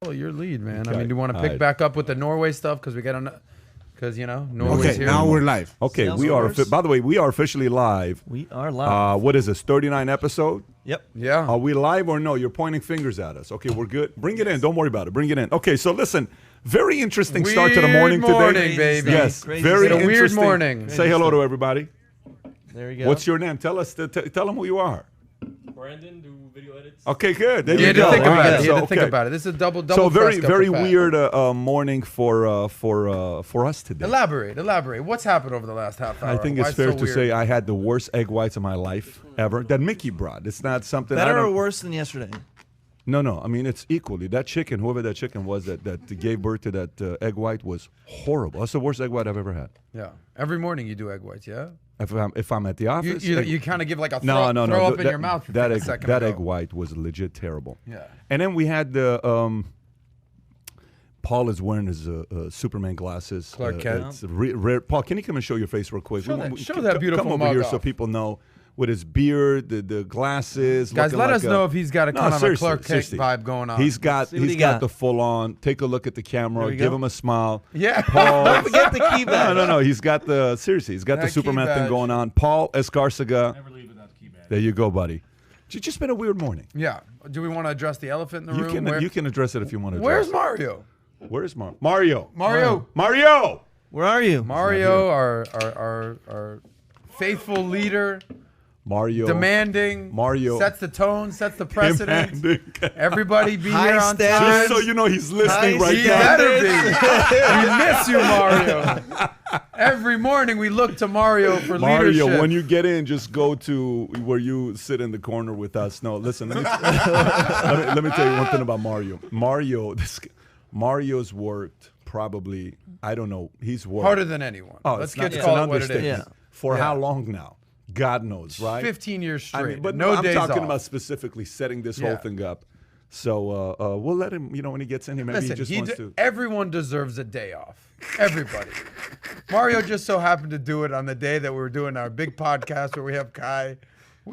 Follow your lead, man. Okay. I mean, do you want to pick back up with the Norway stuff because we got on? Because Norway's Okay, here. now we're live. Okay, Sales we are. orders. By the way, we are officially live. We are live. What is this? 39 episode? Yep. Yeah. Are we live or no? You're pointing fingers at us. Okay, we're good. Bring it in. Don't worry about it. Bring it in. Okay, so listen. Very interesting start to the morning Weird morning, today. baby. Yes, Crazy very stuff. It's a weird interesting. morning. Say hello to everybody. There you go. What's your name? Tell us. Tell them who you are. Brandon, do video edits. Okay, good. There You you had to go. think All about right, it. You so, had to think okay. about it. This is a double. So very, Fresca very for Pat. weird morning for us today. Elaborate. What's happened over the last half hour? I think Why it's fair so to weird? say I had the worst egg whites of my life ever. That Mickey brought. It's not something. I Better or don't- worse than yesterday? No. I mean, it's equally. That chicken, whoever that chicken was that gave birth to that egg white was horrible. That's the worst egg white I've ever had. Yeah. Every morning you do egg whites, yeah? If I'm at the office. You kind of give like a no. throw up in that- your mouth for that a egg, second that ago. egg white was legit terrible. Yeah. And then we had the Paul is wearing his Superman glasses. Clark Kent. It's rare. Paul, can you come and show your face real quick? Show that beautiful Come over mug here off. so people know. With his beard, the glasses. Guys, looking let like us know if he's got a kind of a seriously, Clark Kent seriously. vibe going on. He's got See what he got got. the full on. Take a look at the camera. There we Give go. him a smile. Yeah. Paul. Don't forget the key badge. No. He's got the seriously. He's got That the key Superman thing badge. going on. Paul Escarcega. Never leave without key badge. There you go, buddy. It's just been a weird morning. Yeah. Do we want to address the elephant in the room? You can address it if you want to. Where's address Mario? it. Where's Mario? Mario. Where are you? Mario, our faithful leader, Mario. demanding, Mario. sets the tone, sets the precedent. Demanding. Everybody be High here on standards. time. Just so you know, he's listening High right He now. better be. We miss you, Mario. Every morning we look to Mario for leadership. Mario, when you get in, just go to where you sit in the corner with us. No, listen. Let me tell you one thing about Mario. Mario's worked probably. I don't know. He's worked Harder than anyone. Oh, Let's it's not- get it's call an it what it is. understatement. For Yeah. how long now? God knows, right? 15 years straight. I mean, but no I'm days talking off. about specifically setting this Yeah. whole thing up. So we'll let him. When he gets in here, maybe Listen, he just wants to. everyone deserves a day off. Everybody. Mario just so happened to do it on the day that we were doing our big podcast where we have Kai.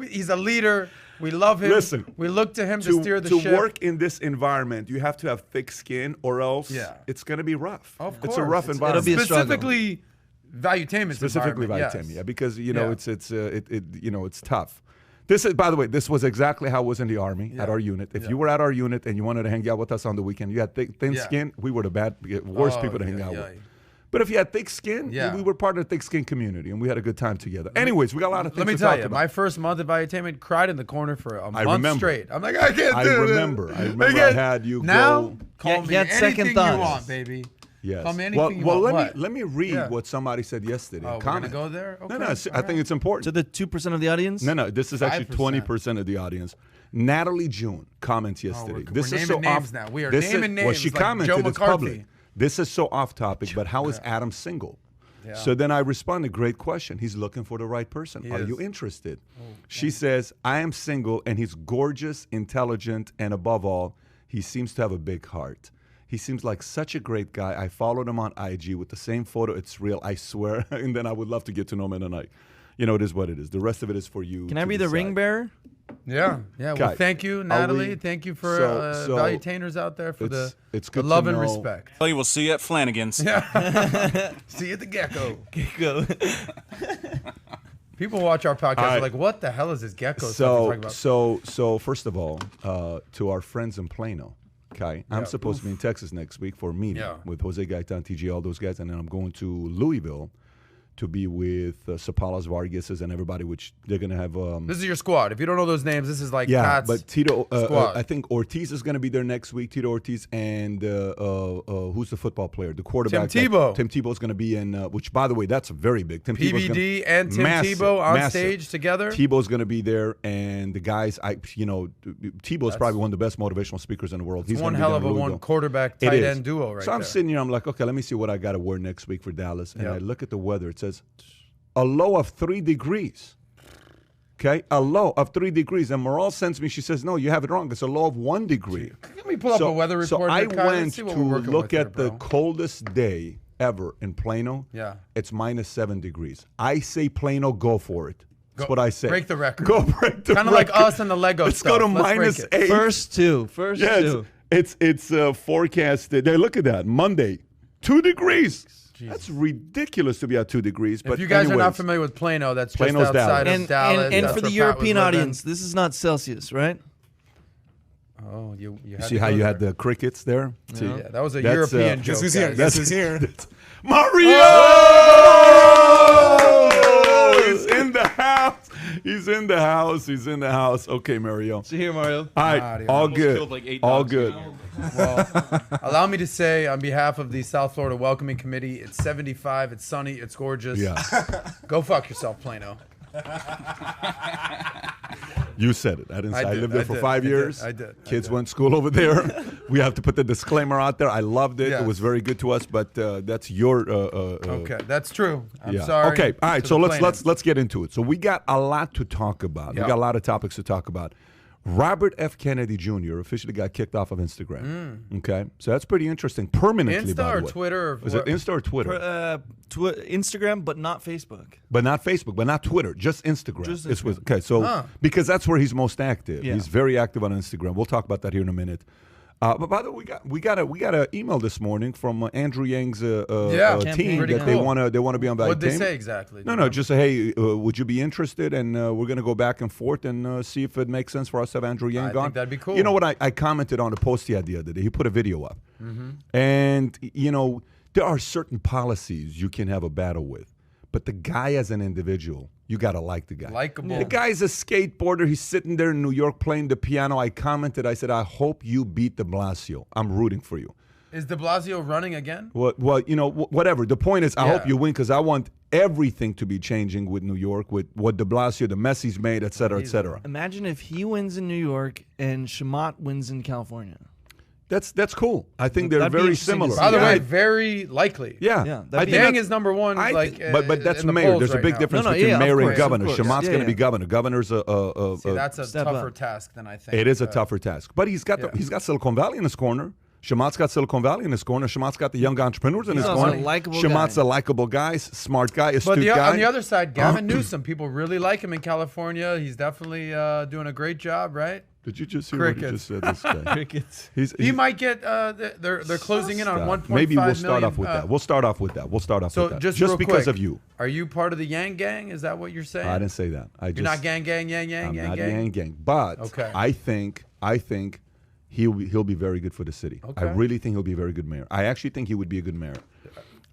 He's a leader. We love him. Listen, we look to him to steer the ship. To work in this environment, you have to have thick skin, or else it's going to be rough. Of It's a course. rough It'll environment. be a struggle. Specifically, Valuetainment. Specifically environment, Valuetainment, yeah, because Yeah. it's tough. This is, by the way, this was exactly how it was in the Army at our unit. If you were at our unit and you wanted to hang out with us on the weekend, you had thin skin. We were the worst people to hang out with. But if you had thick skin, we were part of the thick skin community, and we had a good time together. Anyways, we got a lot of things Let me to tell talk you, about. my first month at Valuetainment, cried in the corner for a month remember. straight. I'm like, I can't do this. I remember I had you Now, go. call Yeah, me he had anything second you thoughts. want, baby. Yes. Call me anything you well, want. let me read Yeah. what somebody said yesterday. Oh, we're Comment. gonna go there? No, Okay, I think it's important. To the 2% of the audience? No, this is actually 5%. 20% of the audience. Natalie June comments yesterday. we're this is naming so names off. now. We are this naming Well, names she like commented. Joe It's McCarthy. public. This is so off topic, but how is Adam single? Yeah. So then I responded, great question. He's looking for the right person. He Are is. you interested? She says, I am single, and he's gorgeous, intelligent, and above all, he seems to have a big heart. He seems like such a great guy. I followed him on IG with the same photo. It's real, I swear. And then I would love to get to know him tonight. It is what it is. The rest of it is for you. Can I to be the decide. ring bearer? Yeah. Well, Okay. thank you, Natalie. Thank you for so Valuetainers out there for the it's good to love and know- respect. Well, you will see you at Flanagan's. See you at the Gecko. Go. People watch our podcast All right. they're like, what the hell is this Gecko stuff you're talking about? So first of all, to our friends in Plano, okay, I'm supposed to be in Texas next week for a meeting with Jose Gaitan, TG, all those guys, and then I'm going to Louisville to be with Sapalas, Vargas's, and everybody, which they're going to have. This is your squad. If you don't know those names, this is like Yeah, Pat's but Tito, squad. I think Ortiz is going to be there next week. Tito Ortiz and who's the football player? The quarterback. Tim Tebow. Tim Tebow's going to be in, which, by the way, that's very big. Tim Tebow's PVD and Tim Tebow on stage together. Tebow's going to be there, and the guys, Tebow's probably one of the best motivational speakers in the world. He's one gonna be hell down of in a Louisville. one quarterback It tight is. end duo right So I'm there. sitting here, I'm like, okay, let me see what I got to wear next week for Dallas. And Yep. I look at the weather. It says a low of 3 degrees. Okay, a low of 3 degrees. And Moral sends me, she says, no, you have it wrong. It's a low of 1 degree. Let me pull up a weather report. So I here, Kai. Let's went see what to we're working look with here, at the bro. coldest day ever in Plano. Yeah. It's -7 degrees. I say Plano, go for it. That's what I say. Break the record. Go break the record. Kind of like us and the Lego Let's stuff. go to Let's break minus it. 8. First two. Yeah, two. It's forecasted. There, look at that. Monday, 2 degrees. Jesus. That's ridiculous to be at 2 degrees. But if you guys are anyways, not familiar with Plano, that's Plano's just outside Dallas. of Dallas. And That's for the where Pat was European living. audience, this is not Celsius, right? Oh, you had see to how go you there. had the crickets there? See? Yeah, that was a That's, European guess joke. who's here? guys. Guess who's here? Mario! He's in the house. He's in the house. He's in the house. Okay, Mario. See here, Mario. All right, Mario. all Almost good. killed like 8 All dogs. good. Well, allow me to say on behalf of the South Florida Welcoming Committee, it's 75, it's sunny, it's gorgeous. Yeah, Go fuck yourself, Plano. you said it. I didn't say. I did, lived there I for did, 5 I did, years. I did, I Kids did. went to school over there. We have to put the disclaimer out there. I loved it. Yes. It was very good to us. But that's your. Okay, that's true. I'm Yeah. sorry. Okay. All right. to So the let's get into it. So we got a lot to talk about. Yeah. We got a lot of topics to talk about. Robert F. Kennedy Jr. officially got kicked off of Instagram. Okay. So that's pretty interesting. Permanently, Insta by the or way. Twitter? Or Was it Insta or Twitter? Instagram, but not Facebook. But not Facebook, but not Twitter, just Instagram. Just It was- Instagram. okay, so Huh. because that's where he's most active. Yeah. He's very active on Instagram. We'll talk about that here in a minute. But by the way, we got an email this morning from Andrew Yang's Campaign. team Pretty that cool. they want to be on What'd they Valuetainment. say exactly? No, just say, hey, would you be interested? And we're going to go back and forth and see if it makes sense for us to have Andrew Yang I on. think that'd be cool. You know what? I commented on a post he had the other day. He put a video up. Mm-hmm. And, there are certain policies you can have a battle with. But the guy as an individual, you got to like the guy. Likeable. The guy's a skateboarder. He's sitting there in New York playing the piano. I commented. I said, I hope you beat de Blasio. I'm rooting for you. Is de Blasio running again? Well, whatever. The point is, I Yeah. hope you win because I want everything to be changing with New York, with what de Blasio, the mess he's made, et cetera, et cetera. Imagine if he wins in New York and Shamat wins in California. That's cool. I think they're That'd be very interesting to similar. see. By the Yeah, way, very likely. yeah. Yeah, that'd I be- think Yang that's- is number one. but that's in the mayor. polls There's a right big now. difference No, no, between yeah, of mayor and course, governor. of course. Shamat's Yeah, going to be yeah. governor. Governor's See, that's a Step tougher up. task than I think. it is a tougher task. But he's got he's got Silicon Valley in his corner. Shamat's got Silicon Valley in his corner. Shamat's got the young entrepreneurs in his also corner. a likable Shamat's guy. a likable guy, smart guy, But astute guy. on the other side, Gavin Newsom, people really like him in California. He's definitely doing a great job, right? Did you just hear what he Crickets. just said? This guy. Crickets. He might get. They're closing in on 1.5 Maybe we'll million, start off with that. We'll start off with that. So with that. just real because quick, of you. Are you part of the Yang Gang? Is that what you're saying? I didn't say that. You're not Yang I'm Yang not Gang. gang. But Okay. I think he'll be very good for the city. I Okay. really think he'll be a very good mayor. I actually think he would be a good mayor.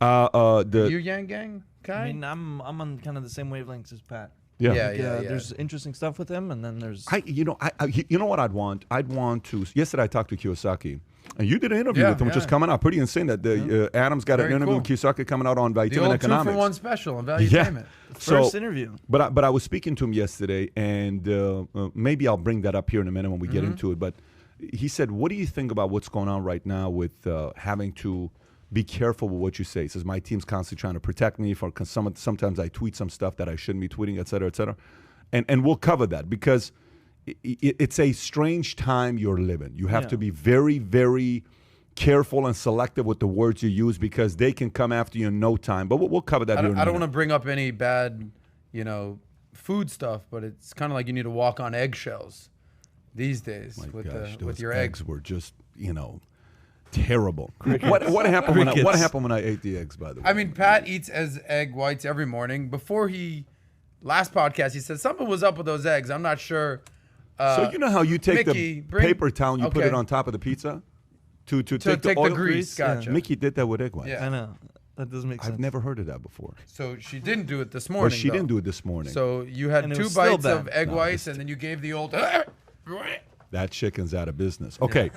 You Yang Gang guy? I mean, I'm on kind of the same wavelengths as Pat. Yeah. Yeah, Like, yeah. There's interesting stuff with him, and then there's You know what I'd want? I'd want to. Yesterday I talked to Kiyosaki, and you did an interview Yeah, with him, which is yeah. coming out. Pretty insane that Adam's got Very an interview cool. with Kiyosaki coming out on The Valuetainment old Economics. 2-for-1 special on Valuetainment. first interview. But I was speaking to him yesterday, and maybe I'll bring that up here in a minute when we get Mm-hmm. into it. But he said, "What do you think about what's going on right now with having to be careful with what you say?" He says, "My team's constantly trying to protect me for sometimes I tweet some stuff that I shouldn't be tweeting, et cetera, et cetera." And we'll cover that because it's a strange time you're living. You have Yeah. to be very, very careful and selective with the words you use because they can come after you in no time. But we'll cover that I here don't, in a I don't minute. want to bring up any bad, food stuff, but it's kind of like you need to walk on eggshells these days with Gosh, with those your eggs. were just terrible. What happened when Crickets. what happened when I ate the eggs? By the way, I mean, Pat eats as egg whites every morning. Before last podcast, he said something was up with those eggs. I'm not sure. so you know how you take Mickey, the bring- paper towel and you put okay. it on top of the pizza to to take take the the oil? grease. Yeah. Gotcha. Mickey did that with egg whites. Yeah. I know that doesn't make sense. I've never heard of that before. So she didn't do it this morning. But she though. didn't do it this morning. So you had And it 2 was still bites of bad. egg No, whites, it's- and then you gave the old. That chicken's out of business. Okay.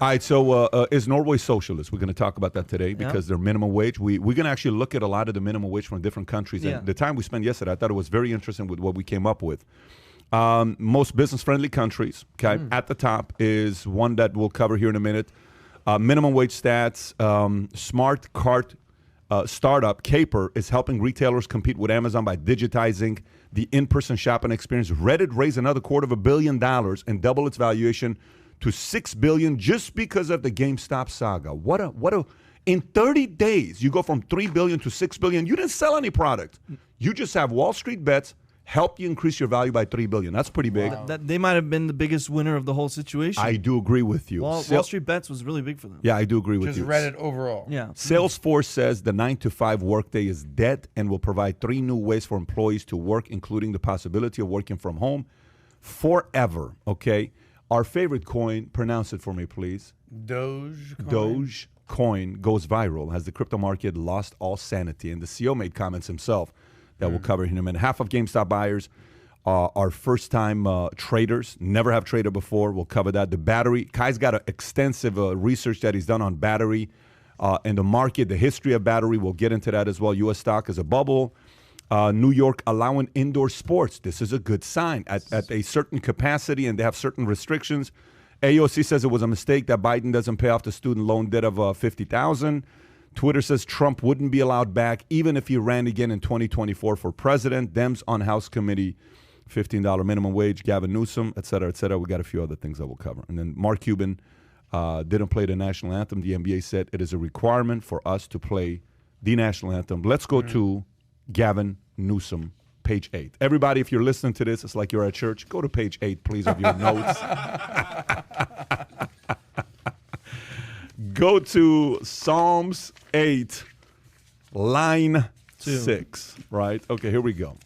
All right. So is Norway socialist? We're going to talk about that today because they're minimum wage. We're going to actually look at a lot of the minimum wage from different countries. Yeah. And the time we spent yesterday, I thought it was very interesting with what we came up with. Most business-friendly countries, okay, at the top is one that we'll cover here in a minute. Minimum wage stats, smart cart startup, Caper, is helping retailers compete with Amazon by digitizing the in-person shopping experience. Reddit raised another $250 million and doubled its valuation to $6 billion just because of the GameStop saga. What a in 30 days, you go from $3 billion to $6 billion. You didn't sell any product. You just have Wall Street bets. help you increase your value by $3 billion. That's pretty big. That they might have been the biggest winner of the whole situation. I do agree with you. Wall Street Bets was really big for them. Yeah, I do agree with Just you. Reddit overall. Yeah. Salesforce says the 9-to-5 workday is dead and will provide 3 new ways for employees to work, including the possibility of working from home forever. Okay. Our favorite coin, pronounce it for me, please. Dogecoin goes viral. Has the crypto market lost all sanity? And the CEO made comments himself that we'll cover in a minute. Half of GameStop buyers are first-time traders, never have traded before. We'll cover that. The battery, Kai's got extensive research that he's done on battery and the market, the history of battery. We'll get into that as well. U.S. stock is a bubble. New York allowing indoor sports. This is a good sign at a certain capacity, and they have certain restrictions. AOC says it was a mistake that Biden doesn't pay off the student loan debt of $50,000. Twitter says Trump wouldn't be allowed back even if he ran again in 2024 for president. Dems on House Committee, $15 minimum wage, Gavin Newsom, et cetera, et cetera. We got a few other things that we'll cover. And then Mark Cuban didn't play the national anthem. The NBA said it is a requirement for us to play the national anthem. Let's go to Gavin Newsom, page 8. Everybody, if you're listening to this, it's like you're at church. Go to page 8, please, of your notes. Go to Psalms 8, line 6, right? Okay, here we go.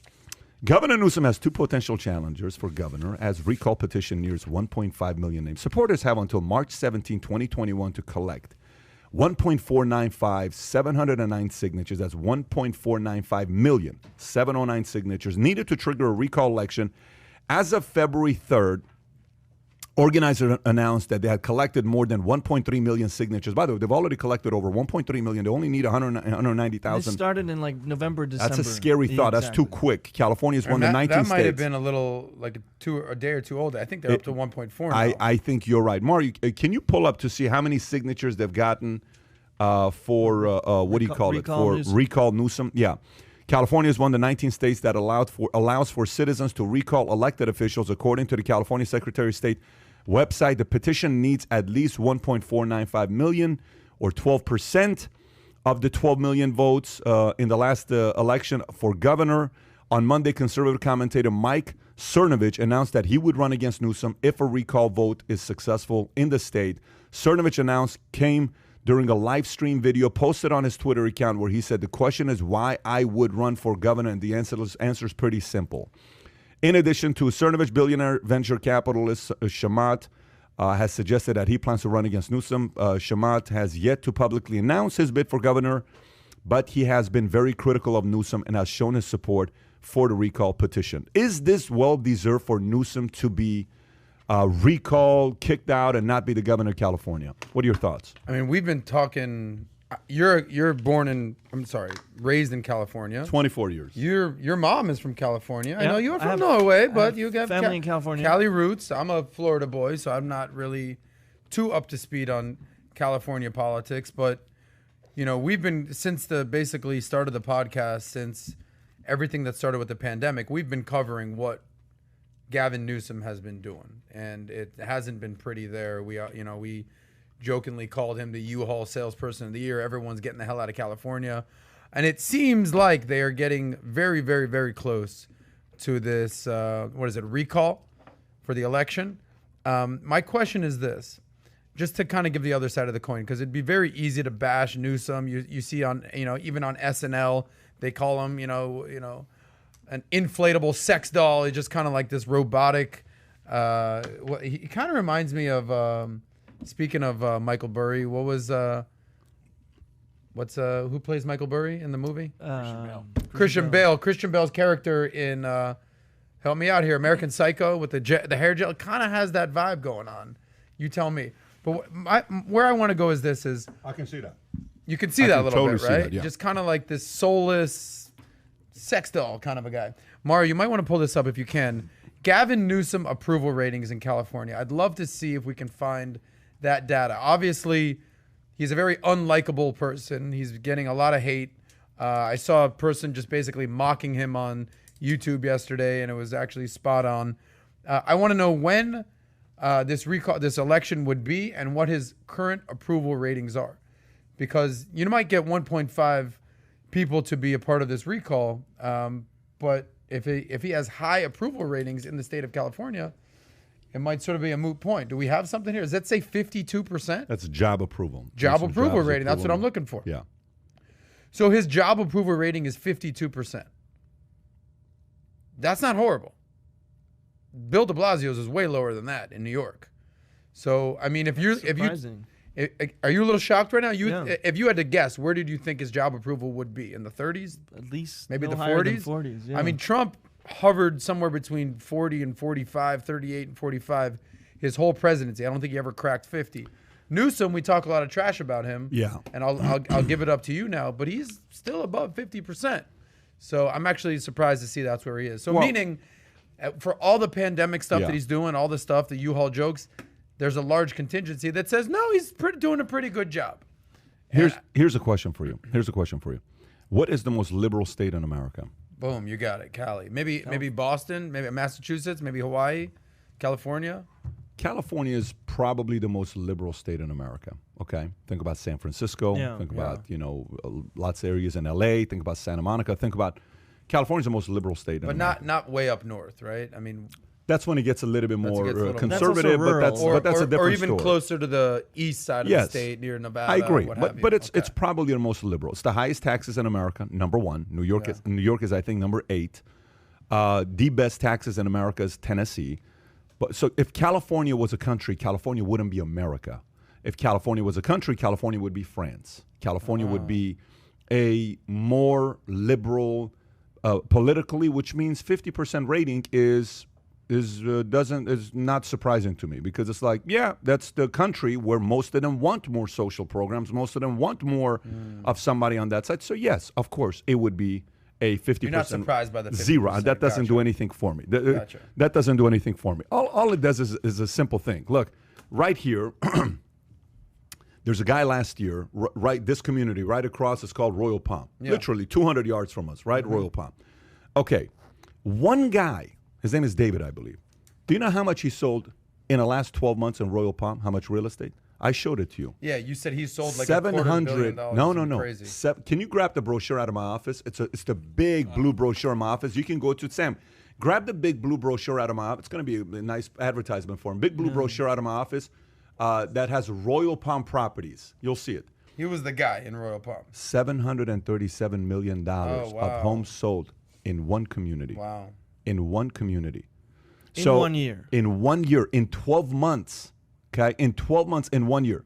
Governor Newsom has 2 potential challengers for governor as recall petition nears 1.5 million names. Supporters have until March 17, 2021 to collect 709 signatures. That's 709 signatures needed to trigger a recall election. As of February 3rd, organizers announced that they had collected more than 1.3 million signatures. By the way, they've already collected over 1.3 million. They only need 190,000. It started in like November, December. That's a scary thought. Exactly. That's too quick. California's one of the 19 states. That might have been a little, like a day or two old. I think they're up to 1.4 now. I think you're right. Mario, can you pull up to see how many signatures they've gotten for, what do you call it? For recall Newsom? Yeah. California is one of the 19 states that allows for citizens to recall elected officials, according to the California Secretary of State website. The petition needs at least 1.495 million, or 12% of the 12 million votes in the last election for governor. On Monday, conservative commentator Mike Cernovich announced that he would run against Newsom if a recall vote is successful in the state. Cernovich came during a live stream video posted on his Twitter account where he said, the question is why I would run for governor, and the answer is pretty simple. In addition to Cernovich, billionaire venture capitalist Shamat has suggested that he plans to run against Newsom. Shamat has yet to publicly announce his bid for governor, but he has been very critical of Newsom and has shown his support for the recall petition. Is this well-deserved for Newsom to be recalled, kicked out, and not be the governor of California? What are your thoughts? I mean, we've been talking. You're raised in California. 24 years. Your mom is from California. Yeah, I know you're from Norway, but you got family in California. Cali roots. I'm a Florida boy, so I'm not really too up to speed on California politics. But we've been, since the basically start of the podcast, since everything that started with the pandemic, we've been covering what Gavin Newsom has been doing, and it hasn't been pretty there. We jokingly called him the U-Haul salesperson of the year. Everyone's getting the hell out of California. And it seems like they are getting very, very, very close to this, recall for the election. My question is this, just to kind of give the other side of the coin, because it'd be very easy to bash Newsom. You see on, even on SNL, they call him, an inflatable sex doll. It's just kind of like this robotic, he kind of reminds me of, speaking of Michael Burry, who plays Michael Burry in the movie? Christian Bale. Christian Bale's character in help me out here, American Psycho, with the hair gel, kind of has that vibe going on. You tell me. But where I want to go is this: I can see that. You can see that a little bit, right? That, yeah. Just kind of like this soulless sex doll kind of a guy. Mario, you might want to pull this up if you can. Gavin Newsom approval ratings in California. I'd love to see if we can find that data. Obviously, he's a very unlikable person. He's getting a lot of hate. I saw a person just basically mocking him on YouTube yesterday, and it was actually spot on. I want to know when this election would be and what his current approval ratings are, because you might get 1.5 people to be a part of this recall, but if he has high approval ratings in the state of California, it might sort of be a moot point. Do we have something here? Does that say 52%? That's job approval. Job approval rating. That's what I'm looking for. Yeah. So his job approval rating is 52%. That's not horrible. Bill de Blasio's is way lower than that in New York. So, I mean, Surprising. Are you a little shocked right now? Yeah. If you had to guess, where did you think his job approval would be? In the 30s? At least Maybe no the higher than 40s? 40s, yeah. I mean, Trump hovered somewhere between 40 and 45, 38 and 45 his whole presidency. I don't think he ever cracked 50. Newsom, we talk a lot of trash about him. Yeah. And I'll give it up to you now, but he's still above 50%. So I'm actually surprised to see that's where he is. So meaning, for all the pandemic stuff that he's doing, all the stuff, the U-Haul jokes, there's a large contingency that says, no, he's doing a pretty good job. Here's a question for you. What is the most liberal state in America? Boom, you got it, Cali. Maybe Boston, maybe Massachusetts, maybe Hawaii, California. California is probably the most liberal state in America. Okay, think about San Francisco. Yeah. Think about lots of areas in LA. Think about Santa Monica. Think about California's the most liberal state. But in America. not way up north, right? I mean, that's when it gets a little bit more conservative. That's also rural. But that's a different or even story. closer to the east side of the state, near Nevada. I agree, what have you. but it's probably the most liberal. It's the highest taxes in America. Number one, New York is I think number 8. The best taxes in America is Tennessee. But so if California was a country, California wouldn't be America. If California was a country, California would be France. California would be a more liberal politically, which means 50% rating is not surprising to me, because it's like, yeah, that's the country where most of them want more social programs. Most of them want more of somebody on that side. So yes, of course, it would be a 50%. You're not surprised by the 50%. Zero. That doesn't do anything for me. That doesn't do anything for me. All it does is a simple thing. Look, right here, there's a guy last year, right, this community right across, it's called Royal Palm. Yeah. Literally 200 yards from us, right? Royal Palm. Okay, one guy, his name is David, I believe. Do you know how much he sold in the last 12 months in Royal Palm? How much real estate? I showed it to you. Yeah, you said he sold like $700 $250 million. No. Crazy. Can you grab the brochure out of my office? It's the big blue brochure in my office. You can go to Sam. Grab the big blue brochure out of my office. It's going to be a nice advertisement for him. Big blue brochure out of my office that has Royal Palm properties. You'll see it. He was the guy in Royal Palm. $737 million of homes sold in one community. Wow. In one community. In 1 year. In 1 year. In 12 months. Okay, in 12 months, in 1 year,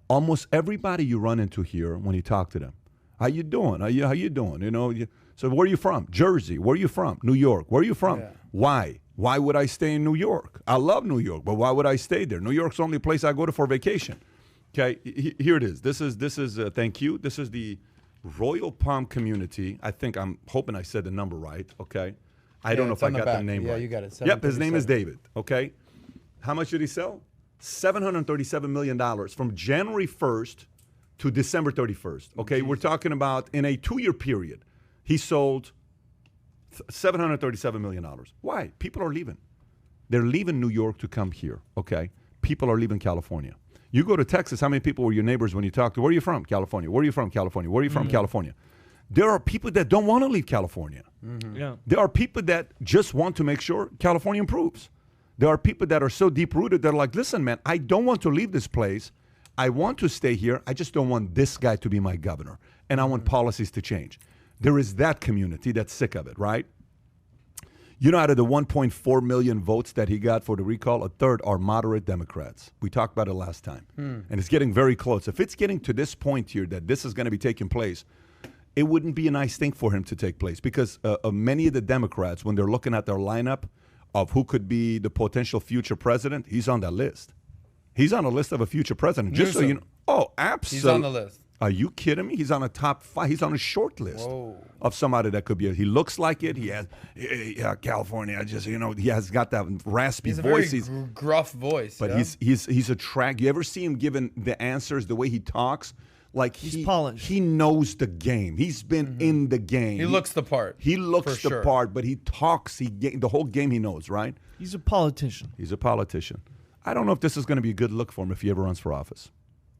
almost everybody you run into here, when you talk to them, how you doing? How you doing? You know, so where are you from? Jersey. Where are you from? New York. Where are you from? Yeah. Why? Why would I stay in New York? I love New York, but why would I stay there? New York's the only place I go to for vacation. Okay, here it is. This is thank you. This is the Royal Palm community. I'm hoping I said the number right. Okay, I don't know if I got the name right. Yeah, you got it. Yep, his name is David. Okay, how much did he sell? $737 million from January 1st to December 31st. Okay, we're talking about in a 2-year period, he sold $737 million. Why? People are leaving. They're leaving New York to come here. Okay, people are leaving California. You go to Texas, how many people were your neighbors when you talked to? Where are you from? California. Where are you from? California. Where are you from? California. There are people that don't want to leave California. Yeah. There are people that just want to make sure California improves. There are people that are so deep-rooted, they're like, listen, man, I don't want to leave this place. I want to stay here. I just don't want this guy to be my governor. And I want policies to change. There is that community that's sick of it, right? You know, out of the 1.4 million votes that he got for the recall, a third are moderate Democrats. We talked about it last time. And it's getting very close. If it's getting to this point here that this is going to be taking place, it wouldn't be a nice thing for him to take place, because many of the Democrats, when they're looking at their lineup of who could be the potential future president, he's on that list. He's on a list of a future president. Just so you know. Oh, absolutely. He's on the list. Are you kidding me? He's on a top 5. He's on a short list of somebody that could be. He looks like it. He has, California. He has got that raspy voice. He's a very gruff voice. But he's a track. You ever see him giving the answers, the way he talks? Like he's polished. He knows the game. He's been in the game. He looks the part. He looks the part, but he talks. The whole game he knows, right? He's a politician. He's a politician. I don't know if this is going to be a good look for him if he ever runs for office.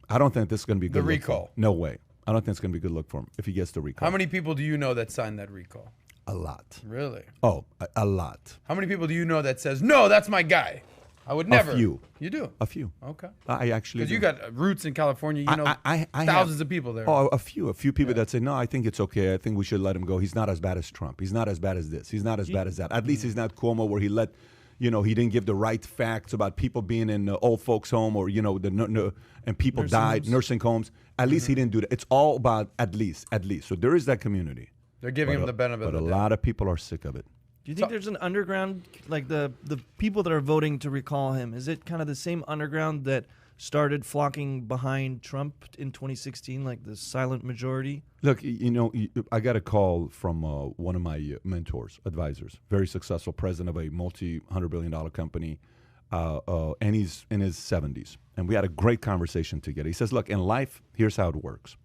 I don't think this is going to be a good look. The recall. No way. I don't think it's going to be a good look for him if he gets the recall. How many people do you know that signed that recall? A lot. Really? Oh, a lot. How many people do you know that says, no, that's my guy? I would never. A few. You do? A few. Okay. I actually Because do. you got roots in California. You know I thousands have, of people there. Oh, a few people that say, no, I think it's okay. I think we should let him go. He's not as bad as Trump. He's not as bad as this. He's not as bad as that. At least he's not Cuomo, where he let, he didn't give the right facts about people being in old folks' home, or and people died, nursing homes. At least he didn't do that. It's all about at least. So there is that community. They're giving him the benefit of the But a doubt. lot of people are sick of it. Do you think there's an underground, like the people that are voting to recall him? Is it kind of the same underground that started flocking behind Trump in 2016, like the silent majority? Look, I got a call from one of my mentors, advisors, very successful president of a multi-hundred-billion-dollar company, and he's in his 70s. And we had a great conversation together. He says, look, in life, here's how it works.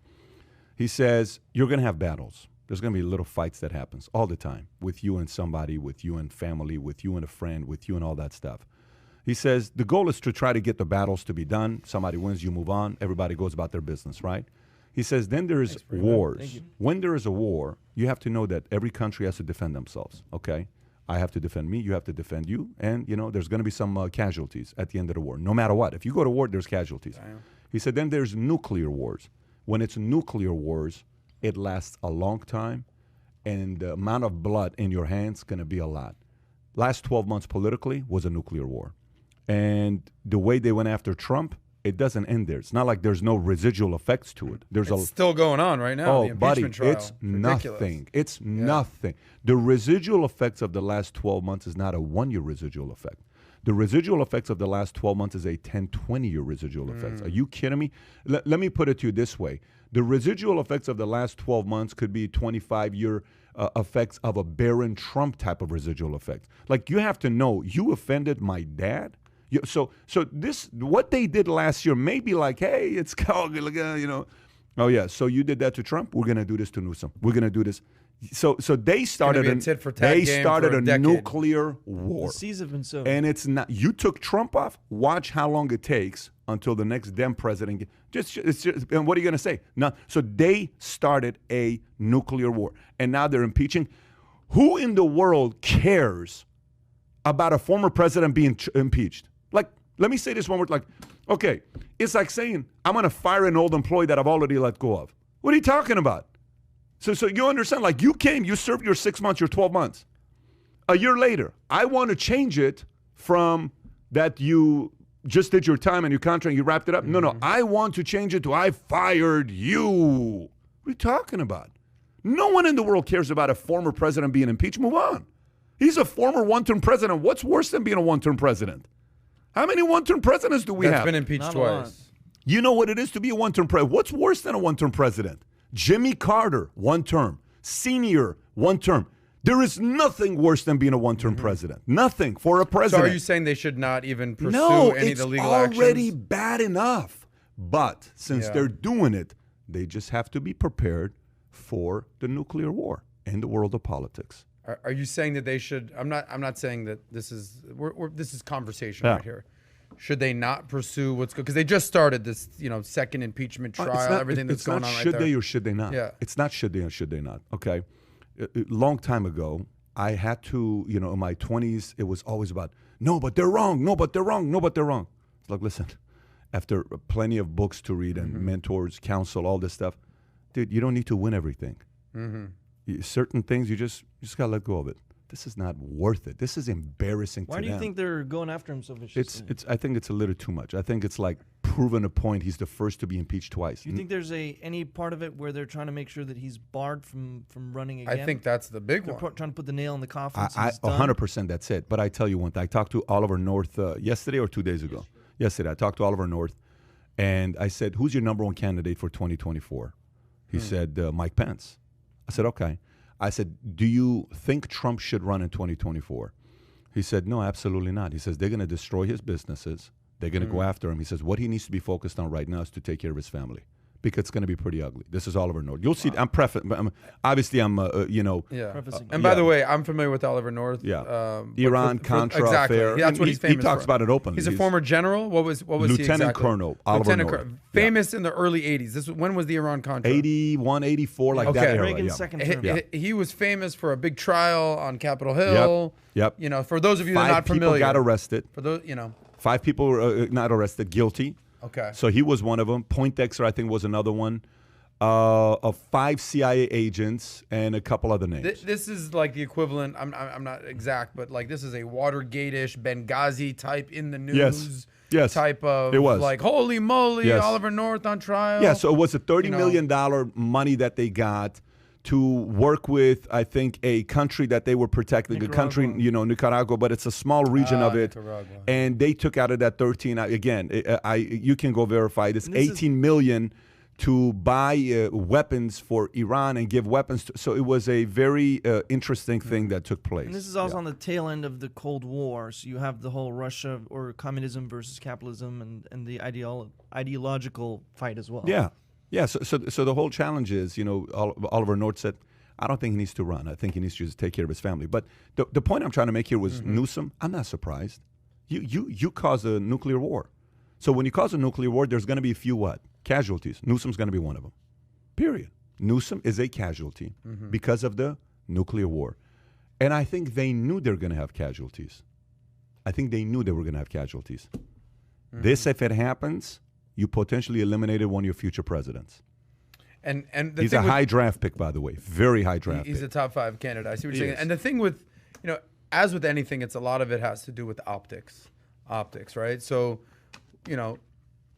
He says, you're going to have battles. There's going to be little fights that happens all the time with you and somebody, with you and family, with you and a friend, with you and all that stuff. He says the goal is to try to get the battles to be done. Somebody wins, you move on. Everybody goes about their business, right? He says then there's wars. When there is a war, you have to know that every country has to defend themselves, okay? I have to defend me, you have to defend you, and there's going to be some casualties at the end of the war. No matter what. If you go to war, there's casualties. Damn. He said then there's nuclear wars. When it's nuclear wars, it lasts a long time, and the amount of blood in your hands is going to be a lot. Last 12 months politically was a nuclear war. And the way they went after Trump, it doesn't end there. It's not like there's no residual effects to it. It's still going on right now, the impeachment trial. It's nothing. It's nothing. The residual effects of the last 12 months is not a one-year residual effect. The residual effects of the last 12 months is a 10, 20-year residual effects. Are you kidding me? Let me put it to you this way. The residual effects of the last 12 months could be 25-year effects of a Barron Trump type of residual effect. Like, you have to know, you offended my dad? So this, what they did last year may be like, hey, it's oh yeah, so you did that to Trump? We're going to do this to Newsom. We're going to do this. So they started a nuclear war. The seas have been sown. And it's not, you took Trump off, watch how long it takes until the next Dem president. And what are you going to say? No. So they started a nuclear war, and now they're impeaching. Who in the world cares about a former president being impeached? Like, let me say this one word. Like, okay, it's like saying I'm going to fire an old employee that I've already let go of. What are you talking about? So you understand? Like, you came, you served your 6 months, your 12 months. A year later, I want to change it from that you just did your time and your contract, you wrapped it up. No, I want to change it to I fired you. What are you talking about? No one in the world cares about a former president being impeached. Move on. He's a former one-term president. What's worse than being a one-term president? How many one-term presidents do we have? That's been impeached twice. You know what it is to be a one-term president. What's worse than a one-term president? Jimmy Carter, one term. Senior, one term. There is nothing worse than being a one-term president. Nothing for a president. So are you saying they should not even pursue any of the legal actions? No, it's already bad enough. But since they're doing it, they just have to be prepared for the nuclear war in the world of politics. Are you saying that they should? I'm not saying that this is. This is conversation right here. Should they not pursue what's good? Because they just started this, second impeachment trial, everything that's going on right there. Should they or should they not? Yeah. It's not should they or should they not. Okay. A long time ago, I had to, in my 20s, it was always about, no, but they're wrong. No, but they're wrong. No, but they're wrong. It's like, listen, after plenty of books to read and mentors, counsel, all this stuff, dude, you don't need to win everything. Certain things, you just got to let go of it. This is not worth it. This is embarrassing to them. Why do you think they're going after him so viciously? I think it's a little too much. I think it's like proving a point. He's the first to be impeached twice. Do you think there's any part of it where they're trying to make sure that he's barred from running again? I think that's the big they're one. Trying to put the nail in the coffin. 100% that's it. But I tell you one thing. I talked to Oliver North yesterday or 2 days ago. Yesterday, I talked to Oliver North, and I said, who's your number one candidate for 2024? He said, Mike Pence. I said, okay. I said, do you think Trump should run in 2024? He said, no, absolutely not. He says, they're going to destroy his businesses. They're going to go after him. He says, what he needs to be focused on right now is to take care of his family. because it's going to be pretty ugly. This is Oliver North. You'll see. I'm obviously you know. Yeah. Prefacing. And by the way, I'm familiar with Oliver North. Yeah. but Iran Contra exactly. affair. That's what he's famous He talks for. about it openly. He's a former general. What was he Lieutenant exactly? Colonel Oliver Lieutenant North. Colonel. Famous in the early 80s. When was the Iran Contra? 81, 84, like Okay. that era. Reagan's Yeah. second term. He was famous for a big trial on Capitol Hill. Yep. You know, for those of you that are 5 not people familiar. got arrested. For those, you know. 5 people were not arrested, guilty. Okay. So he was one of them. Poindexter, I think, was another one. Of 5 CIA agents and a couple other names. This is like the equivalent. I'm not exact, but like this is a Watergate-ish Benghazi type in the news. Yes. Type of It was. like holy moly, Yes. Oliver North on trial. Yeah, so it was a $30 You know. million money that they got to work with, I think, a country that they were protecting, a country, Nicaragua. you know, Nicaragua, but it's a small region of it. Nicaragua. And they took out of that 13, again, you can go verify this, And this is- 18 million to buy weapons for Iran and give weapons to, so it was a very interesting thing that took place. And this is also Yeah. on the tail end of the Cold War. So you have the whole Russia or communism versus capitalism and the ideological fight as well. Yeah, yeah. So the whole challenge is, you know, Oliver North said, I don't think he needs to run. I think he needs to just take care of his family. But the point I'm trying to make here was Newsom. I'm not surprised. You caused a nuclear war. So when you cause a nuclear war, there's going to be a few what? Casualties. Newsom's going to be one of them. Period. Newsom is a casualty because of the nuclear war. And I think they knew they were going to have casualties. I think they knew they were going to have casualties. This, if it happens, you potentially eliminated one of your future presidents. And the He's thing a with- high draft pick, by the way. Very high draft He's pick. a top 5 candidate. I see what He you're saying. is. And the thing with, you know, as with anything, it's a lot of it has to do with optics, right? So, you know,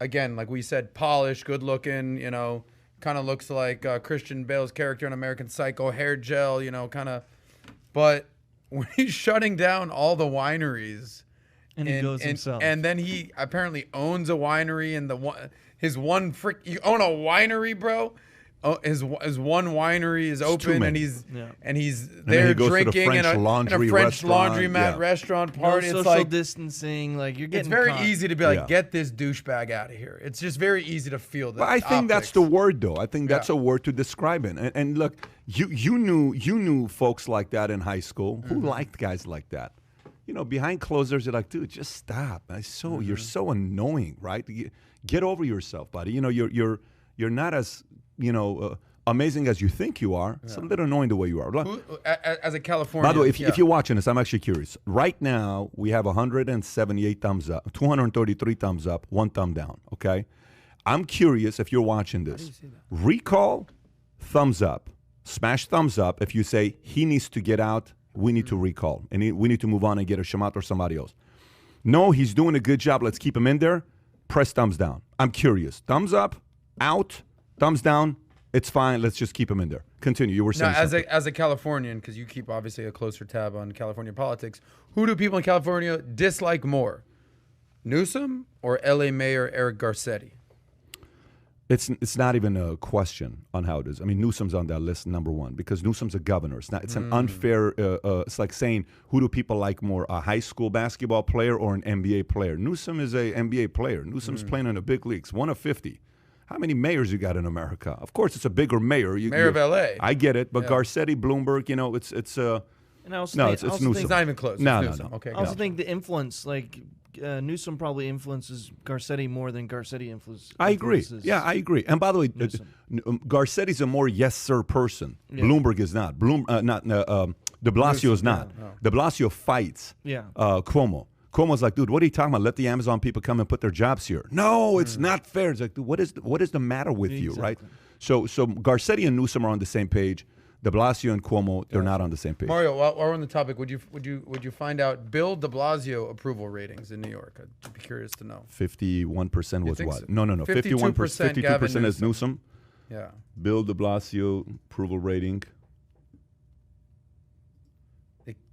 again, like we said, polished, good looking, you know, kind of looks like Christian Bale's character in American Psycho, hair gel, you know, kind of. But when he's shutting down all the wineries, And he goes himself. and then he apparently owns a winery, and you own a winery, bro. Oh, his one winery is too open, and many. he's Yeah. and he's then there he goes to the drinking French in a laundry French restaurant, laundromat yeah. restaurant No party. social It's like distancing. Like you're getting it's very caught. easy to be like, Yeah. get this douchebag out of here. It's just very easy to feel that. But I think that's the word, though. I think that's Yeah. a word to describe it. And look, you knew folks like that in high school. Who liked guys like that? You know, behind closed doors, you're like, dude, just stop. You're so annoying, right? Get over yourself, buddy. You know, you're not as amazing as you think you are. It's a little annoying the way you are. As a Californian. By the way, if you're watching this, I'm actually curious. Right now, we have 178 thumbs up, 233 thumbs up, 1 thumb down, okay? I'm curious if you're watching this. Recall, thumbs up. Smash thumbs up if you say he needs to get out, we need to recall. And we need to move on and get a Shamat or somebody else. No, he's doing a good job. Let's keep him in there. Press thumbs down. I'm curious. Thumbs up, out, thumbs down. It's fine. Let's just keep him in there. Continue. You were saying now, something. as a Californian, because you keep obviously a closer tab on California politics, who do people in California dislike more, Newsom or L.A. Mayor Eric Garcetti? It's not even a question on how it is. I mean, Newsom's on that list, number 1, because Newsom's a governor. It's an unfair. It's like saying, who do people like more, a high school basketball player or an NBA player? Newsom is a NBA player. Newsom's playing in the big leagues, 1 of 50. How many mayors you got in America? Of course, it's a bigger mayor. Mayor of LA. I get it, but Yeah. Garcetti, Bloomberg, you know, it's And I also no, think, it's I also Newsom. think- It's not even close. It's No, Newsom. no. Okay, I also gotcha. think the influence, like Newsom probably influences Garcetti more than Garcetti influences. I agree. Yeah, I agree. And by the way, Newsom. Garcetti's a more yes sir person. Yeah. Bloomberg is not. De Blasio is not. no. De Blasio fights Yeah. Cuomo. Cuomo's like, dude, what are you talking about? Let the Amazon people come and put their jobs here. No, it's not fair. It's like, dude, what is the matter with you, right? Exactly. So Garcetti and Newsom are on the same page. De Blasio and Cuomo, they're not on the same page. Mario, while we're on the topic, would you find out Bill De Blasio approval ratings in New York? I'd be curious to know. 51% was think what? so? No. 51%. 52% Gavin 52% is Newsom. Yeah. Bill De Blasio approval rating.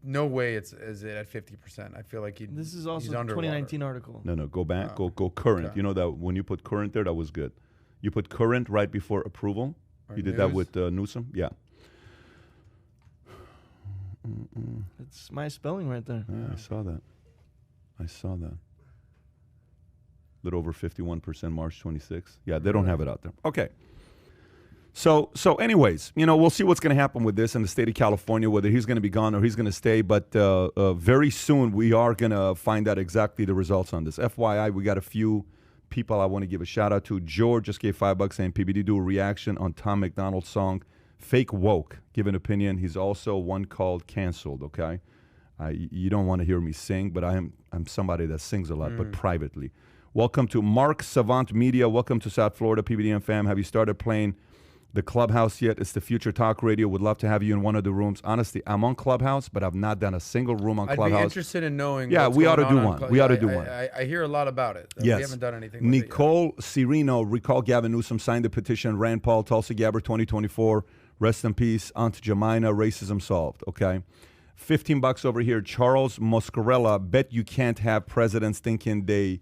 No way is it at 50%. I feel like This is also he's a underwater. 2019 article. No, go back. Go current. Okay. You know that when you put current there, that was good. You put current right before approval. Or You did that news. with Newsom? Yeah. It's my spelling right there. Yeah, I saw that. little over 51% March 26th. Yeah, they don't have it out there. Okay. So anyways, we'll see what's going to happen with this in the state of California, whether he's going to be gone or he's going to stay. But very soon we are going to find out exactly the results on this. FYI, we got a few people I want to give a shout out to. George just gave $5 saying PBD do a reaction on Tom McDonald's song Fake Woke. Give an opinion. He's also one called Canceled, okay? You don't want to hear me sing, but I'm somebody that sings a lot, but privately. Welcome to Mark Savant Media. Welcome to South Florida, PBDM fam. Have you started playing the Clubhouse yet? It's the future talk radio. Would love to have you in one of the rooms. Honestly, I'm on Clubhouse, but I've not done a single room on Clubhouse. I'd be interested in knowing. Yeah, what's we ought to going do on one. Club- We ought to yeah, do one. I hear a lot about it. Yes. We haven't done anything with Nicole Cirino, recall Gavin Newsom signed the petition. Rand Paul, Tulsi Gabbard 2024. Rest in peace. Aunt Jemina, racism solved. Okay. $15 over here. Charles Moscarella, bet you can't have presidents thinking they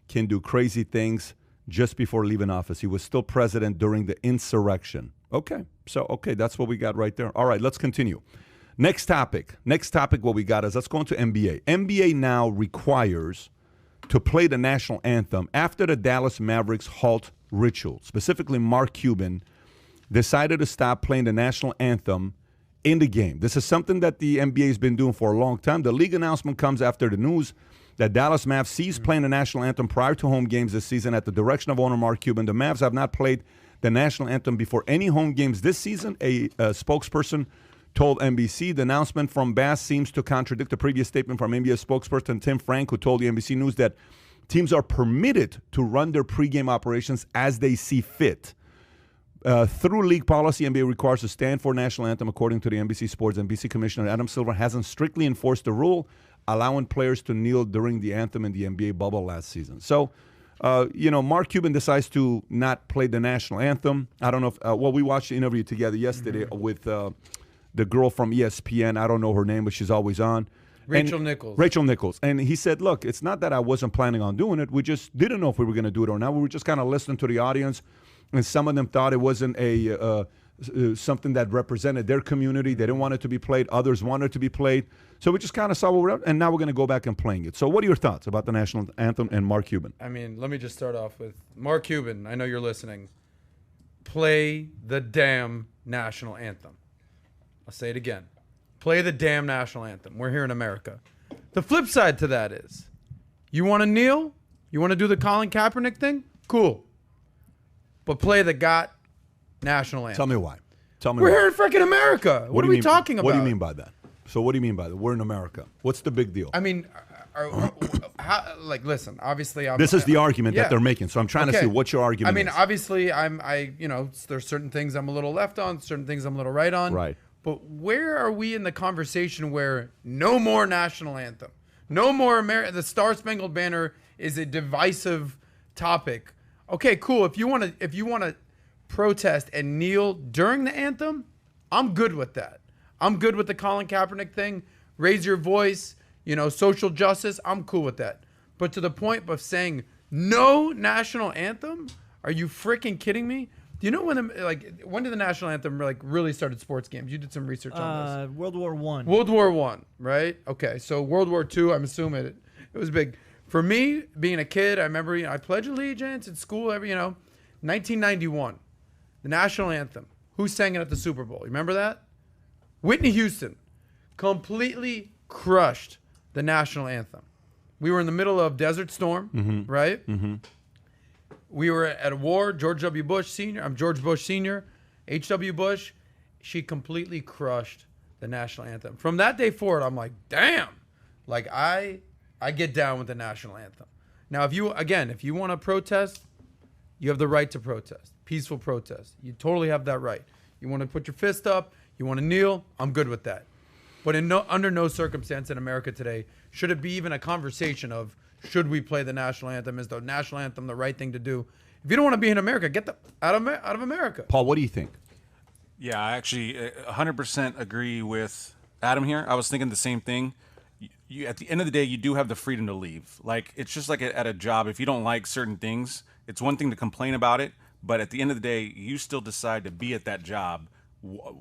can do crazy things just before leaving office. He was still president during the insurrection. Okay. That's what we got right there. All right, let's continue. Next topic, what we got is let's go into NBA. NBA now requires to play the national anthem after the Dallas Mavericks halt ritual. Specifically, Mark Cuban decided to stop playing the national anthem in the game. This is something that the NBA has been doing for a long time. The league announcement comes after the news that Dallas Mavs ceased playing the national anthem prior to home games this season at the direction of owner Mark Cuban. The Mavs have not played the national anthem before any home games this season, a spokesperson told NBC. The announcement from Bass seems to contradict the previous statement from NBA spokesperson Tim Frank, who told the NBC News that teams are permitted to run their pregame operations as they see fit. Through league policy, NBA requires to stand for national anthem. According to the NBC Sports, NBC Commissioner Adam Silver hasn't strictly enforced the rule, allowing players to kneel during the anthem in the NBA bubble last season. So, Mark Cuban decides to not play the national anthem. I don't know if, we watched the interview together yesterday with the girl from ESPN. I don't know her name, but she's always on. Rachel Nichols. Rachel Nichols. And he said, look, it's not that I wasn't planning on doing it. We just didn't know if we were going to do it or not. We were just kind of listening to the audience. And some of them thought it wasn't something that represented their community. They didn't want it to be played. Others wanted it to be played. So we just kind of saw what we're at, and now we're going to go back and playing it. So what are your thoughts about the national anthem and Mark Cuban? I mean, let me just start off with Mark Cuban. I know you're listening. Play the damn national anthem. I'll say it again. Play the damn national anthem. We're here in America. The flip side to that is, you want to kneel? You want to do the Colin Kaepernick thing? Cool. But play the national anthem. Tell me why. We're here in freaking America. What are we talking about? What do you mean by that? So what do you mean by that? We're in America. What's the big deal? I mean, listen, obviously, this is the argument that they're making. So I'm trying to see what your argument is. I mean, obviously, there's certain things I'm a little left on, certain things I'm a little right on. Right. But where are we in the conversation where no more national anthem, no more the Star Spangled Banner is a divisive topic? Okay, cool. If you want to protest and kneel during the anthem, I'm good with that. I'm good with the Colin Kaepernick thing. Raise your voice, social justice. I'm cool with that. But to the point of saying no national anthem, are you freaking kidding me? Do you know when did the national anthem really started sports games? You did some research on this. World War I. World War I, right? Okay, so World War II, I'm assuming it was big. For me, being a kid, I remember I pledged allegiance at school 1991, the national anthem. Who sang it at the Super Bowl? You remember that? Whitney Houston completely crushed the national anthem. We were in the middle of Desert Storm, right? Mm-hmm. We were at a war. George Bush Sr., H.W. Bush. She completely crushed the national anthem. From that day forward, I'm like, damn. I get down with the national anthem. Now, if you want to protest, you have the right to protest. Peaceful protest. You totally have that right. You want to put your fist up, you want to kneel, I'm good with that. But under no circumstance in America today should it be even a conversation of should we play the national anthem? Is the national anthem the right thing to do? If you don't want to be in America, get out of America. Paul, what do you think? Yeah, I actually 100% agree with Adam here. I was thinking the same thing. You at the end of the day, you do have the freedom to leave. It's just like at a job. If you don't like certain things, it's one thing to complain about it, but at the end of the day, you still decide to be at that job,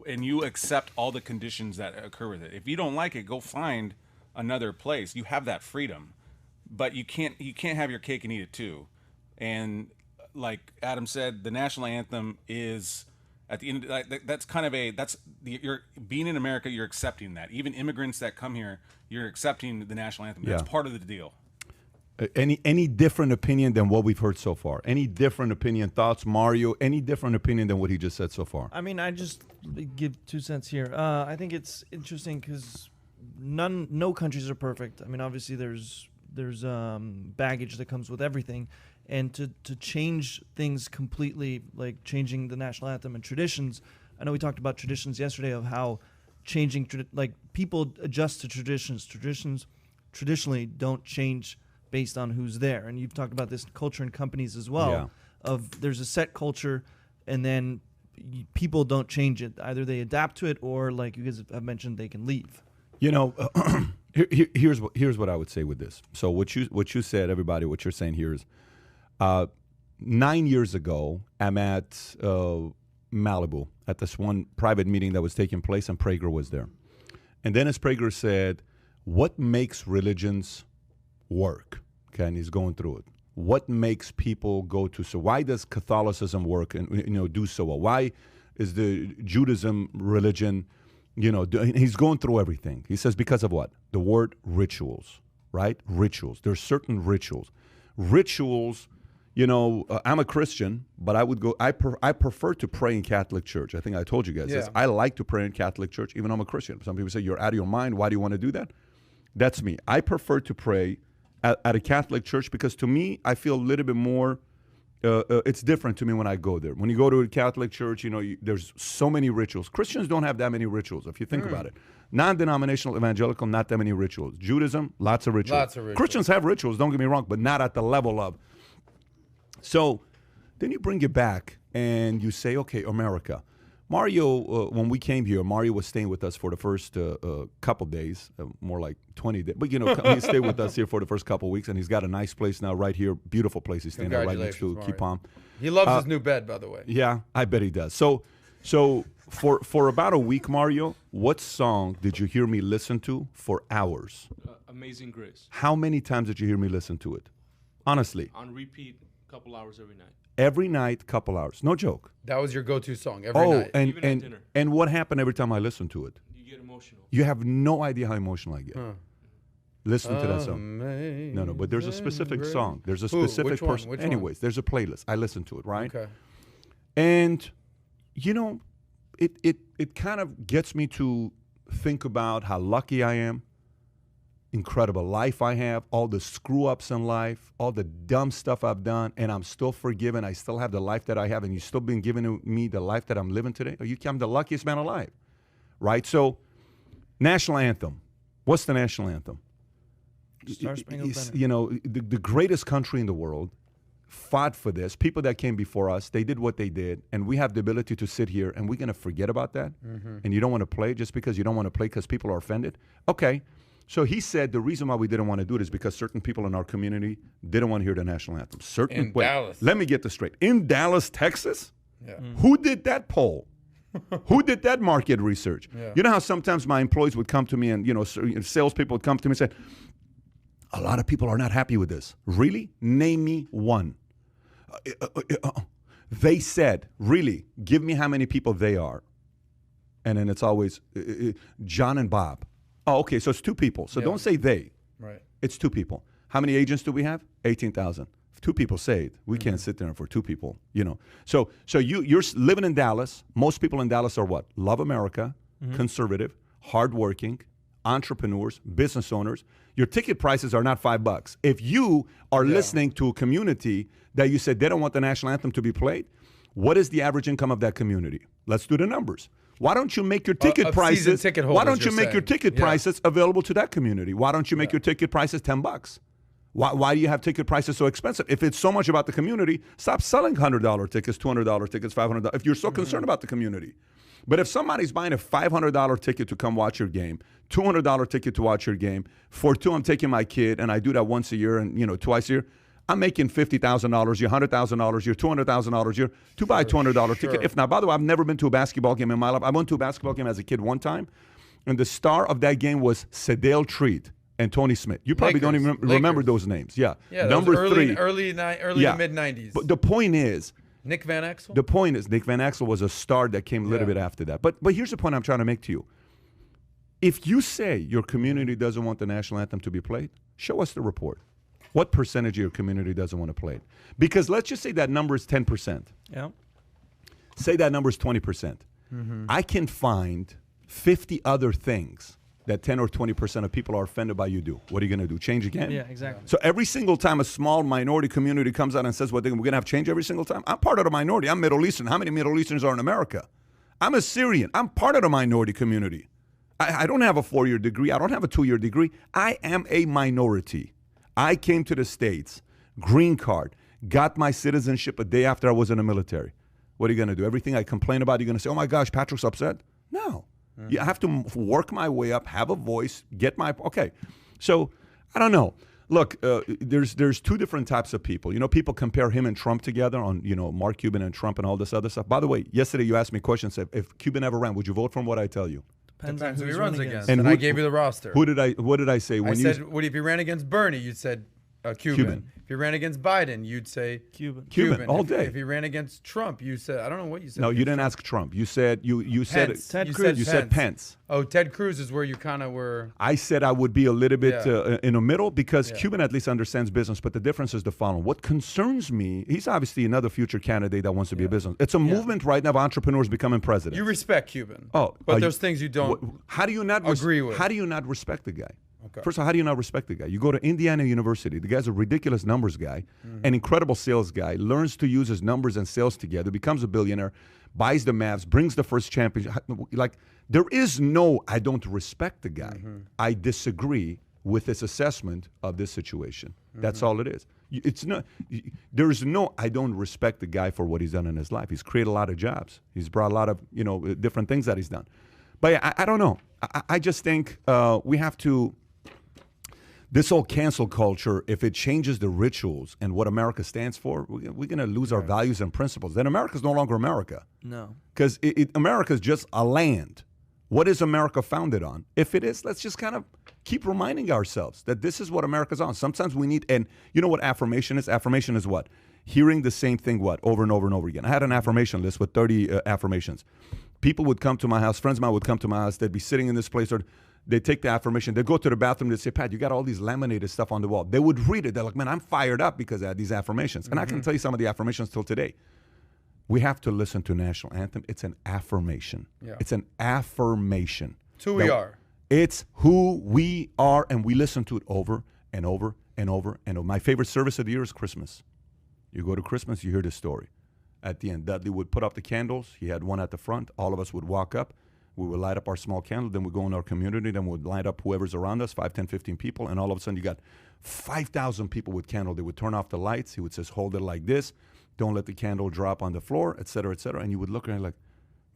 and you accept all the conditions that occur with it. If you don't like it, go find another place. You have that freedom, but you can't have your cake and eat it too. And like Adam said, the national anthem is at the end. That's kind of you're being in America. You're accepting that. Even immigrants that come here, you're accepting the national anthem. That's part of the deal. Any different opinion than what we've heard so far? Any different opinion, thoughts, Mario? Any different opinion than what he just said so far? I mean, I just give 2 cents here. I think it's interesting because no countries are perfect. I mean, obviously there's baggage that comes with everything, and to change things completely, like changing the national anthem and traditions. I know we talked about traditions yesterday of how changing people adjust to traditions. Traditions traditionally don't change based on who's there, and you've talked about this culture in companies as well. Yeah. Of there's a set culture, and then people don't change it. Either they adapt to it, or like you guys have mentioned, they can leave. You know, here's what I would say with this. So what you said, everybody, what you're saying here is, 9 years ago, I'm at Malibu at this one private meeting that was taking place, and Prager was there. And Dennis Prager said, "What makes religions work?" Okay, and he's going through it. What makes people go to? So why does Catholicism work and do so well? Why is the Judaism religion? He's going through everything. He says because of what? The word rituals, right? Rituals. There's certain rituals. Rituals. I'm a Christian, but I would go. I prefer to pray in Catholic church. I think I told you guys this. I like to pray in Catholic church, even though I'm a Christian. Some people say you're out of your mind. Why do you want to do that? That's me. I prefer to pray at a Catholic church because to me, I feel a little bit more. It's different to me when I go there. When you go to a Catholic church, there's so many rituals. Christians don't have that many rituals, if you think about it. Non-denominational evangelical, not that many rituals. Judaism, lots of rituals. Lots of rituals. Christians have rituals, don't get me wrong, but not at the level of. So then you bring it back and you say, okay, America. Mario, when we came here, Mario was staying with us for the first couple days, more like 20 days. But, he stayed with us here for the first couple weeks, and he's got a nice place now right here, beautiful place he's staying at right next to Key Palm. He loves his new bed, by the way. Yeah, I bet he does. So for about a week, Mario, what song did you hear me listen to for hours? Amazing Grace. How many times did you hear me listen to it? Honestly. On repeat, a couple hours every night. Every night, couple hours. No joke. That was your go-to song every night. Even at dinner. And what happened every time I listened to it? You get emotional. You have no idea how emotional I get. Listen to that song. No, but there's a specific song. There's a specific person. Anyways, there's a playlist. I listen to it, right? Okay. And, it kind of gets me to think about how lucky I am, incredible life I have, all the screw-ups in life, all the dumb stuff I've done, and I'm still forgiven. I still have the life that I have, and you've still been giving me the life that I'm living today. I'm the luckiest man alive, right? So, national anthem. What's the national anthem? Star Spangled Banner. The greatest country in the world fought for this. People that came before us, they did what they did, and we have the ability to sit here, and we're going to forget about that? And you don't want to play just because you don't want to play because people are offended? Okay. So he said the reason why we didn't want to do it is because certain people in our community didn't want to hear the national anthem. Dallas. Let me get this straight. In Dallas, Texas? Yeah. Who did that poll? Who did that market research? Yeah. You know how sometimes my employees would come to me and, salespeople would come to me and say, a lot of people are not happy with this. Really? Name me one. They said, really, give me how many people they are. And then it's always John and Bob. Oh, okay, so it's two people. So don't say they. Right. It's two people. How many agents do we have? 18,000. If two people say it, we can't sit there for two people, So you're living in Dallas. Most people in Dallas are what? Love America, conservative, hardworking, entrepreneurs, business owners. Your ticket prices are not $5. If you are listening to a community that you said they don't want the national anthem to be played, what is the average income of that community? Let's do the numbers. Why don't you make your ticket prices? Why don't you make your ticket prices available to that community? Why don't you make your ticket prices $10? Why do you have ticket prices so expensive? If it's so much about the community, stop selling $100 tickets, $200 tickets, $500. If you're so concerned about the community, but if somebody's buying a $500 ticket to come watch your game, $200 ticket to watch your game, for two, I'm taking my kid, and I do that once a year and twice a year. I'm making $50,000 a year, $100,000 a year, $200,000 a year to buy a $200 ticket. If not, by the way, I've never been to a basketball game in my life. I went to a basketball game as a kid one time, and the star of that game was Sedale Treat. and Tony Smith. You probably don't Lakers. even remember Lakers. those names. Yeah. Yeah, Number early, 3. early to mid '90s. But the point is, Nick Van Exel. Nick Van Exel was a star that came a little bit after that. But here's the point I'm trying to make to you. If you say your community doesn't want the national anthem to be played, show us the report. What percentage of your community doesn't want to play it? Because let's just say that number is 10%. Yeah. Say that number is 20%. I can find 50 other things that 10 or 20% of people are offended by you do. What are you going to do? Change again? Yeah, exactly. So every single time a small minority community comes out and says, we're going to have change every single time. I'm part of the minority. I'm Middle Eastern. How many Middle Easterns are in America? I'm Assyrian. I'm part of the minority community. I don't have a 4-year degree. I don't have a 2-year degree. I am a minority. I came to the States, green card, got my citizenship a day after I was in the military. What are you going to do? Everything I complain about, you're going to say, oh my gosh, Patrick's upset? No. You have to work my way up, have a voice, get my, okay. So, I don't know. Look, there's two different types of people. You know, people compare him and Trump together on, you know, Mark Cuban and Trump and all this other stuff. By the way, yesterday you asked me questions. If Cuban ever ran, would you vote for him? What I tell you? Depends who he he's runs running against. And And who- I gave you the roster. What did I say? I said, what if he ran against Bernie? You'd said Cuban. If he ran against Biden, you'd say Cuban. all If- day. If he ran against Trump, you said, I don't know what you said. No, you didn't ask Trump. You said you said Pence. Ted You Cruz. said you said Pence. Oh, Ted Cruz is where you kind of were. I said I would be a little bit Yeah. in the middle because Cuban at least understands business, but the difference is the following. What concerns me, he's obviously another future candidate that wants to be a business. It's a movement right now of entrepreneurs becoming president. You respect Cuban. Oh, but there's things you don't. How do you not agree with. How do you not respect the guy? Okay. First of all, how do you not respect the guy? You go to Indiana University. The guy's a ridiculous numbers guy, an incredible sales guy, learns to use his numbers and sales together, becomes a billionaire, buys the Mavs, brings the first championship. Like, there is no, I don't respect the guy. I disagree with his assessment of this situation. That's all it is. It's not. There's no. I don't respect the guy for what he's done in his life. He's created a lot of jobs. He's brought a lot of different things that he's done. But I don't know. I just think we have to. This whole cancel culture, if it changes the rituals and what America stands for, we're going to lose our values and principles. Then America's no longer America. No. Because America's just a land. What is America founded on? If it is, let's just kind of keep reminding ourselves that this is what America's on. Sometimes we need, and you know what affirmation is? Affirmation is what? Hearing the same thing, over and over and over again. I had an affirmation list with 30 affirmations. People would come to my house, friends of mine would come to my house, they'd be sitting in this place, or they'd take the affirmation, they'd go to the bathroom, they'd say, Pat, you got all these laminated stuff on the wall. They would read it. They're like, man, I'm fired up because I had these affirmations. And I can tell you some of the affirmations till today. We have to listen to national anthem. It's an affirmation. Yeah. It's an affirmation. It's who we are. It's who we are, and we listen to it over and over and over and over. My favorite service of the year is Christmas. You go to Christmas, you hear this story. At the end, Dudley would put up the candles. He had one at the front. All of us would walk up. We would light up our small candle. Then we'd go in our community. Then we'd light up whoever's around us, 5, 10, 15 people. And all of a sudden, you got 5,000 people with candle. They would turn off the lights. He would say, hold it like this. Don't let the candle drop on the floor, et cetera, et cetera. And you would look at it like,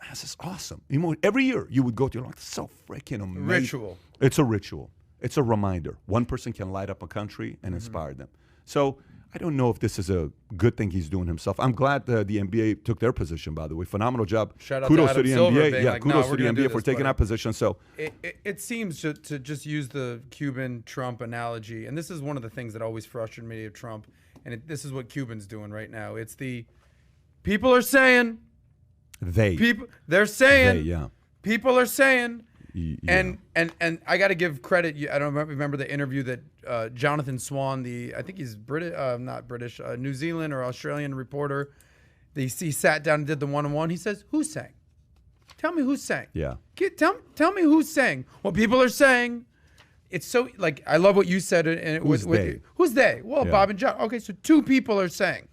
man, this is awesome. Every year, you would go to, you're like, so freaking amazing. Ritual. It's a ritual. It's a reminder. One person can light up a country and inspire them. So I don't know if this is a good thing he's doing himself. I'm glad the NBA took their position, by the way. Phenomenal job. Shout out kudos to Adam the Silver NBA. being Yeah, like, kudos "No, to we're the gonna do NBA for this, taking buddy." that position. So It seems to just use the Cuban-Trump analogy, and this is one of the things that always frustrated me of Trump, and this is what Cuban's doing right now. It's the people are saying, they're saying, yeah. people are saying, Yeah. and I got to give credit. I don't remember the interview that Jonathan Swan, I think he's British, not British, New Zealand or Australian reporter. He sat down and did the one-on-one. He says, "Who's saying? Tell me who's saying. Yeah. Tell me who's saying what people are saying." It's so like I love what you said. And it Who's they? Who's they? Well, Yeah. Bob and John. Okay, so two people are saying.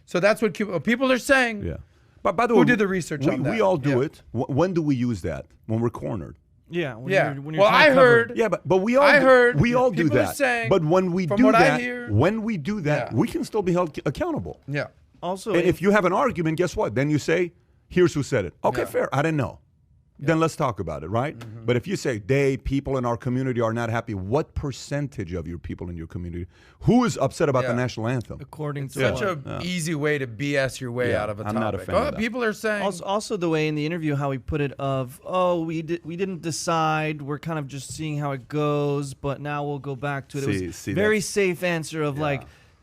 So that's what people are saying. Yeah. But by the Who way, did the research on that? We all do Yeah. it. When do we use that? When we're cornered. Yeah. When Yeah. You're, when you're Well, trying to I cover- heard. Yeah, but we all I heard we all do people are that. saying, But when we from do what I that, hear- Yeah. we can still be held accountable. Yeah. Also, And if you have an argument, guess what? Then you say, "Here's who said it." Okay, Yeah. fair. I didn't know. then let's talk about it, right? But if you say, people in our community are not happy, what percentage of your people in your community, who is upset about the national anthem? According to Such a easy way to BS your way out of a I'm topic. not a fan of that. People are saying also the way in the interview how he put it of, we didn't decide, we're kind of just seeing how it goes, but now we'll go back to it. It was very safe answer of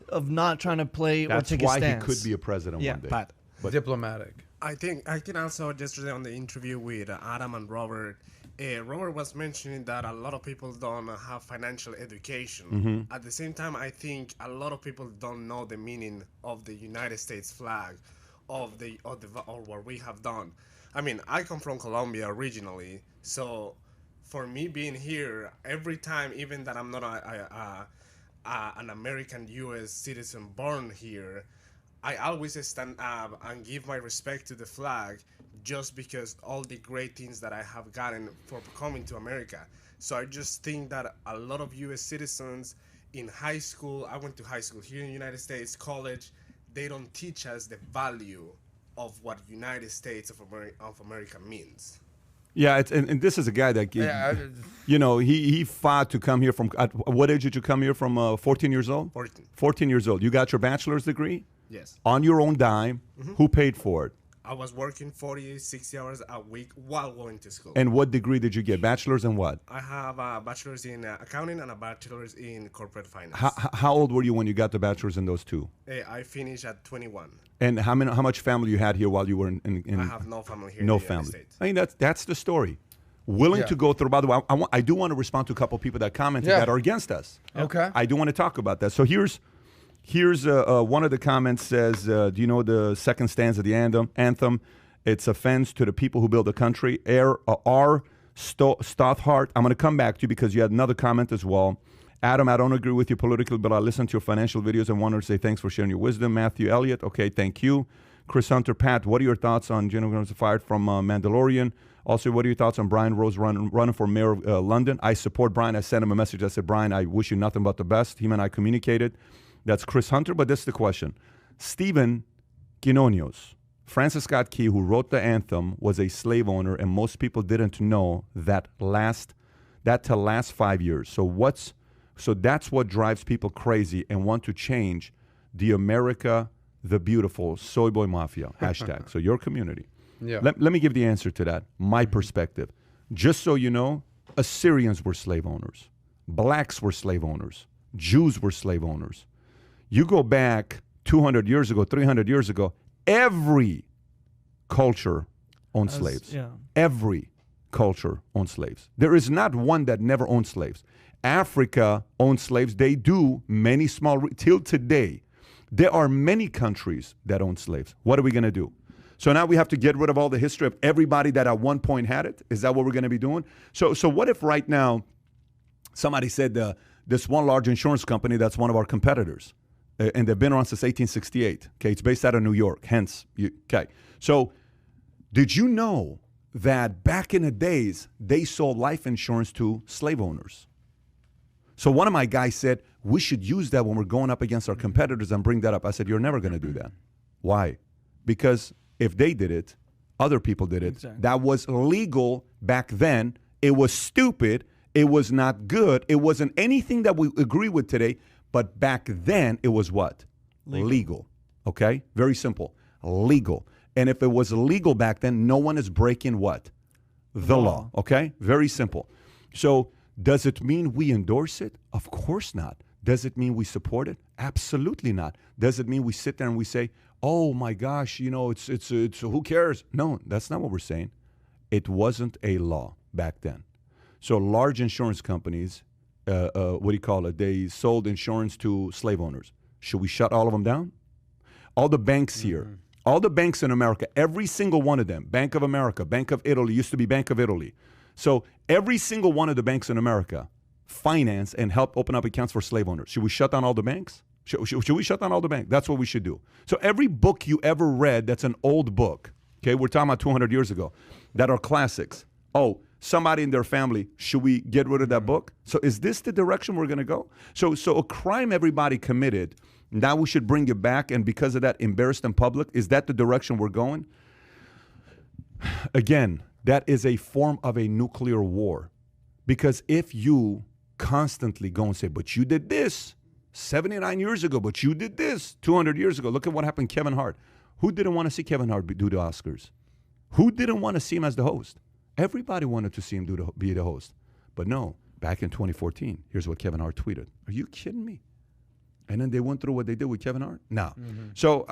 of not trying to play or take a stance. That's why he could be a president one day. But diplomatic. I think also yesterday on the interview with Adam and Robert, Robert was mentioning that a lot of people don't have financial education. At the same time, I think a lot of people don't know the meaning of the United States flag, or what we have done. I mean, I come from Colombia originally, so for me being here, every time, even that I'm not an American U.S. citizen born here, I always stand up and give my respect to the flag just because all the great things that I have gotten for coming to America. So I just think that a lot of U.S. citizens in high school, I went to high school here in the United States, college, they don't teach us the value of what United States of America means. Yeah, and this is a guy that, he fought to come here from, at what age did you come here from, 14 years old? 14. 14 years old. You got your bachelor's degree? Yes. On your own dime. Who paid for it? I was working 40, 60 hours a week while going to school. And what degree did you get? Bachelor's in what? I have a bachelor's in accounting and a bachelor's in corporate finance. How old were you when you got the bachelor's in those two? I finished at 21. And how much family you had here while you were in I have no family here no in the family. United States. I mean, that's the story. Willing to go through. By the way, I do want to respond to a couple people that commented that are against us. Okay. I do want to talk about that. So here's one of the comments says, do you know the second stanza of the anthem? It's offense to the people who build the country. R. Stothart. I'm going to come back to you because you had another comment as well. Adam, I don't agree with you politically, but I listened to your financial videos and wanted to say thanks for sharing your wisdom. Matthew Elliott. Okay, thank you. Chris Hunter. Pat, what are your thoughts on General fired from Mandalorian? Also, what are your thoughts on Brian Rose running for mayor of London? I support Brian. I sent him a message. I said, Brian, I wish you nothing but the best. Him and I communicated. That's Chris Hunter, but this is the question. Stephen Quinonios, Francis Scott Key, who wrote the anthem, was a slave owner, and most people didn't know that till last 5 years. So that's what drives people crazy and want to change the America the Beautiful Soy Boy Mafia hashtag. So your community. Yeah. Let me give the answer to that, my perspective. Just so you know, Assyrians were slave owners. Blacks were slave owners. Jews were slave owners. You go back 200 years ago, 300 years ago, every culture owned slaves. Yeah. Every culture owned slaves. There is not one that never owned slaves. Africa owned slaves. They do many small, till today. There are many countries that own slaves. What are we going to do? So now we have to get rid of all the history of everybody that at one point had it? Is that what we're going to be doing? So what if right now somebody said this one large insurance company that's one of our competitors, and they've been around since 1868. Okay, it's based out of New York. Okay. So did you know that back in the days, they sold life insurance to slave owners? So one of my guys said, we should use that when we're going up against our competitors and bring that up. I said, you're never going to do that. Why? Because if they did it, other people did it. Exactly. That was legal back then. It was stupid. It was not good. It wasn't anything that we agree with today. But back then, it was what? Legal. Okay? Very simple. Legal. And if it was illegal back then, no one is breaking what? The law. Okay? Very simple. So does it mean we endorse it? Of course not. Does it mean we support it? Absolutely not. Does it mean we sit there and we say, oh my gosh, it's who cares? No, that's not what we're saying. It wasn't a law back then. So large insurance companies, what do you call it? They sold insurance to slave owners. Should we shut all of them down? All the banks here, all the banks in America, every single one of them, Bank of America, Bank of Italy, used to be Bank of Italy. So every single one of the banks in America finance and help open up accounts for slave owners. Should we shut down all the banks? Should we shut down all the banks? That's what we should do. So every book you ever read that's an old book, okay, we're talking about 200 years ago, that are classics. Oh, somebody in their family, should we get rid of that book? So is this the direction we're going to go? So a crime everybody committed, now we should bring it back, and because of that, embarrassed in public? Is that the direction we're going? Again, that is a form of a nuclear war. Because if you constantly go and say, but you did this 79 years ago, but you did this 200 years ago. Look at what happened to Kevin Hart. Who didn't want to see Kevin Hart do the Oscars? Who didn't want to see him as the host? Everybody wanted to see him be the host. But no, back in 2014, here's what Kevin Hart tweeted. Are you kidding me? And then they went through what they did with Kevin Hart? No. So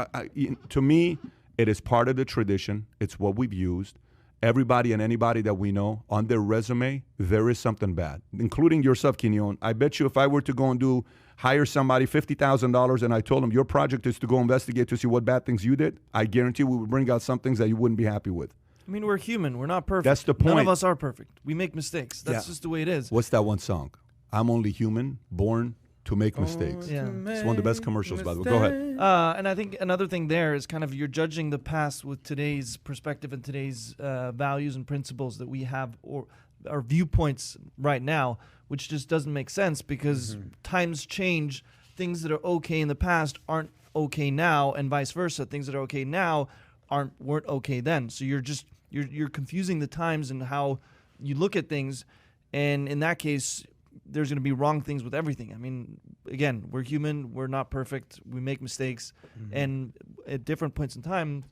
to me, it is part of the tradition. It's what we've used. Everybody and anybody that we know, on their resume, there is something bad, including yourself, Quinion. I bet you if I were to go and hire somebody $50,000 and I told them your project is to go investigate to see what bad things you did, I guarantee we would bring out some things that you wouldn't be happy with. I mean, we're human. We're not perfect. That's the point. None of us are perfect. We make mistakes. That's just the way it is. What's that one song? I'm only human, born to make mistakes. Yeah. It's one of the best commercials, by the way. Go ahead. And I think another thing there is kind of you're judging the past with today's perspective and today's values and principles that we have, or our viewpoints right now, which just doesn't make sense because times change. Things that are okay in the past aren't okay now, and vice versa. Things that are okay now weren't okay then. So you're confusing the times and how you look at things, and in that case, there's going to be wrong things with everything. I mean, again, we're human. We're not perfect. We make mistakes. And at different points in time,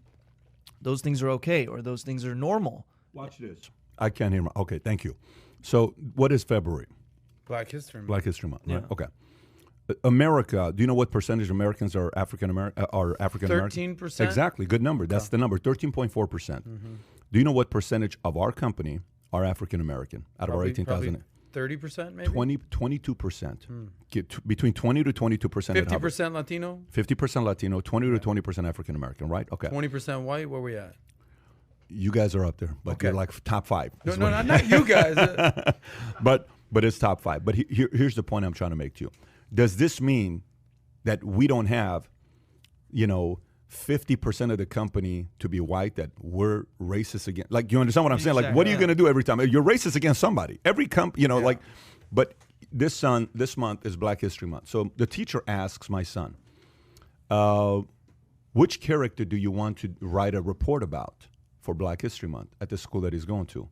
those things are okay, or those things are normal. Watch this. I can't hear. Okay, thank you. So what is February? Black History Month. Black History Month, right? Yeah. Okay. America, do you know what percentage of Americans are African American? 13%? Exactly. Good number. That's the number, 13.4%. Do you know what percentage of our company are African American out of our 18,000? 30% maybe? 22%. Between 20 to 22%. 50% Latino? 50% Latino, 20 to 20% African American, right? Okay. 20% white? Where we at? You guys are up there, but Okay. you're like top 5. No, not you guys. But it's top 5. But here's the point I'm trying to make to you. Does this mean that we don't have, 50% of the company to be white, that we're racist against? Like, you understand what I'm saying? Like, what are you going to do every time? You're racist against somebody. Every company, like, but this month is Black History Month. So the teacher asks my son, which character do you want to write a report about for Black History Month at the school that he's going to?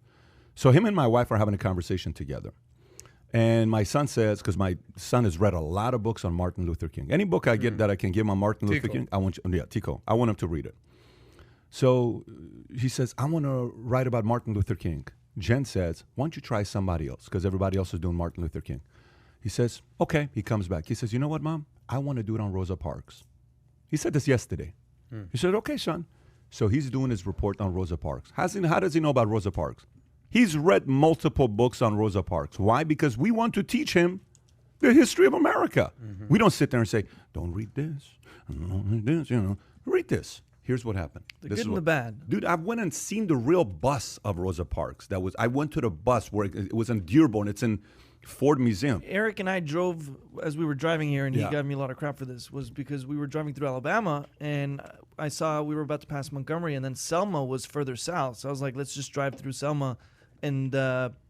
So him and my wife are having a conversation together. And my son says, because my son has read a lot of books on Martin Luther King. Any book I get that I can give him on Martin Luther King, Tico. I want him to read it. So he says, I want to write about Martin Luther King. Jen says, why don't you try somebody else? Because everybody else is doing Martin Luther King. He says, okay. He comes back. He says, you know what, Mom? I want to do it on Rosa Parks. He said this yesterday. He said, okay, son. So he's doing his report on Rosa Parks. How does he know about Rosa Parks? He's read multiple books on Rosa Parks. Why? Because we want to teach him the history of America. We don't sit there and say, don't read this, don't read this, Read this. Here's what happened. The good and the bad. Dude, I went and seen the real bus of Rosa Parks. I went to the bus where it was in Dearborn. It's in Ford Museum. Eric and I drove, as we were driving here, and he gave me a lot of crap for this, was because we were driving through Alabama, and I saw we were about to pass Montgomery, and then Selma was further south. So I was like, let's just drive through Selma and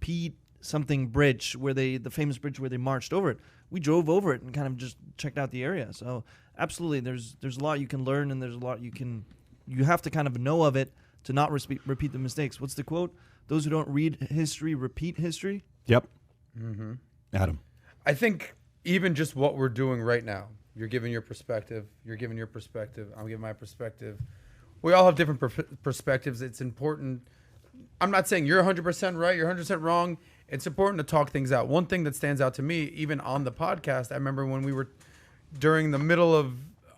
Pete something bridge, where the famous bridge where they marched over it. We drove over it and kind of just checked out the area. So absolutely, there's a lot you can learn, and there's a lot you have to kind of know of it to not repeat the mistakes. What's the quote? Those who don't read history repeat history. Yep. Adam. I think even just what we're doing right now, you're giving your perspective, you're giving your perspective, I'm giving my perspective. We all have different perspectives. It's important. I'm not saying you're 100% right, you're 100% wrong. It's important to talk things out. One thing that stands out to me, even on the podcast, I remember when we were during the middle of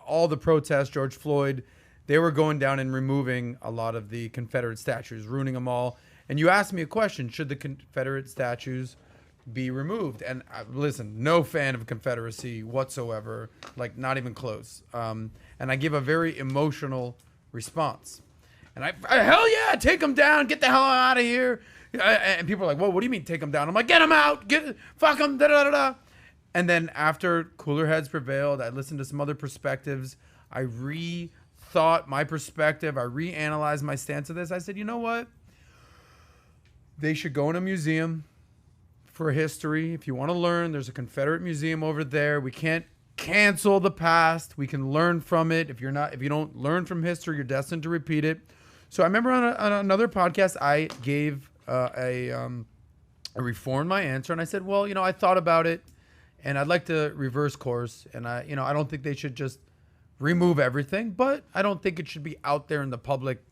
all the protests, George Floyd, they were going down and removing a lot of the Confederate statues, ruining them all. And you asked me a question, should the Confederate statues be removed? And listen, no fan of Confederacy whatsoever, like not even close. And I give a very emotional response. And I hell yeah, take them down, get the hell out of here. And people are like, well, what do you mean take them down? I'm like, get them out, fuck them, da da da da. And then after cooler heads prevailed, I listened to some other perspectives. I rethought my perspective. I reanalyzed my stance of this. I said, you know what? They should go in a museum for history. If you want to learn, there's a Confederate museum over there. We can't cancel the past. We can learn from it. If you don't learn from history, you're destined to repeat it. So I remember on another podcast, I gave I reformed my answer, and I said, well, I thought about it, and I'd like to reverse course, and I don't think they should just remove everything, but I don't think it should be out there in the public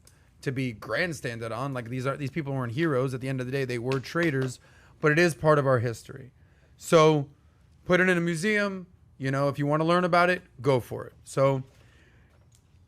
to be grandstanded on. Like these people weren't heroes. At the end of the day, they were traitors, but it is part of our history. So put it in a museum. If you want to learn about it, go for it. So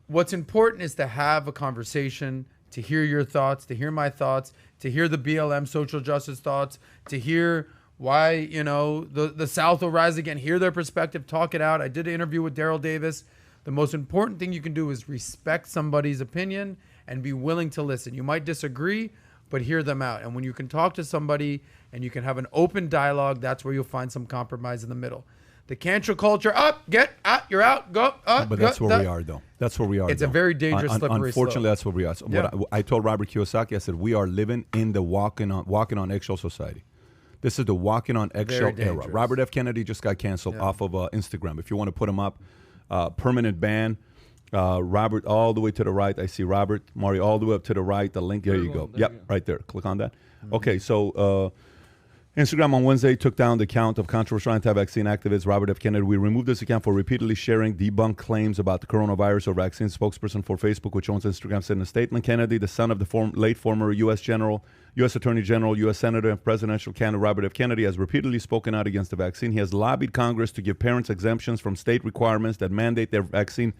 what's important is to have a conversation, to hear your thoughts, to hear my thoughts, to hear the BLM social justice thoughts, to hear why, the South will rise again, hear their perspective, talk it out. I did an interview with Daryl Davis. The most important thing you can do is respect somebody's opinion and be willing to listen. You might disagree, but hear them out. And when you can talk to somebody and you can have an open dialogue, that's where you'll find some compromise in the middle. The cancel culture, get out, you're out, go up. But that's where we are, though. That's where we are. It's a very dangerous, slippery slope. Unfortunately, that's where we are. So Yeah. I told Robert Kiyosaki, I said, we are living in the walking on eggshell society. This is the walking on eggshell era. dangerous. Robert F. Kennedy just got canceled off of Instagram. If you want to put him up, permanent ban. Robert all the way to the right. I see Robert, Mario all the way up to the right. The link, there you go. Yep, right there. Click on that. Okay, so Instagram on Wednesday took down the account of controversial anti-vaccine activist Robert F. Kennedy. We removed this account for repeatedly sharing debunked claims about the coronavirus or vaccine. Spokesperson for Facebook, which owns Instagram, said in a statement, Kennedy, the son of the late former U.S. Attorney General, U.S. Senator, and presidential candidate Robert F. Kennedy, has repeatedly spoken out against the vaccine. He has lobbied Congress to give parents exemptions from state requirements that mandate their vaccine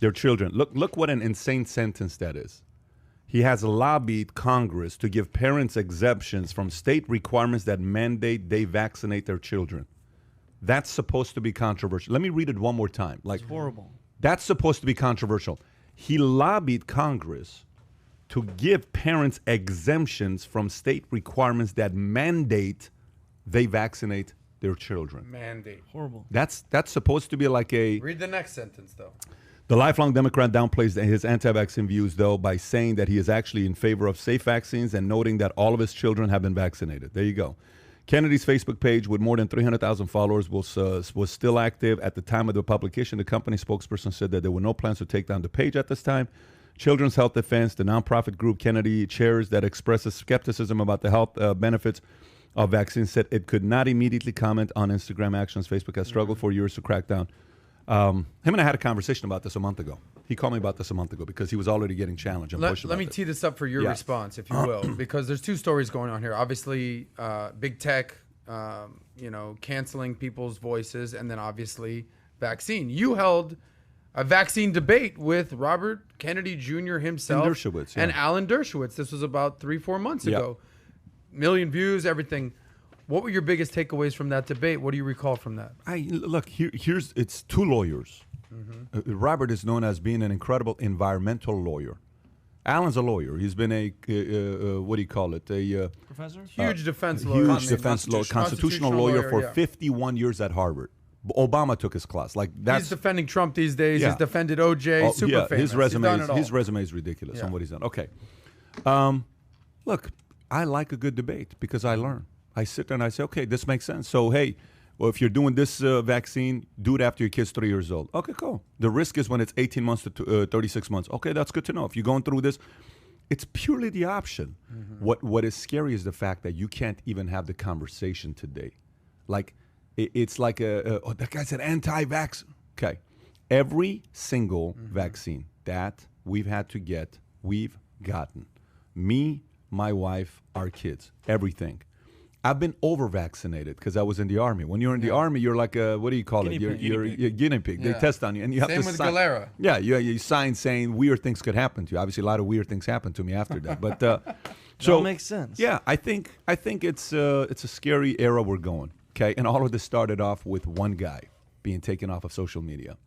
their children. Look what an insane sentence that is. He has lobbied Congress to give parents exemptions from state requirements that mandate they vaccinate their children. That's supposed to be controversial. Let me read it one more time. Like, It's horrible. That's supposed to be controversial. He lobbied Congress to give parents exemptions from state requirements that mandate they vaccinate their children. Mandate. Horrible. That's supposed to be like a... Read the next sentence, though. The lifelong Democrat downplays his anti-vaccine views, though, by saying that he is actually in favor of safe vaccines and noting that all of his children have been vaccinated. There you go. Kennedy's Facebook page, with more than 300,000 followers, was still active at the time of the publication. The company spokesperson said that there were no plans to take down the page at this time. Children's Health Defense, the nonprofit group Kennedy chairs that expresses skepticism about the health benefits of vaccines, said it could not immediately comment on Instagram actions. Facebook has struggled for years to crack down. Him and I had a conversation about this a month ago. He called me about this a month ago because he was already getting challenged and pushed Let me about tee this up for your response, if you will, because there's two stories going on here. Obviously, big tech, canceling people's voices, and then obviously vaccine. You held a vaccine debate with Robert Kennedy Jr. himself And Dershowitz, and Alan Dershowitz. This was about 3-4 months Yeah. ago. Million views, everything. What were your biggest takeaways from that debate? What do you recall from that? Here's it's two lawyers. Robert is known as being an incredible environmental lawyer. Alan's a lawyer. He's been a what do you call it? A Professor? Huge defense lawyer. huge defense lawyer, constitutional lawyer for 51 years at Harvard. Obama took his class. Like that's He's defending Trump these days. Yeah. He's defended OJ. Super famous. His resume, He's done it all. his resume is ridiculous on Yeah. what he's done. Okay, look, I like a good debate because I learn. I sit there and I say, okay, this makes sense. So hey, well, if you're doing this vaccine, do it after your kid's 3 years old. Okay, cool. The risk is when it's 18 months to 36 months. Okay, that's good to know. If you're going through this, it's purely the option. What is scary is the fact that you can't even have the conversation today. Like it's like that guy said anti-vax. Okay, every single vaccine that we've had to get, we've gotten. Me, my wife, our kids, everything. I've been over-vaccinated because I was in the Army. When you're in the Army, you're like a, what do you call it? You're a guinea pig. They test on you. And you have Same to with sign. Galera. Yeah, you sign saying weird things could happen to you. Obviously, a lot of weird things happened to me after that. But so all makes sense. Yeah, I think it's a scary era we're going. Okay, and all of this started off with one guy being taken off of social media.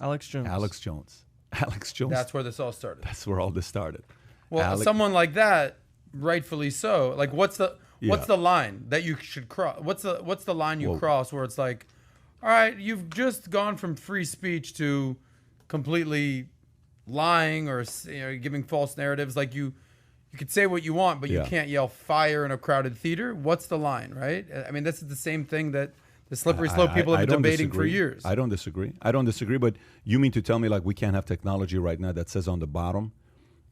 Alex Jones. Alex Jones. That's where this all started. That's where all this started. Well, someone like that, rightfully so. Like, what's the line that you should cross? What's the line you cross where it's like, all right, you've just gone from free speech to completely lying or giving false narratives. Like you could say what you want, but you can't yell fire in a crowded theater. What's the line, right? I mean, this is the same thing that the slippery slope people have been debating for years. I don't disagree. But you mean to tell me like we can't have technology right now that says on the bottom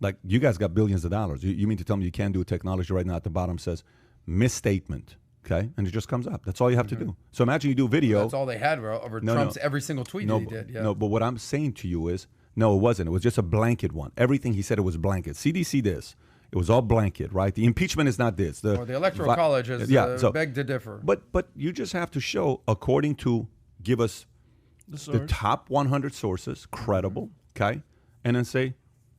Like, you guys got billions of dollars. You mean to tell me you can't do a technology right now at the bottom says misstatement, okay? And it just comes up. That's all you have to do. So imagine you do video. That's all they had over Trump's every single tweet that he did. Yeah. No, but what I'm saying to you is, no, it wasn't. It was just a blanket one. Everything he said, it was blanket. CDC this. It was all blanket, right? The impeachment is not this. Or the Electoral College has begged to differ. But you just have to show, according to, give us the top 100 sources, credible, okay? And then say,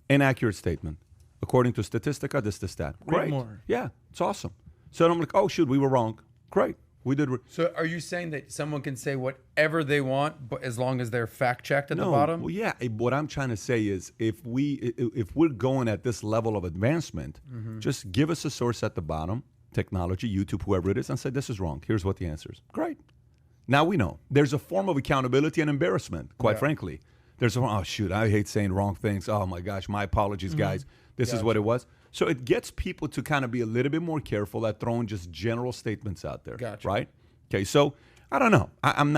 inaccurate statement. According to Statistica, this, that. Great. More. Yeah, it's awesome. So then I'm like, oh, shoot, we were wrong. Great. We did. So are you saying that someone can say whatever they want, but as long as they're fact checked at the bottom? Well, yeah. What I'm trying to say is, if we're going at this level of advancement, just give us a source at the bottom, technology, YouTube, whoever it is, and say this is wrong. Here's what the answer is. Great. Now we know there's a form of accountability and embarrassment. Quite frankly, there's oh shoot, I hate saying wrong things. Oh my gosh, my apologies, guys. This is what it was. So it gets people to kind of be a little bit more careful at throwing just general statements out there. Gotcha. Right? Okay. So I don't know. I'm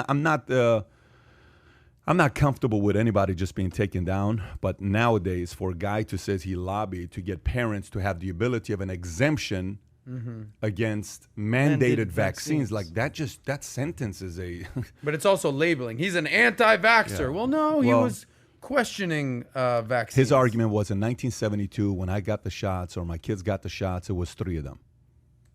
not comfortable with anybody just being taken down. But nowadays, for a guy to say he lobbied to get parents to have the ability of an exemption against mandated vaccines, like that sentence is a. But it's also labeling. He's an anti-vaxxer. Yeah. Well, no, he was questioning vaccines. His argument was in 1972, when I got the shots or my kids got the shots, it was 3 of them.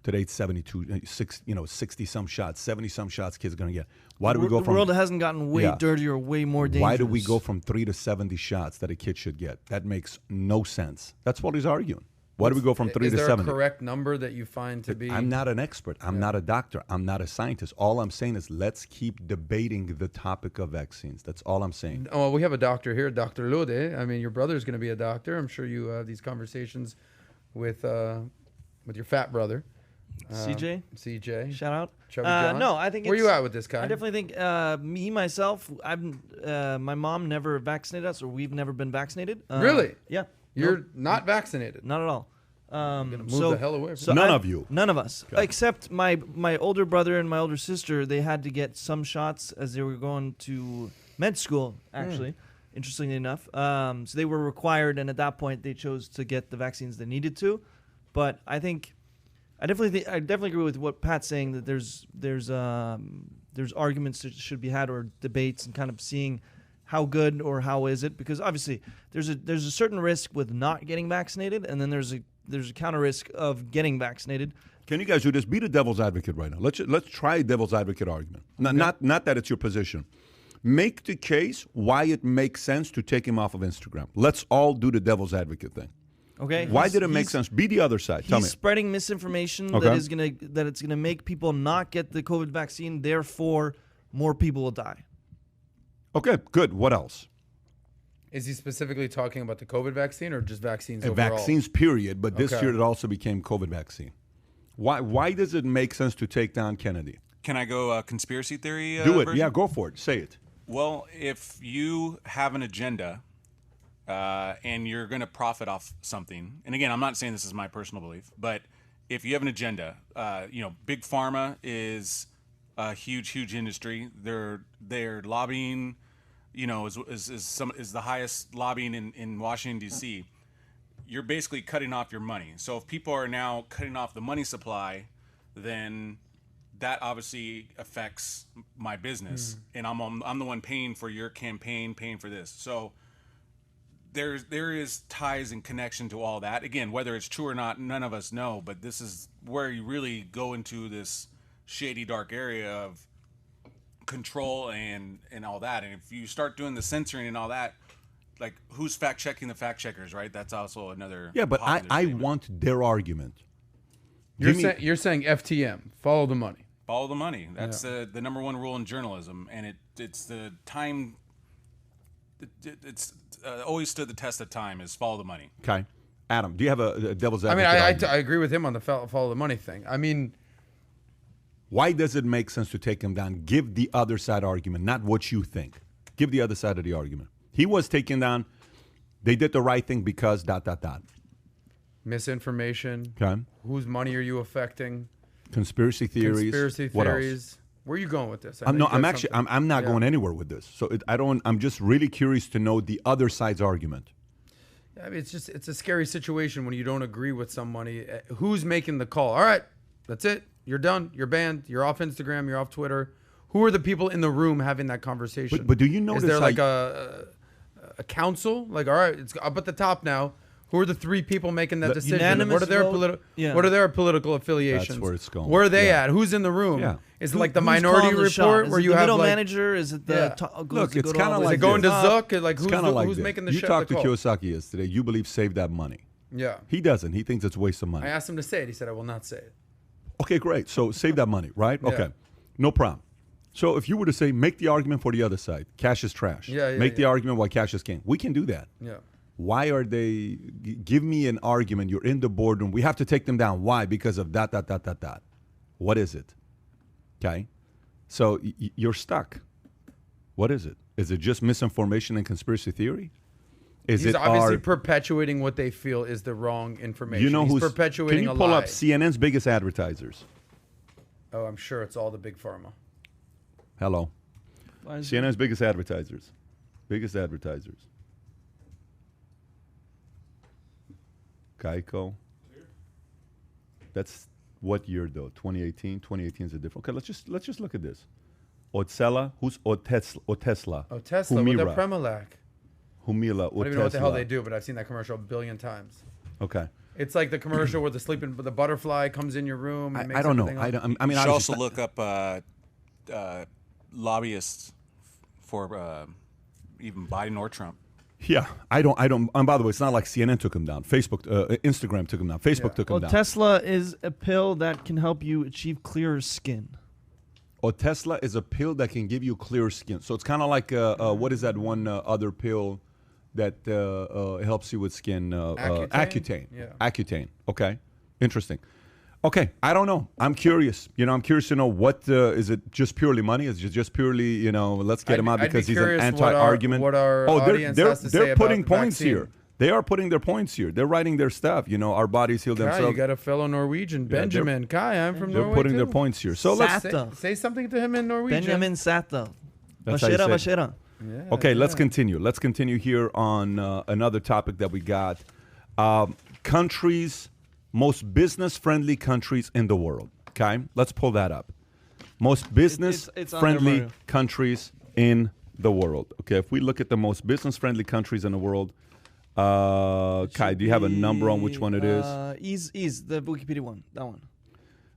Today it's 72, 60 some shots, 70 some shots kids are going to get. Why do we go from... The world hasn't gotten way dirtier, way more dangerous. Why do we go from 3 to 70 shots that a kid should get? That makes no sense. That's what he's arguing. Why do we go from 3 to 70? Is there a correct number that you find to be... I'm not an expert. I'm not a doctor. I'm not a scientist. All I'm saying is let's keep debating the topic of vaccines. That's all I'm saying. Oh, well, we have a doctor here, Dr. Lode. I mean, your brother's going to be a doctor. I'm sure you have these conversations with your fat brother. CJ. Shout out. Chubby John. No, I think Where you at with this guy? I definitely think myself, my mom never vaccinated us, or we've never been vaccinated. Really? Yeah. You're not vaccinated. Not at all. Move the hell away from none of you. None of us. Okay. Except my older brother and my older sister, they had to get some shots as they were going to med school, actually, interestingly enough. So they were required, and at that point, they chose to get the vaccines they needed to. But I definitely agree with what Pat's saying, that there's arguments that should be had, or debates, and kind of seeing how good or how is it, because obviously there's a certain risk with not getting vaccinated, and then there's a counter risk of getting vaccinated. Can you guys do this? Be the devil's advocate right now. Let's try a devil's advocate argument. Not that it's your position. Make the case why it makes sense to take him off of Instagram. Let's all do the devil's advocate thing. Okay. Why did it make sense? Be the other side. Tell me. He's spreading misinformation that it's gonna make people not get the COVID vaccine. Therefore, more people will die. Okay, good. What else? Is he specifically talking about the COVID vaccine or just vaccines overall? Vaccines, period. But this year it also became COVID vaccine. Why does it make sense to take down Kennedy? Can I go conspiracy theory? Do it. Version? Yeah, go for it. Say it. Well, if you have an agenda and you're going to profit off something, and again, I'm not saying this is my personal belief, but if you have an agenda, big pharma is a huge industry. They're lobbying. Is the highest lobbying in Washington, D.C. You're basically cutting off your money. So if people are now cutting off the money supply, then that obviously affects my business, and I'm the one paying for your campaign, paying for this. So there is ties and connection to all that. Again, whether it's true or not, none of us know. But this is where you really go into this shady, dark area of control and all that. And if you start doing the censoring and all that, like, who's fact checking the fact checkers, right? That's also another. Yeah, but I want their argument. You're saying FTM, follow the money. Follow the money. That's the number one rule in journalism, and it's the time. It's always stood the test of time, is follow the money. Okay, Adam, do you have a devil's advocate? I agree with him on the follow the money thing. I mean, why does it make sense to take him down? Give the other side argument, not what you think. Give the other side of the argument. He was taken down. They did the right thing because ... Misinformation. Okay. Whose money are you affecting? Conspiracy theories. What else? Where are you going with this? I'm not going anywhere with this. So I'm just really curious to know the other side's argument. I mean, it's a scary situation when you don't agree with somebody. Who's making the call? All right, that's it. You're done. You're banned. You're off Instagram. You're off Twitter. Who are the people in the room having that conversation? But do you notice? Is there like a council? Like, all right, it's up at the top now. Who are the 3 people making that decision? Unanimous What are their vote? Yeah. What are their political affiliations? That's where it's going. Where are they Yeah. at? Who's in the room? Yeah. Is it like the Who's Minority calling the shot? Report Is where it you the have middle like manager? Is it the Yeah. top? Look, it's kinda is like it going to this. Zuck? Like It's kind of like who's this. making the You shit? talked the to call? Kiyosaki yesterday. You believe save that money. Yeah. He doesn't. He thinks it's a waste of money. I asked him to say it. He said, I will not say it. Okay, great. So save that money, right? Yeah. Okay, no problem. So if you were to say, make the argument for the other side, cash is trash. Yeah, Make the yeah. argument why cash is king. We can do that. Yeah. Why are they? Give me an argument. You're in the boardroom. We have to take them down. Why? Because of that. What is it? Okay. So you're stuck. What is it? Is it just misinformation and conspiracy theory? Is He's it obviously perpetuating what they feel is the wrong information. You know He's who's perpetuating Can you a pull lie. up CNN's biggest advertisers? Oh, I'm sure it's all the big pharma. Hello. Pfizer. CNN's biggest advertisers. Biggest advertisers. Geico. That's what year though? 2018. 2018 is a different. Okay, let's just look at this. Otsela, who's Tesla? Oh, Tesla with their Premolac. Humila. I don't even know what the hell they do, but I've seen that commercial a billion times. Okay. It's like the commercial where the butterfly comes in your room. And I don't know. everything up. I mean, You should obviously- also look up lobbyists for even Biden or Trump. Yeah, I don't. And by the way, it's not like CNN took him down. Facebook, Instagram took him down. Facebook took him Well, down. Tesla is a pill that can help you achieve clearer skin. Or Tesla is a pill that can give you clear skin. So it's kind of like what is that one other pill that helps you with skin? Accutane. Yeah. Accutane. Okay, interesting. Okay, I don't know. I'm curious. I'm curious to know what is it? Just purely money? Is it just purely let's get him out I'd be because he's an curious anti-argument? what our audience has to say they're putting about the points vaccine. here. They are putting their points here. They're writing their stuff. Our bodies heal Kai, themselves. you got a fellow Norwegian, Benjamin. Kai, I'm from They're Norway putting their too. points here. So let's. Say something to him in Norwegian. Benjamin Sato. That's how you Bashira, say it. Bashira. Yeah, Okay, let's yeah. continue. Let's continue here on another topic that we got. Countries, most business-friendly countries in the world. Okay, let's pull that up. Most it's on business-friendly there, Mario. countries in the world. Okay, if we look at the most business-friendly countries in the world, Kai, do you have a number on which one it is? Ease, the Wikipedia one. That one.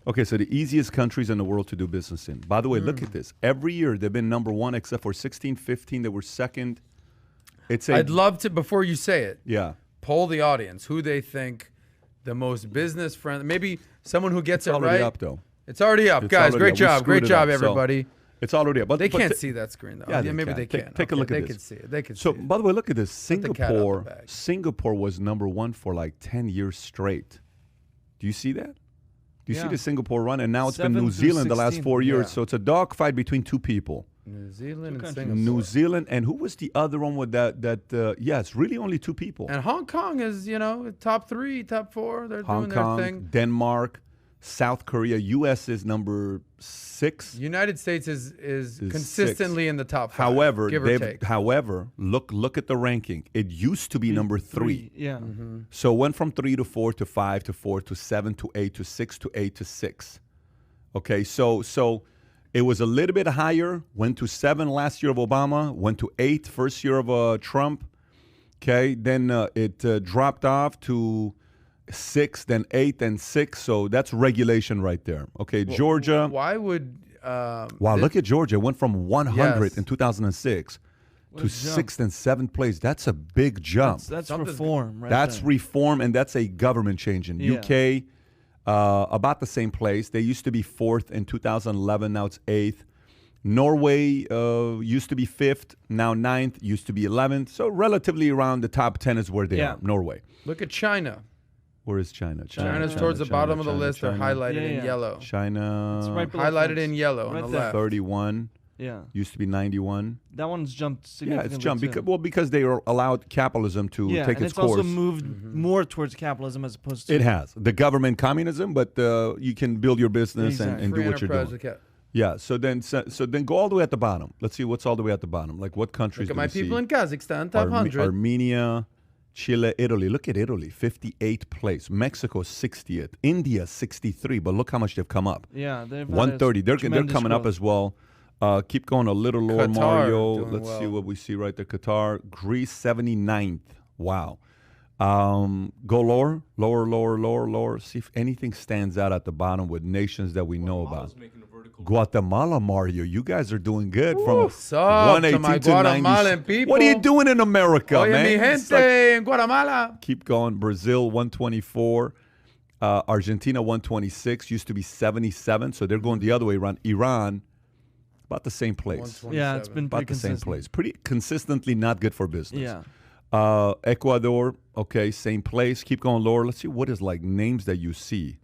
Okay, so the easiest countries in the world to do business in. By the way, look at this. Every year they've been number one except for 16, 15. They were second. I'd love to, before you say it, Yeah. poll the audience who they think the most business friendly. Maybe someone who gets It's it already right. up, though. It's already up, It's guys. already Great up. We job, screwed great it job, up, so everybody. It's already up. But, They but can't t- see that screen though. Yeah, Yeah, they maybe can. they can. Take a look at they this. can see it. They can So, see it. by the way, look at this. Let the cat out the Singapore. bag. Singapore was number one for like 10 years straight. Do you see that? Do you see Yeah. the Singapore run? And now it's been 7 New through Zealand the last 16. 4 years. Yeah. So it's a dogfight between two people. New Zealand and countries. Singapore. New Zealand and who was the other one with that? Yeah, it's really only two people. And Hong Kong is, top 3, top 4. They're Hong doing their Kong, thing. Denmark, South Korea. U.S. is number 6. United States is consistently in the top 5. However, give or take. look at the ranking. It used to be number 3. Yeah. Mm-hmm. So it went from 3 to 4 to 5 to 4 to 7 to 8 to 6 to 8 to 6. Okay, so it was a little bit higher. Went to 7 last year of Obama. Went to 8 first year of Trump. Okay, then it dropped off to 6, then 8, then 6. So that's regulation right there. Okay, Georgia. Why would Wow, look at Georgia. It went from 100 Yes. in 2006 to What a jump. 6th and 7th place. That's a big jump. That's Something's- reform, right? That's there. reform, and that's a government change. In Yeah. UK, about the same place. They used to be 4th in 2011. Now it's 8th. Norway used to be 5th. Now 9th. Used to be 11th. So relatively around the top 10 is where they Yeah. are. Norway. look at China. Where is China? China's towards the bottom of the list. They're highlighted Yeah, in yeah. yellow. China. It's right below Highlighted France. in yellow Right on the there. left. 31. Yeah. Used to be 91. That one's jumped Yeah, significantly. it's jumped too. because they are allowed capitalism to Yeah, take and its it's course. also moved more towards capitalism as opposed to. It has the government communism, but you can build your business Exactly. and Free do what you're enterprise doing. with Yeah. So then go all the way at the bottom. Let's see what's all the way at the bottom. Like what countries? Look at do my we people see? in Kazakhstan, top 100. Armenia, Chile, Italy. Look at Italy, 58th place. Mexico, 60th. India, 63. But look how much they've come up. Yeah, they've had 130. They're tremendous coming up growth. as well. Keep going a little lower, Qatar Mario. doing Let's see well. what we see right there. Qatar, Greece, 79th. Wow. Go lower. See if anything stands out at the bottom with nations that we know about. Guatemala's making a vertical Guatemala, Mario. You guys are doing good. From What's up to 118 my to 90. Guatemalan people? What are you doing in America, Oye, man? mi It's gente like- en Guatemala. keep going. Brazil, 124. Argentina, 126. Used to be 77. So they're going the other way around. Iran, about the same place. 127. Yeah, it's been About pretty the same consistent. place. Pretty consistently not good for business. Yeah. Ecuador, okay, same place. Keep going lower. Let's see what is like names that you see.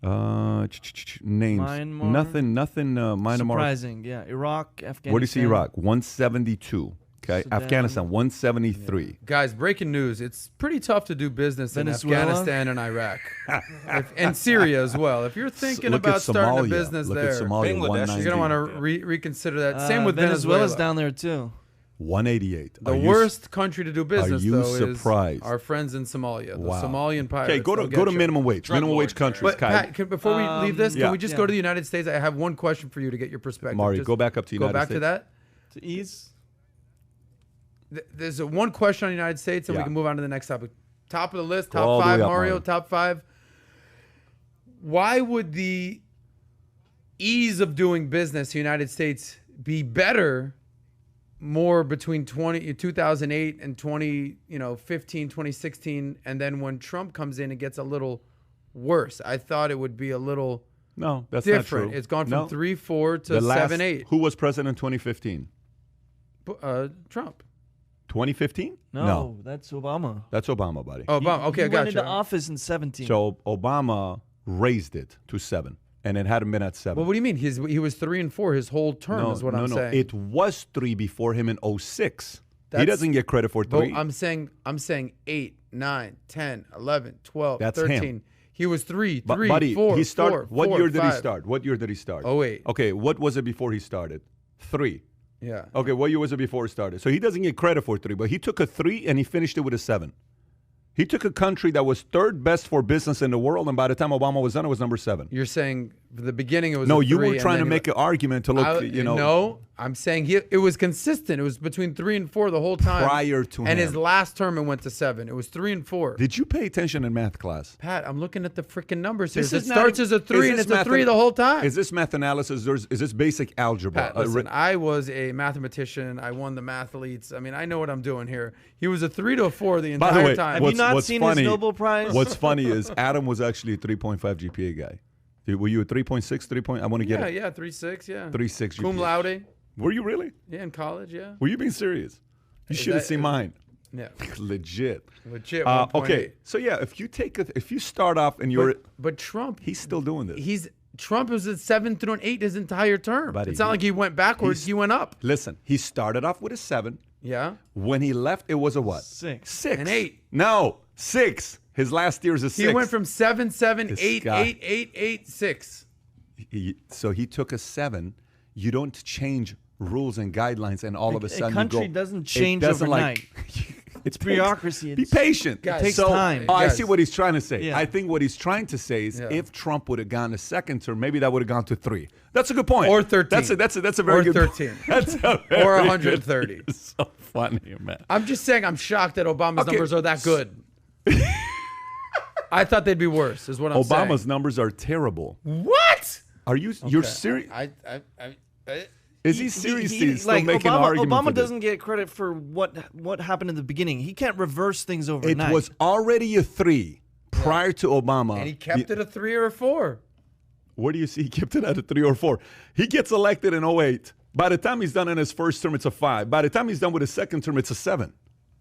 Names. Myanmar. Nothing. Myanmar. Surprising. Yeah. Iraq, Afghanistan. Where do you see Iraq? 172. Okay. Sudan. Afghanistan, 173. Guys, breaking news. It's pretty tough to do business Venezuela? in Afghanistan and Iraq. And Syria as well. If you're thinking Look at about starting a Somalia. business Look there, at Somalia, Bangladesh. 190. you're going to want to reconsider that. Same with Venezuela's Venezuela. down there too. 188. The Are you worst country to do business, you though, surprised? is our friends in Somalia. The Wow. Somalian pirates. Okay, go they'll to get you. minimum wage. Drug Minimum wage lords, countries. But Kai. Pat, before we leave this, yeah. can we just go Yeah. to the United States? I have one question for you to get your perspective. Mario, Just go back up to go United back States. to that. To ease. There's one question on the United States, and Yeah. we can move on to the next topic. Top of the list, Go all top the way five, up, Mario, Mario. top five. Why would the ease of doing business in the United States be better more between 2008 and 2015, 2016, and then when Trump comes in, it gets a little worse? I thought it would be a little No, that's different. not true. It's gone from No. 3-4 to The last- 7-8. Who was president in 2015? Trump. 2015? No, that's Obama. That's Obama, buddy. Oh, Obama. Okay, he I went got into you. office in 17. So Obama raised it to 7, and it hadn't been at 7. Well, what do you mean? He was 3-4 his whole term, is what I'm saying. It was 3 before him in 06. He That's- doesn't get credit for But 3. I'm saying 8, 9, 10, 11, 12, That's 13. him. He was 3, But 3, buddy, 4, he started. 4, What 4, year did he 5. start? What year did he start? 08. Okay, what was it before he started? 3. Yeah. Okay, what year was it before he started? So he doesn't get credit for 3, but he took a 3 and he finished it with a 7. He took a country that was 3rd best for business in the world, and by the time Obama was done, it was number 7. You're saying for the beginning it was No, a you 3, were and trying then to he- make an argument to look, No, I'm saying it was consistent. It was between 3 and 4 the whole time. Prior to and him. his last term it went to 7. It was 3 and 4. Did you pay attention in math class? Pat, I'm looking at the freaking numbers here. This It is not- starts as a 3 is and this it's a math- 3 the whole time. Is this math analysis or is this basic algebra? Pat, listen, I was a mathematician. I won the mathletes. I mean, I know what I'm doing here. He was a 3 to a 4 the By entire the way, time. Have you not seen his Nobel Prize? What's funny is Adam was actually a 3.5 GPA guy. Were you a 3.6, 3 point? I want to get it. Yeah, 3.6, yeah. 3.6 Cum GPA. laude. Were you really? Yeah, in college, yeah. Were you being serious? You should have that- seen mine. Yeah, Legit. legit. 1.8. Okay, so yeah, if you start off and you're, But Trump, he's still doing this. Trump was at 7 through an 8 his entire term. Buddy, It's not like he went backwards. he's- He went up. Listen, he started off with a 7. Yeah. When he left, it was a what? 6. 6. An 8. No, 6. His last year's a 6. He went from 7, 7, This 8, guy. 8, 8, 8, 6. So he took a 7. You don't change rules and guidelines, and all of a A sudden country you go. doesn't It change doesn't overnight. It's bureaucracy. Be It's- patient. Guys, It takes So, time. I Guys. see what he's trying to say. Yeah. I think what he's trying to say is, Yeah. if Trump would have gone a second term, maybe that would have gone to 3. That's a good point. Or 13. That's a very Or good 13. That's a Or very 130. good- It's so funny, man. I'm just saying I'm shocked that Obama's Okay. numbers are that good. I thought they'd be worse, is what I'm Obama's saying. numbers are terrible. What? Are you? You're serious? Is he seriously still like making an Obama, argument Obama for this? doesn't get credit for what happened in the beginning. He can't reverse things It overnight. was already a 3 prior to Obama. And he kept it a 3 or a 4. Where do you see he kept it at a 3 or 4? He gets elected in 08. By the time he's done in his first term, it's a 5. By the time he's done with his second term, it's a 7.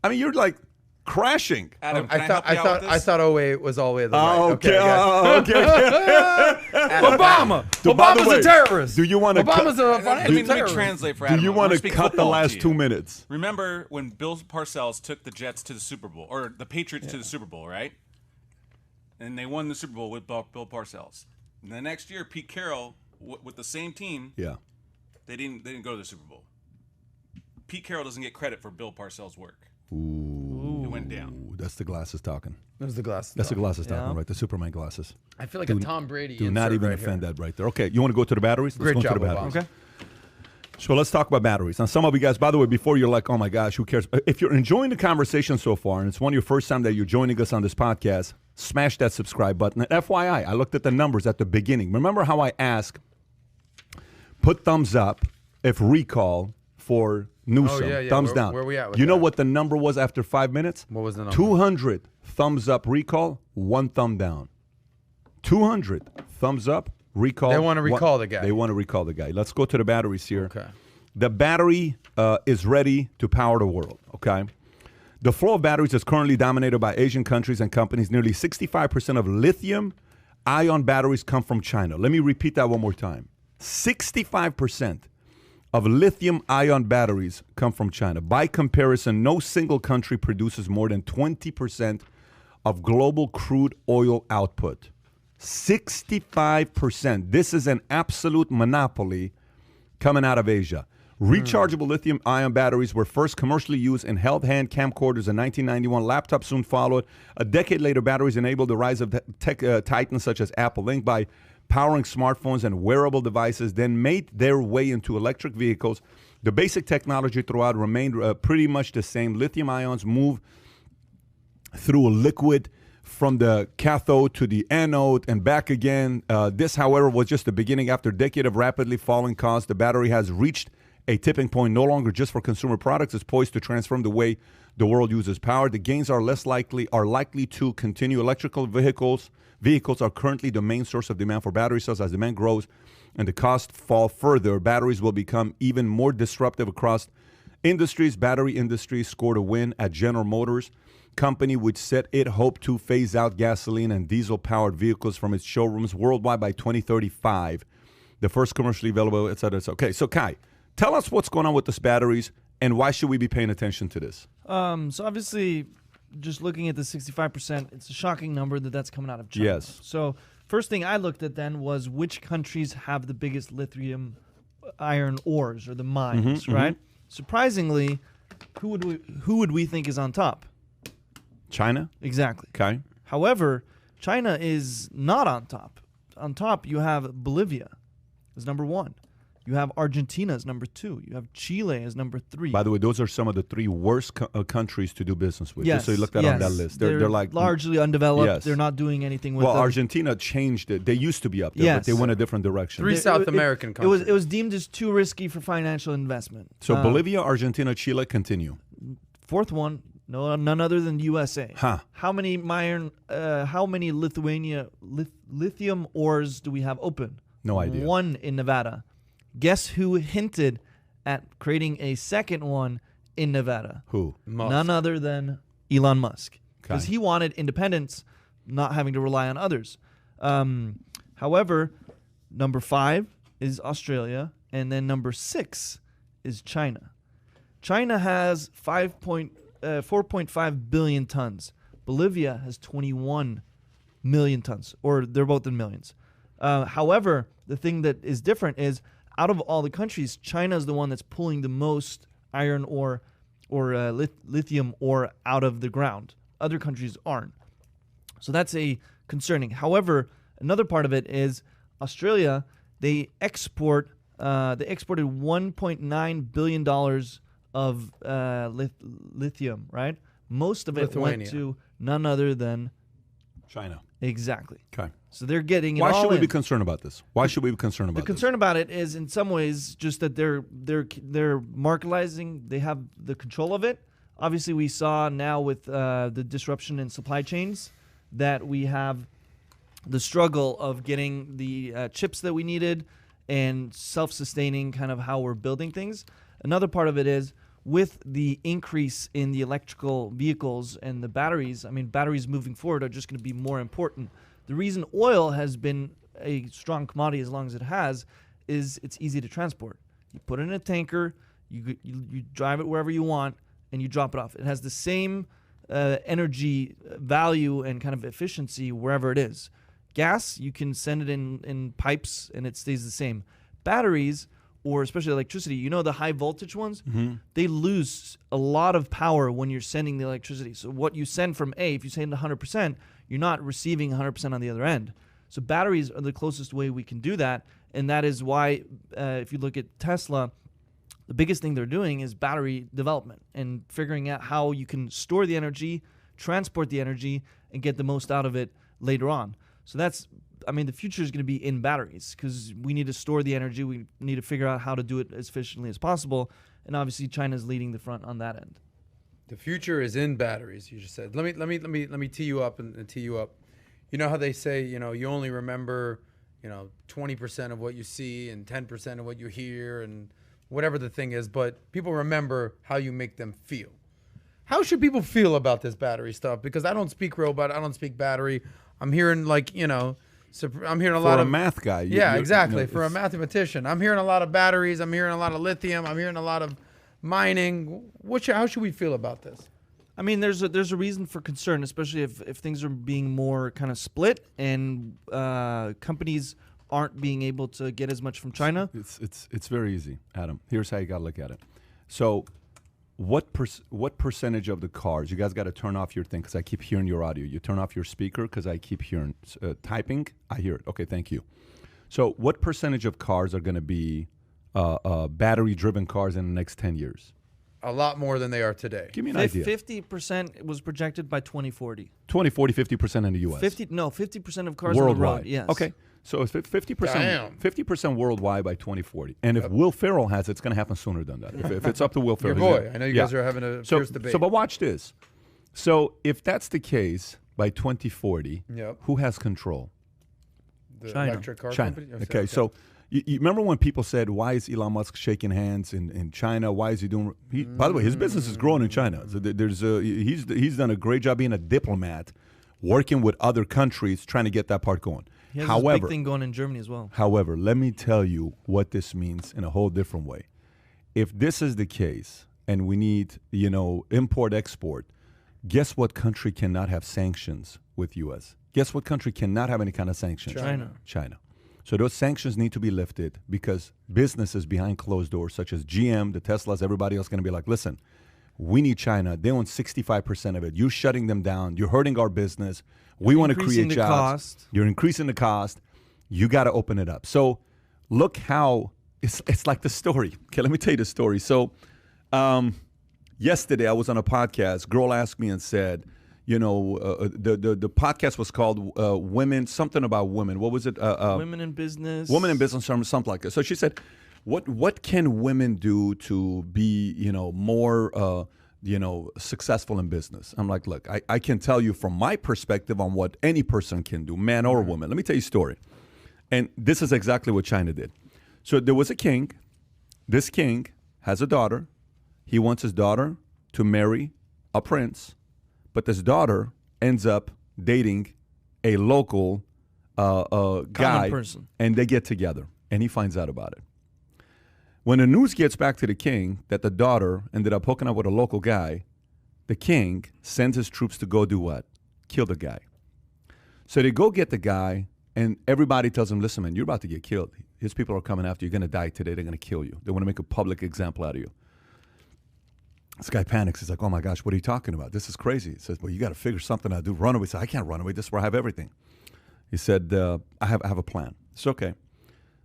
I mean, you're like crashing. Adam, I can thought help you out with I this? thought 08 was all the way to the right. Okay, I guess. okay. Obama. So, by the Obama's way, a terrorist. do you wanna Obama's cut- a financial Let me terrorist. translate for Do Adam. you I'm want gonna to speak cut the football last to you. 2 minutes? Remember when Bill Parcells took the Jets to the Super Bowl, or the Patriots to the Super Bowl, right? And they won the Super Bowl with Bill Parcells. And the next year, Pete Carroll, with the same team, Yeah. they didn't go to the Super Bowl. Pete Carroll doesn't get credit for Bill Parcells' work. Ooh. It went down. Ooh, that's the glasses talking. There's the glasses. That's the talking. glasses talking, Yeah. right? The Superman glasses. I feel like a Tom Brady. Do not insert even right offend here. that right there. Okay, you want to go to the batteries? Let's Great go job, to the Obama. batteries. Okay. So let's talk about batteries. Now, some of you guys, by the way, before you're like, oh my gosh, who cares? If you're enjoying the conversation so far, and it's one of your first time that you're joining us on this podcast, smash that subscribe button. And FYI, I looked at the numbers at the beginning. Remember how I asked, put thumbs up if recall for Newsom. Oh, yeah. Thumbs Where- down. where we at with You know that? what the number was after 5 minutes? What was the number? 200 thumbs up recall, 1 thumb down. 200 thumbs up recall. They wanna recall the guy. They want to recall the guy. Let's go to the batteries here. Okay. The battery is ready to power the world, okay? The flow of batteries is currently dominated by Asian countries and companies. Nearly 65% of lithium-ion batteries come from China. Let me repeat that one more time. 65% of lithium-ion batteries come from China. By comparison, no single country produces more than 20% of global crude oil output. 65%. This is an absolute monopoly coming out of Asia. Rechargeable lithium-ion batteries were first commercially used in held-hand camcorders in 1991. Laptops soon followed. A decade later, batteries enabled the rise of tech titans such as Apple Inc. by powering smartphones and wearable devices, then made their way into electric vehicles. The basic technology throughout remained pretty much the same. Lithium ions move through a liquid from the cathode to the anode and back again. This, however, was just the beginning. After a decade of rapidly falling costs, the battery has reached a tipping point, no longer just for consumer products. It's poised to transform the way the world uses power. The gains are likely to continue. Electrical vehicles are currently the main source of demand for battery cells. As demand grows and the costs fall further, batteries will become even more disruptive across industries. Battery industry scored a win at General Motors. Company which said it hoped to phase out gasoline and diesel-powered vehicles from its showrooms worldwide by 2035. The first commercially available, et cetera, et cetera. Okay, so Kai, tell us what's going on with these batteries and why should we be paying attention to this? So obviously, just looking at the 65%, it's a shocking number that's coming out of China. Yes. So first thing I looked at then was which countries have the biggest lithium iron ores or the mines, right? Surprisingly, who would we think is on top? China? Exactly. Okay. However, China is not on top. On top, you have Bolivia as number 1. You have Argentina as number 2. You have Chile as number 3. By the way, those are some of the 3 worst countries to do business with. Yes, Just so you look that on that list. They're like largely undeveloped. Yes. They're not doing anything with Well, them. Argentina changed it. They used to be up there, Yes. but they went a different direction. Three South American countries. It was deemed as too risky for financial investment. So Bolivia, Argentina, Chile, continue. Fourth one, none other than USA. Huh. How many lithium ores do we have open? No idea. 1 in Nevada. Guess who hinted at creating a second one in Nevada? Who? Musk. None other than Elon Musk. Because Okay. he wanted independence, not having to rely on others. However, number 5 is Australia, and then number 6 is China. China has 4.5 billion tons. Bolivia has 21 million tons, or they're both in millions. However, the thing that is different is out of all the countries, China is the one that's pulling the most iron ore or lithium ore out of the ground. Other countries aren't. So that's a concerning. However, another part of it is Australia. They exported $1.9 billion of lithium, right? Most of it Lithuania. went to none other than China. exactly. Okay. So they're getting it Why all should we in. be concerned about this? Why should we be concerned about The concern about it is, in some ways, just that they're marketizing. They have the control of it. Obviously, we saw now with the disruption in supply chains that we have the struggle of getting the chips that we needed and self-sustaining kind of how we're building things. Another part of it is with the increase in the electrical vehicles and the batteries. I mean, batteries moving forward are just going to be more important. The reason oil has been a strong commodity as long as it has is it's easy to transport. You put it in a tanker, you drive it wherever you want, and you drop it off. It has the same energy value and kind of efficiency wherever it is. Gas, you can send it in pipes and it stays the same. Batteries, or especially electricity, you know, the high voltage ones, they lose a lot of power when you're sending the electricity. So what you send from A, if you send 100%, you're not receiving 100% on the other end. So batteries are the closest way we can do that. And that is why, if you look at Tesla, the biggest thing they're doing is battery development and figuring out how you can store the energy, transport the energy, and get the most out of it later on. So that's, I mean, the future is going to be in batteries because we need to store the energy. We need to figure out how to do it as efficiently as possible. And obviously, China's leading the front on that end. The future is in batteries. You just said. Let me tee you up and tee you up. You know how they say, you know, you only remember, you know, 20% of what you see and 10% of what you hear and whatever the thing is, but people remember how you make them feel. How should people feel about this battery stuff? Because I don't speak robot, I don't speak battery. I'm hearing like, you know, I'm hearing a lot of... For a math guy. Yeah, exactly. You know, for a mathematician. I'm hearing a lot of batteries. I'm hearing a lot of lithium. I'm hearing a lot of mining. How should we feel about this? I mean, there's a reason for concern, especially if things are being more kind of split and companies aren't being able to get as much from China. It's very easy, Adam. Here's how you got to look at it. So what percentage of the cars, you guys got to turn off your thing because I keep hearing your audio. You turn off your speaker because I keep hearing typing. I hear it. Okay, thank you. So what percentage of cars are going to be battery-driven cars in the next 10 years? A lot more than they are today. Give me an idea. 50% was projected by 2040. 20, 40, 50% in the U.S. 50% of cars worldwide. on the road. Yes. Okay. So if 50%, Damn. 50% worldwide by 2040. And if Will Ferrell has it, it's going to happen sooner than that. If it's up to Will Ferrell. Your boy. I know you guys are having a fierce debate. So, but watch this. So if that's the case by 2040, who has control? The China. electric car China. company? Okay. So you remember when people said, why is Elon Musk shaking hands in China? Why is he doing... by the way, his business is growing in China. So he's done a great job being a diplomat, working with other countries, trying to get that part going. He has this big thing going in Germany as well. However, let me tell you what this means in a whole different way. If this is the case and we need, you know, import-export, guess what country cannot have sanctions with U.S.? Guess what country cannot have any kind of sanctions? China. So those sanctions need to be lifted because businesses behind closed doors, such as GM, the Teslas, everybody else, going to be like, listen, we need China. They own 65% of it. You're shutting them down. You're hurting our business. We want to create jobs. Cost. You're increasing the cost. You got to open it up. So look how it's like the story. Okay, let me tell you the story. So yesterday I was on a podcast. Girl asked me and said, you know, the podcast was called Women, something about women. What was it? Women in business. Women in business, something like that. So she said, what can women do to be, you know, more, you know, successful in business? I'm like, look, I can tell you from my perspective on what any person can do, man or woman. Let me tell you a story. And this is exactly what China did. So there was a king. This king has a daughter. He wants his daughter to marry a prince. But this daughter ends up dating a local guy, person. And they get together, and he finds out about it. When the news gets back to the king that the daughter ended up hooking up with a local guy, the king sends his troops to go do what? Kill the guy. So they go get the guy, and everybody tells him, listen, man, you're about to get killed. His people are coming after you. You're going to die today. They're going to kill you. They want to make a public example out of you. This guy panics. He's like, oh, my gosh, what are you talking about? This is crazy. He says, well, you got to figure something out. Do run away. He said, I can't run away. This is where I have everything. He said, I have a plan. It's okay.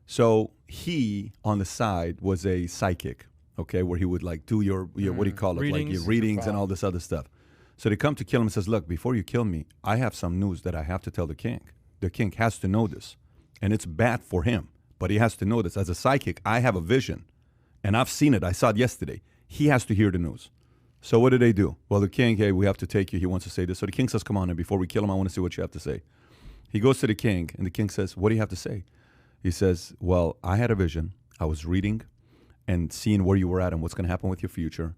So he, on the side, was a psychic, okay, where he would, like, do your what do you call it? Readings. Like your readings and all this other stuff. So they come to kill him and says, look, before you kill me, I have some news that I have to tell the king. The king has to know this. And it's bad for him, but he has to know this. As a psychic, I have a vision, and I've seen it. I saw it yesterday. He has to hear the news. So what do they do? Well, the king, hey, we have to take you. He wants to say this. So the king says, come on, and before we kill him, I want to see what you have to say. He goes to the king, and the king says, what do you have to say? He says, well, I had a vision. I was reading and seeing where you were at and what's going to happen with your future.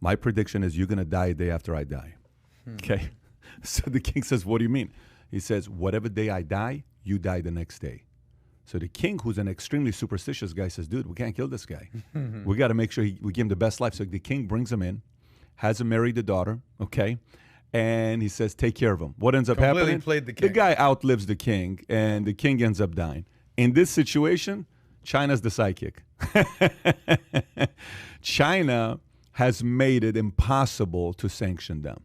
My prediction is you're going to die a day after I die. Okay? So the king says, what do you mean? He says, whatever day I die, you die the next day. So the king, who's an extremely superstitious guy, says, dude, we can't kill this guy. We got to make sure we give him the best life. So the king brings him in, has him marry the daughter, okay? And he says, take care of him. What ends up happening? Played the king. The guy outlives the king, and the king ends up dying. In this situation, China's the psychic. China has made it impossible to sanction them.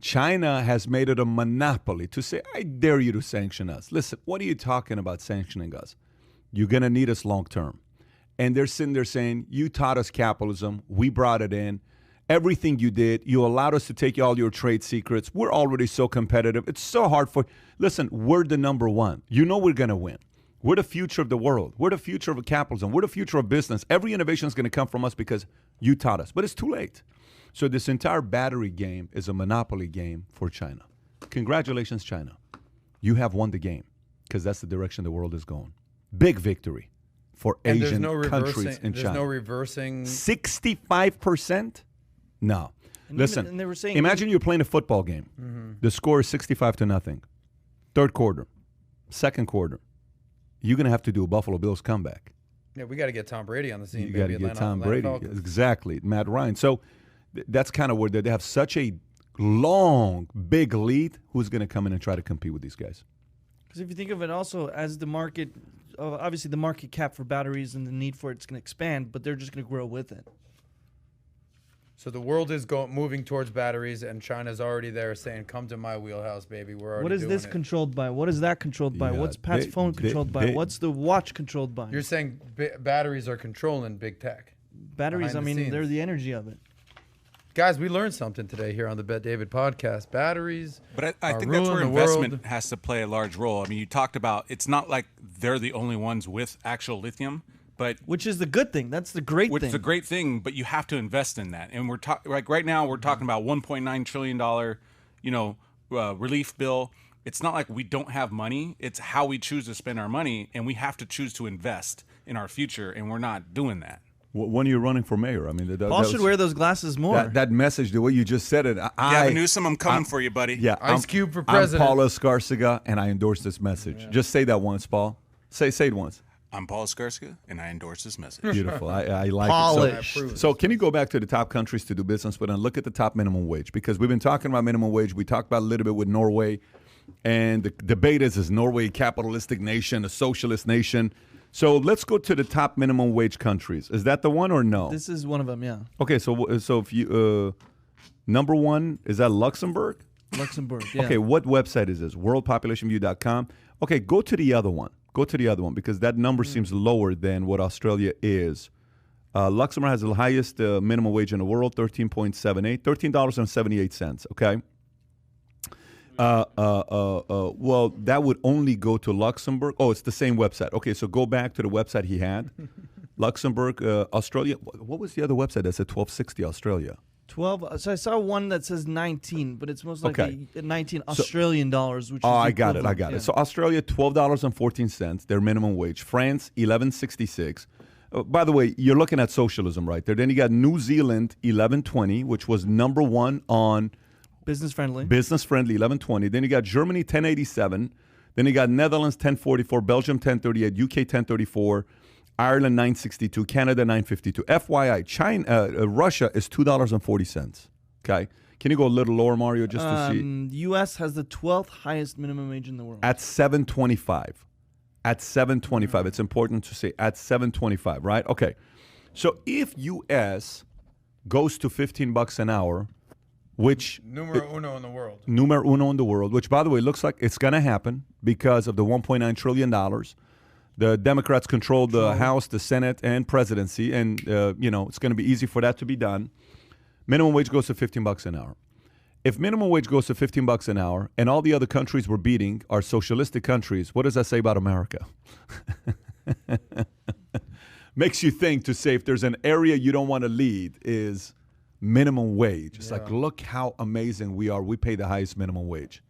China has made it a monopoly to say, I dare you to sanction us. Listen, what are you talking about sanctioning us? You're going to need us long term. And they're sitting there saying, you taught us capitalism. We brought it in. Everything you did, you allowed us to take all your trade secrets. We're already so competitive. It's so hard for... Listen, we're the number one. You know we're going to win. We're the future of the world. We're the future of capitalism. We're the future of business. Every innovation is going to come from us because you taught us. But it's too late. So this entire battery game is a monopoly game for China. Congratulations, China. You have won the game because that's the direction the world is going. Big victory for And Asian countries in there's China. no reversing. 65%? No. And Listen, and they were saying, imagine you're playing a football game. The score is 65-0. Third quarter, second quarter, you're going to have to do a Buffalo Bills comeback. Yeah, we got to get Tom Brady on the scene. You got to get Tom Brady. Falcons. Exactly. Matt Ryan. So that's kind of where they have such a long, big lead. Who's going to come in and try to compete with these guys? because if you think of it also as the market, obviously the market cap for batteries and the need for it's going to expand, but they're just going to grow with it. So the world is moving towards batteries, and China's already there saying, "Come to my wheelhouse, baby. We're already What is doing this it." controlled by? What is that controlled by? Yeah, What's Pat's phone controlled by? they- What's the watch controlled by? You're saying batteries are controlling big tech. Batteries, I behind the mean, they're scenes. the energy of it. Guys, we learned something today here on the Bet David podcast. Batteries. But I are think that's where ruling the investment world. has to play a large role. I mean, you talked about it's not like they're the only ones with actual lithium, but Which is the good thing. That's the great which thing. is a great thing. But you have to invest in that. And we're like right now we're talking about $1.9 trillion, relief bill. It's not like we don't have money. It's how we choose to spend our money, and we have to choose to invest in our future, and we're not doing that. When are you running for mayor? I mean, Paul should wear those glasses more. that message, the way you just said it. Gavin Newsom, I'm coming for you, buddy. Yeah, Ice Cube for president. I'm Paul Escarcega, and I endorse this message. Just say that once, Paul. Say it once. I'm Paul Escarcega, and I endorse this message. Beautiful. I like Polished. it. So can you go back to the top countries to do business with and look at the top minimum wage? Because we've been talking about minimum wage. We talked about a little bit with Norway. And the debate is Norway a capitalistic nation, a socialist nation? So let's go to the top minimum wage countries. Is that the one or no? This is one of them, yeah. Okay, so if you number one, is that Luxembourg? Luxembourg, yeah. Okay, what website is this? worldpopulationview.com. Okay, go to the other one. Go to the other one because that number seems lower than what Australia is. Luxembourg has the highest minimum wage in the world, $13.78, $13.78, okay? Well, that would only go to Luxembourg. Oh, it's the same website. Okay, so go back to the website he had. Luxembourg, Australia. What was the other website that said 1260 Australia? 12. So I saw one that says 19, but it's most likely Okay. 19 Australian dollars. Which Oh, is I got it. yeah. So Australia, $12.14, their minimum wage. France, $11.66. By the way, you're looking at socialism right there. Then you got New Zealand, $11.20, which was number one on Business friendly. business friendly, $11.20. Then you got Germany, $10.87. Then you got Netherlands, $10.44. Belgium, $10.38. UK, $10.34. Ireland, $9.62. Canada, $9.52. FYI, Russia is $2.40. Okay, can you go a little lower, Mario, just to see? U.S. has the 12th highest minimum wage in the world. At $7.25. At $7.25. It's important to say at $7.25, right? Okay. So if U.S. goes to $15 an hour, which Numero uno in the world. numero uno in the world, which, by the way, looks like it's going to happen because of the $1.9 trillion. The Democrats control the House, the Senate, and presidency, and, it's going to be easy for that to be done. Minimum wage goes to $15 an hour. If minimum wage goes to $15 an hour and all the other countries we're beating are socialistic countries, what does that say about America? Makes you think to say if there's an area you don't want to lead is minimum wage. It's like, look how amazing we are. We pay the highest minimum wage.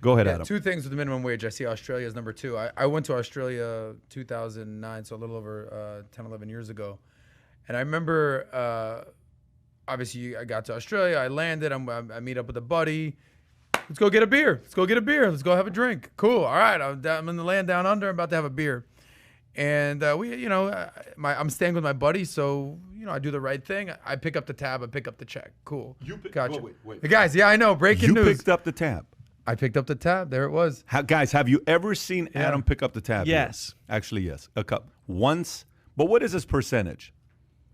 Go ahead, Adam. Two things with the minimum wage. I see Australia as number two. I went to Australia 2009, so a little over 10, 11 years ago. And I remember, obviously, I got to Australia. I landed. I meet up with a buddy. Let's go get a beer. Let's go have a drink. Cool. All right. I'm in the land down under. I'm about to have a beer. And I'm staying with my buddy, so I do the right thing. I pick up the tab. I pick up the check. Cool. Gotcha. wait. Hey guys, yeah, I know. Breaking You news. picked up the tab. I picked up the tab. There it was. Guys, have you ever seen Adam pick up the tab? Yes. Here? Actually, yes. once. But what is this percentage?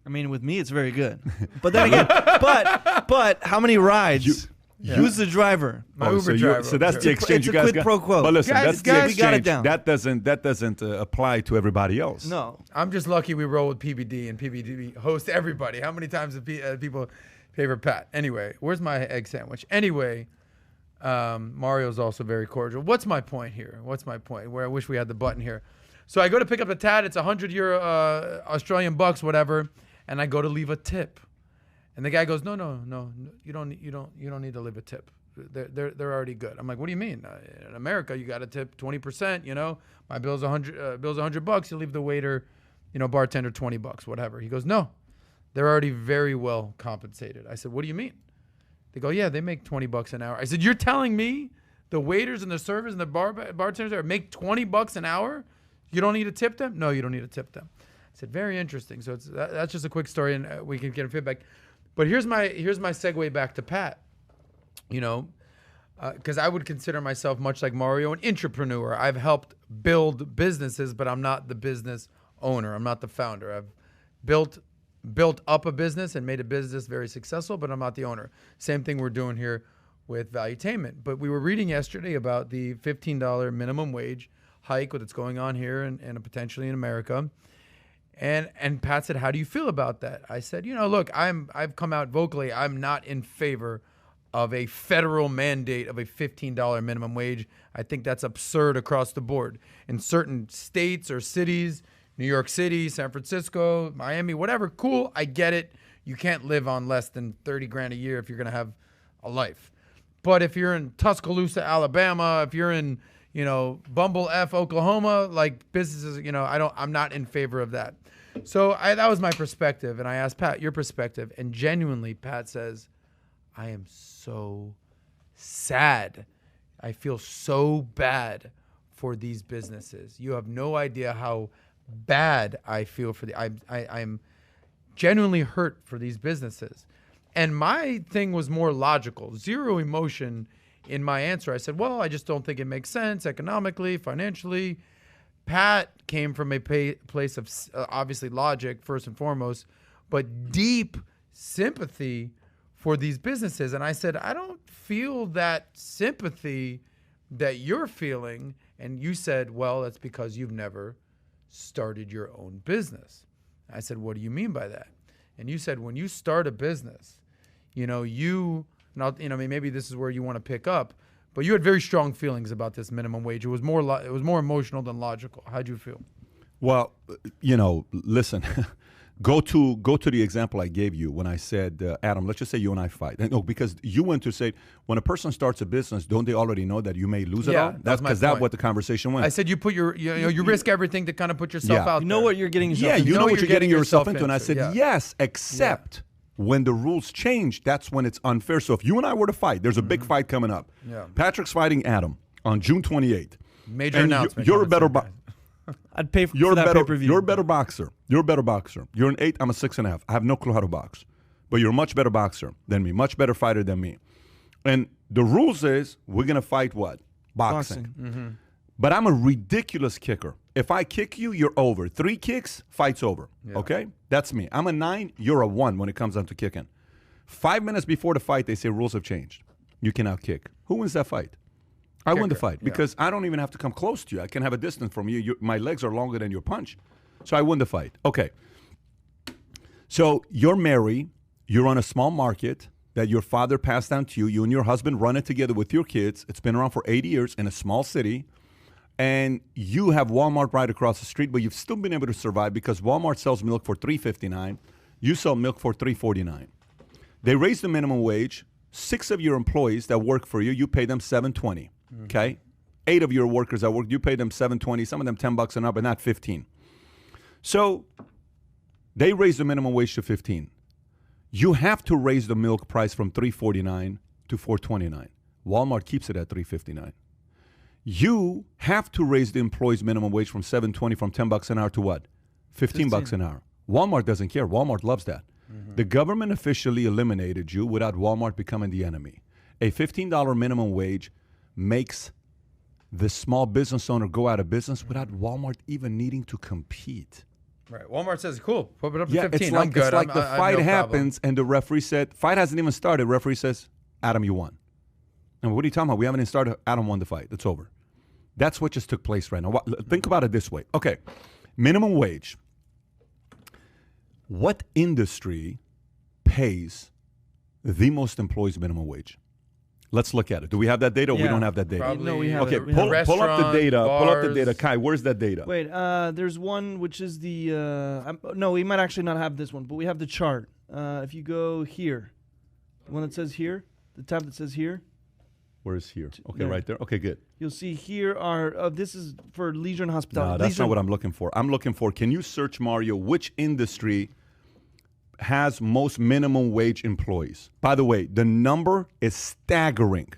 I mean, with me, it's very good. But then again, but how many rides? Who's the driver? My Uber driver. So that's the exchange. It's you a guys quid got. pro quo. But listen, Guys, that's guys, the we exchange. got it down. That doesn't apply to everybody else. No. I'm just lucky we roll with PBD and PBD hosts everybody. How many times have people favor Pat? Anyway, where's my egg sandwich? Anyway, Mario's also very cordial. What's my point here? What's my point? Where I wish we had the button here. So I go to pick up the tat. It's €100 Australian bucks, whatever, and I go to leave a tip, and the guy goes, no, you don't need to leave a tip. They're already good. I'm like, what do you mean? In America, you got to tip 20%. You know, my bill's $100. You leave the waiter, bartender $20, whatever. He goes, no, they're already very well compensated. I said, what do you mean? They go, yeah, they make $20 an hour. I said, you're telling me the waiters and the servers and the bartenders there make $20 an hour? You don't need to tip them? No, you don't need to tip them. I said, very interesting. So that's just a quick story, and we can get feedback. But here's my segue back to Pat. Because I would consider myself, much like Mario, an entrepreneur. I've helped build businesses, but I'm not the business owner. I'm not the founder. I've built up a business and made a business very successful, but I'm not the owner. Same thing we're doing here with Valuetainment. But we were reading yesterday about the $15 minimum wage hike, what's going on here and potentially in America. And Pat said, how do you feel about that? I said, look, I've come out vocally. I'm not in favor of a federal mandate of a $15 minimum wage. I think that's absurd across the board. In certain states or cities, New York City, San Francisco, Miami, whatever, cool, I get it. You can't live on less than $30,000 a year if you're going to have a life. But if you're in Tuscaloosa, Alabama, if you're in Bumble F, Oklahoma, like businesses, I'm not in favor of that. So that was my perspective. And I asked Pat, your perspective. And genuinely, Pat says, I am so sad. I feel so bad for these businesses. You have no idea how bad I feel for I'm genuinely hurt for these businesses. And my thing was more logical, zero emotion in my answer. I said, well, I just don't think it makes sense economically, financially. Pat came from a place of obviously logic, first and foremost, but deep sympathy for these businesses. And I said, I don't feel that sympathy that you're feeling. And you said, well, that's because you've never started your own business. I said, what do you mean by that? And you said, when you start a business, maybe this is where you want to pick up, but you had very strong feelings about this minimum wage. It was more emotional than logical. How'd you feel? Well, listen, go to the example I gave you when I said, Adam, let's just say you and I fight. No, because you went to say, when a person starts a business, don't they already know that you may lose it all? That's because that's what the conversation went. I said you put you risk everything to kind of put yourself out there. You know what you're getting yourself into. You know what you're getting yourself into. And I said, yeah. yes, except when the rules change, that's when it's unfair. So if you and I were to fight, there's a big fight coming up. Yeah. Patrick's fighting Adam on June 28th. Major and announcement. You're a better boxer. I'd pay for that pay-per-view. You're a better boxer. You're an 8. I'm a 6.5. I have no clue how to box. But you're a much better boxer than me, much better fighter than me. And the rules is we're going to fight what? Boxing. Mm-hmm. But I'm a ridiculous kicker. If I kick you, you're over. 3 kicks, fight's over. Yeah. Okay? That's me. I'm a 9, you're a 1 when it comes down to kicking. 5 minutes before the fight, they say rules have changed. You can now kick. Who wins that fight? I win the fight because I don't even have to come close to you. I can have a distance from you. My legs are longer than your punch. So I win the fight. Okay. So you're married. You're on a small market that your father passed down to you. You and your husband run it together with your kids. It's been around for 80 years in a small city. And you have Walmart right across the street, but you've still been able to survive because Walmart sells milk for $3.59. You sell milk for $3.49. They raise the minimum wage. 6 of your employees that work for you, you pay them $7.20. Okay? 8 of your workers that work, you pay them $7.20, some of them $10 an hour, but not 15. So they raise the minimum wage to 15. You have to raise the milk price from $3.49 to $4.29. Walmart keeps it at $3.59. You have to raise the employees' minimum wage from $7.20 from $10 an hour to what? $15 an hour. Walmart doesn't care. Walmart loves that. Mm-hmm. The government officially eliminated you without Walmart becoming the enemy. A $15 minimum wage makes the small business owner go out of business without Walmart even needing to compete. Right. Walmart says, cool, put it up to Yeah, 15. it's like, I'm good. it's like the I have fight no happens and the referee said, fight hasn't even started. Referee says, Adam, you won. And what are you talking about? We haven't even started. Adam won the fight. It's over. That's what just took place right now. Think about it this way. Okay, minimum wage. What industry pays the most employees minimum wage? Let's look at it. Do we have that data or we Yeah. don't have that data? Probably. No, we have Okay, it. We pull have it. up the Restaurant, data. Pull up the bars. data. Kai, where's that data? Wait, there's one which is the no, we might actually not have this one, but we have the chart. If you go here, the one that says here, the tab that says here, Where's here? Okay, there. right there. Okay, good. you'll see here are this is for leisure and hospitality. No, that's Leisure- not what I'm looking for. I'm looking for, can you search, Mario, which industry has most minimum wage employees? By the way, the number is staggering.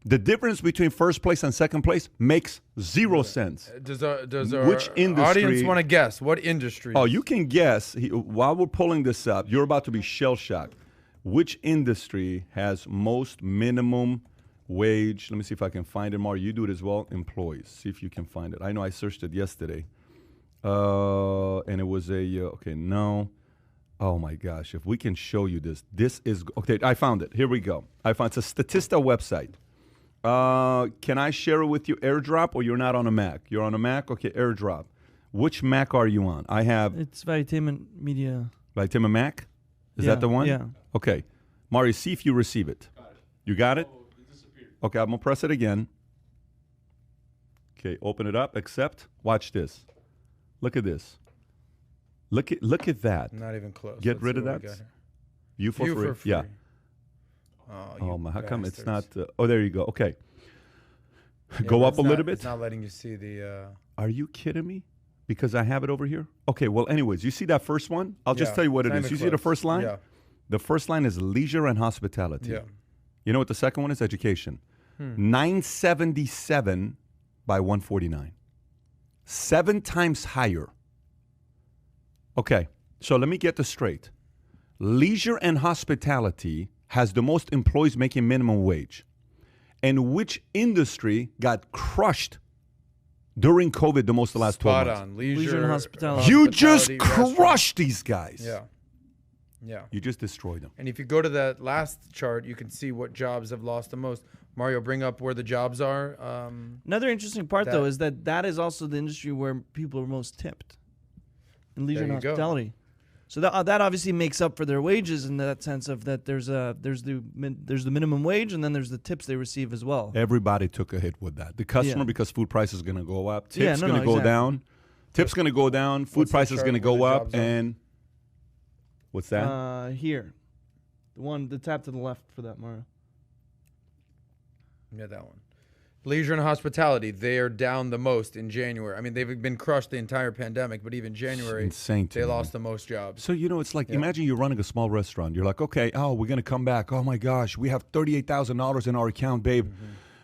The difference between first place and second place makes 0 sense. Does our Which industry- audience want to guess? What industry? Oh, you can guess. While we're pulling this up, you're about to be shell-shocked. Which industry has most minimum wage? Let me see if I can find it, Mario. You do it as well. Employees. See if you can find it. I know I searched it yesterday. And it was okay, no. Oh, my gosh. If we can show you this. This is, okay, I found it. Here we go. It's a Statista website. Can I share it with you AirDrop or you're not on a Mac? You're on a Mac? Okay, AirDrop. Which Mac are you on? I have It's Valuetainment Media. Valuetainment Mac? Is Yeah, that the one? yeah. Okay. Mario, see if you receive it. You got it? Okay, I'm going to press it again. Okay, open it up, accept. Watch this. Look at this. Look at that. Not even close. Get Let's rid see of what we that. got here. View for View free. for free. Yeah. Oh, Oh, you my, how come it's not? bastards. Oh, there you go. Okay. Yeah, Go but up it's a not- little bit. It's not letting you see the. Are you kidding me? Because I have it over here? Okay, well, anyways, you see that first one? I'll just tell you what it is. You see the first line? Yeah. The first line is leisure and hospitality. Yeah. You know what the second one is? Education. 977 by 149. 7 times higher. Okay, so let me get this straight. Leisure and hospitality has the most employees making minimum wage. And which industry got crushed during COVID the most the last 12 Spot months? on. Leisure, Leisure and hospitality. You just hospitality, crushed these guys. Yeah. Yeah. You just destroyed them. And if you go to that last chart, you can see what jobs have lost the most. Mario, bring up where the jobs are. Another interesting part, though, That- is that is also the industry where people are most tipped in leisure There and you go. hospitality. So that obviously makes up for their wages in that sense of that there's the minimum wage and then there's the tips they receive as well. Everybody took a hit with that. The customer, Yeah. because food price is going to go up. Yeah, Tips no, going to no, go exactly. down. Tips going to go down. Food What's the price is chart going to where go the up. jobs are? And what's that? Here, the tab to the left for that, Mario. Yeah, that one. Leisure and hospitality, they are down the most in January. I mean, they've been crushed the entire pandemic, but even January, insane to they me. lost the most jobs. So, it's like, Yeah. imagine you're running a small restaurant. You're like, okay, we're going to come back. Oh, my gosh, we have $38,000 in our account, babe.